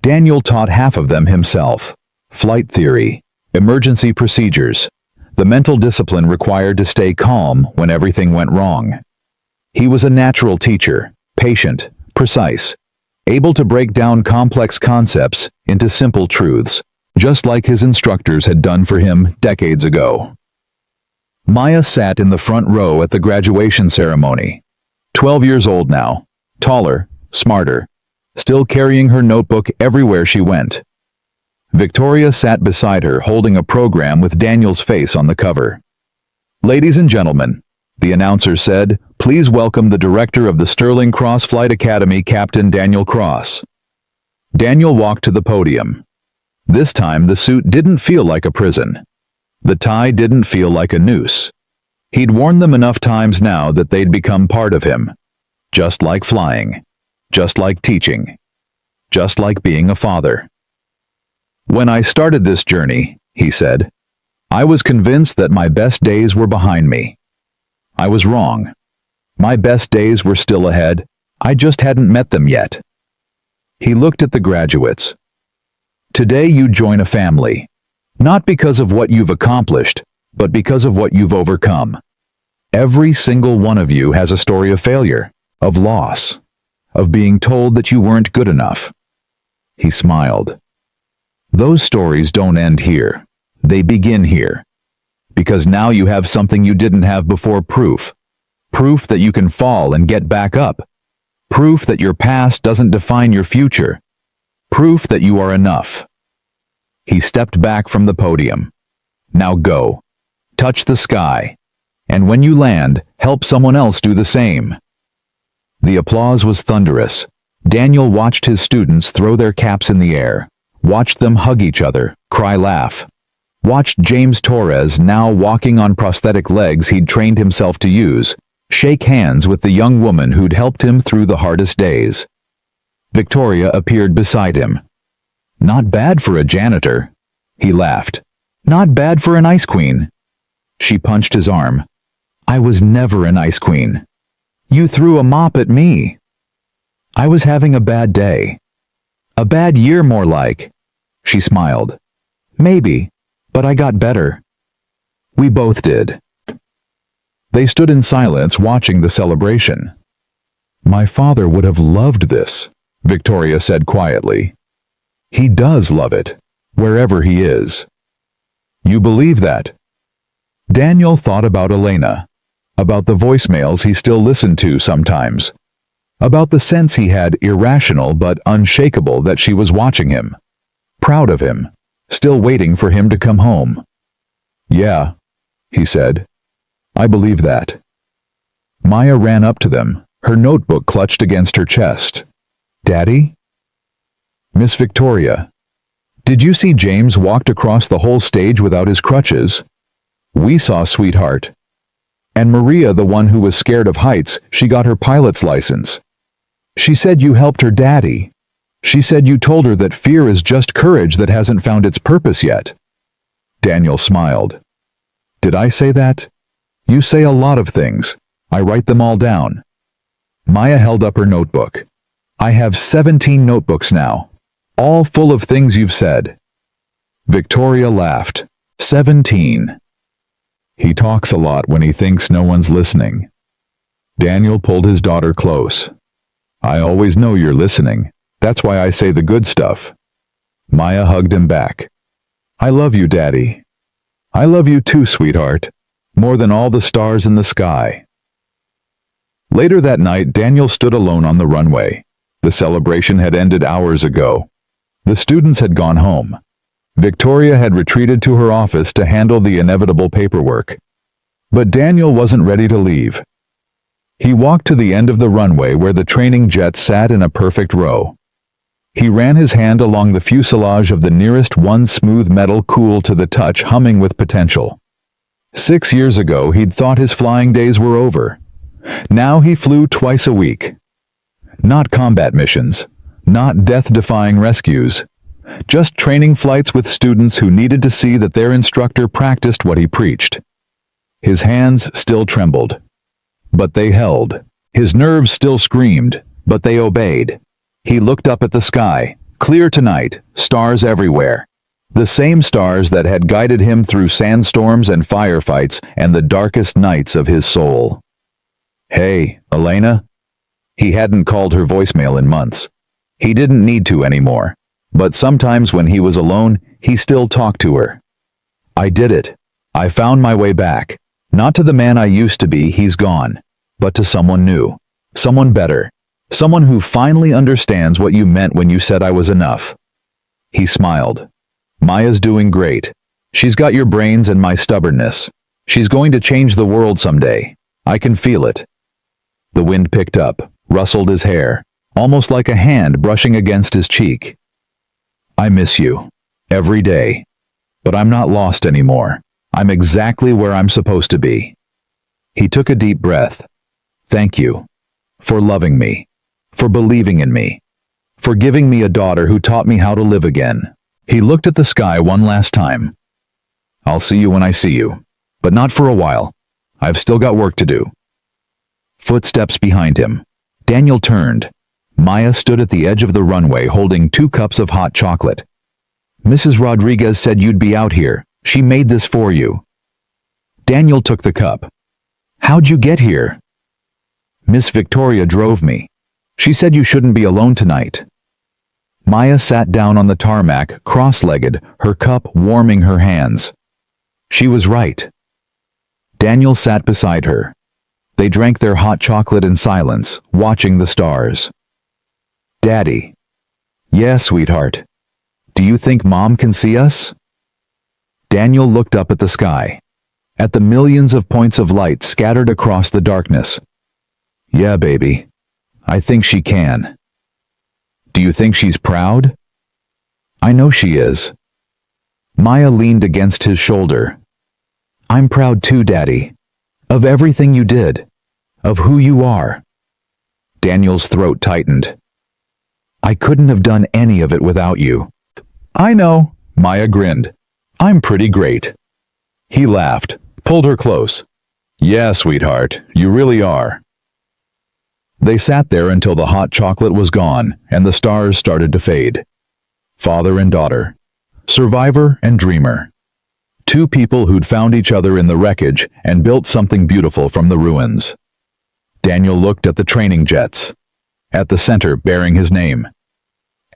Daniel taught half of them himself. Flight theory, emergency procedures, the mental discipline required to stay calm when everything went wrong. He was a natural teacher, patient, precise, able to break down complex concepts into simple truths, just like his instructors had done for him decades ago. Maya sat in the front row at the graduation ceremony. 12 years old now, taller, smarter, still carrying her notebook everywhere she went. Victoria sat beside her holding a program with Daniel's face on the cover. "Ladies and gentlemen," the announcer said, "please welcome the director of the Sterling Cross Flight Academy, Captain Daniel Cross." Daniel walked to the podium. This time the suit didn't feel like a prison. The tie didn't feel like a noose. He'd worn them enough times now that they'd become part of him. Just like flying. Just like teaching. Just like being a father. "When I started this journey," he said, "I was convinced that my best days were behind me. I was wrong. My best days were still ahead. I just hadn't met them yet." He looked at the graduates. "Today you join a family. Not because of what you've accomplished, but because of what you've overcome. Every single one of you has a story of failure, of loss, of being told that you weren't good enough." He smiled. "Those stories don't end here. They begin here. Because now you have something you didn't have before: proof. Proof that you can fall and get back up. Proof that your past doesn't define your future. Proof that you are enough." He stepped back from the podium. "Now go. Touch the sky. And when you land, help someone else do the same." The applause was thunderous. Daniel watched his students throw their caps in the air, watched them hug each other, cry, laugh. Watched James Torres, now walking on prosthetic legs he'd trained himself to use, shake hands with the young woman who'd helped him through the hardest days. Victoria appeared beside him. "Not bad for a janitor," he laughed. "Not bad for an ice queen." She punched his arm. "I was never an ice queen. You threw a mop at me. I was having a bad day. A bad year, more like." She smiled. "Maybe, but I got better." We both did. They stood in silence watching the celebration. "My father would have loved this," Victoria said quietly. "He does love it, wherever he is." "You believe that?" Daniel thought about Elena, about the voicemails he still listened to sometimes, about the sense he had, irrational but unshakable, that she was watching him, proud of him, still waiting for him to come home. "Yeah," he said. "I believe that." Maya ran up to them, her notebook clutched against her chest. "Daddy?" "Miss Victoria, did you see James walked across the whole stage without his crutches?" "We saw, sweetheart." "And Maria, the one who was scared of heights, she got her pilot's license. She said you helped her daddy. She said you told her that fear is just courage that hasn't found its purpose yet." Daniel smiled. "Did I say that? You say a lot of things. I write them all down." Maya held up her notebook. "I have 17 notebooks now, all full of things you've said." Victoria laughed. 17. "He talks a lot when he thinks no one's listening." Daniel pulled his daughter close. "I always know you're listening. That's why I say the good stuff." Maya hugged him back. "I love you, Daddy." "I love you too, sweetheart. More than all the stars in the sky." Later that night, Daniel stood alone on the runway. The celebration had ended hours ago. The students had gone home. Victoria had retreated to her office to handle the inevitable paperwork. But Daniel wasn't ready to leave. He walked to the end of the runway where the training jets sat in a perfect row. He ran his hand along the fuselage of the nearest one, smooth metal, cool to the touch, humming with potential. 6 years ago, he'd thought his flying days were over. Now he flew twice a week. Not combat missions. Not death-defying rescues. Just training flights with students who needed to see that their instructor practiced what he preached. His hands still trembled, but they held. His nerves still screamed, but they obeyed. He looked up at the sky, clear tonight, stars everywhere. The same stars that had guided him through sandstorms and firefights and the darkest nights of his soul. "Hey, Elena?" He hadn't called her voicemail in months. He didn't need to anymore. But sometimes when he was alone, he still talked to her. "I did it. I found my way back. Not to the man I used to be, he's gone. But to someone new. Someone better. Someone who finally understands what you meant when you said I was enough." He smiled. "Maya's doing great. She's got your brains and my stubbornness. She's going to change the world someday. I can feel it." The wind picked up, rustled his hair, almost like a hand brushing against his cheek. "I miss you. Every day. But I'm not lost anymore. I'm exactly where I'm supposed to be." He took a deep breath. "Thank you. For loving me. For believing in me. For giving me a daughter who taught me how to live again." He looked at the sky one last time. "I'll see you when I see you. But not for a while. I've still got work to do." Footsteps behind him. Daniel turned. Maya stood at the edge of the runway holding 2 cups of hot chocolate. "Mrs. Rodriguez said you'd be out here. She made this for you." Daniel took the cup. "How'd you get here?" "Miss Victoria drove me. She said you shouldn't be alone tonight." Maya sat down on the tarmac, cross-legged, her cup warming her hands. She was right. Daniel sat beside her. They drank their hot chocolate in silence, watching the stars. "Daddy." "Yeah, sweetheart. Do you think Mom can see us?" Daniel looked up at the sky, at the millions of points of light scattered across the darkness. "Yeah, baby. I think she can." "Do you think she's proud?" "I know she is." Maya leaned against his shoulder. "I'm proud too, Daddy. Of everything you did. Of who you are." Daniel's throat tightened. "I couldn't have done any of it without you." "I know," Maya grinned. "I'm pretty great." He laughed, pulled her close. "Yeah, sweetheart, you really are." They sat there until the hot chocolate was gone and the stars started to fade. Father and daughter. Survivor and dreamer. 2 people who'd found each other in the wreckage and built something beautiful from the ruins. Daniel looked at the training jets. At the center bearing his name.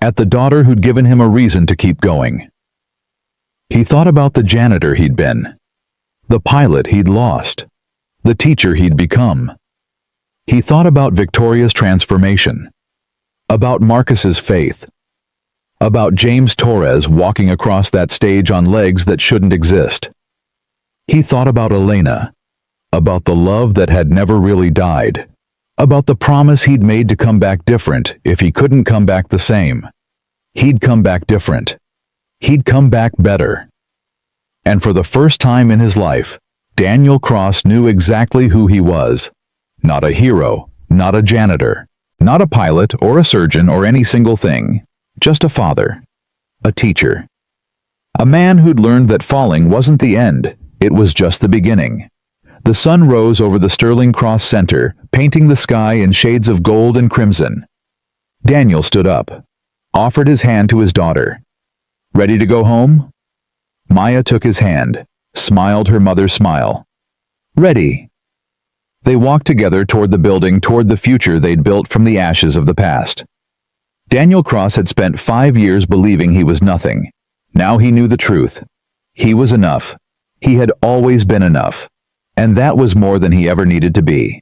At the daughter who'd given him a reason to keep going. He thought about the janitor he'd been. The pilot he'd lost. The teacher he'd become. He thought about Victoria's transformation. About Marcus's faith. About James Torres walking across that stage on legs that shouldn't exist. He thought about Elena. About the love that had never really died. About the promise he'd made to come back different if he couldn't come back the same. He'd come back different. He'd come back better. And for the first time in his life, Daniel Cross knew exactly who he was. Not a hero, not a janitor, not a pilot or a surgeon or any single thing. Just a father. A teacher. A man who'd learned that falling wasn't the end, it was just the beginning. The sun rose over the Sterling Cross Center, painting the sky in shades of gold and crimson. Daniel stood up, offered his hand to his daughter. "Ready to go home?" Maya took his hand, smiled her mother's smile. "Ready." They walked together toward the building, toward the future they'd built from the ashes of the past. Daniel Cross had spent 5 years believing he was nothing. Now he knew the truth. He was enough. He had always been enough. And that was more than he ever needed to be.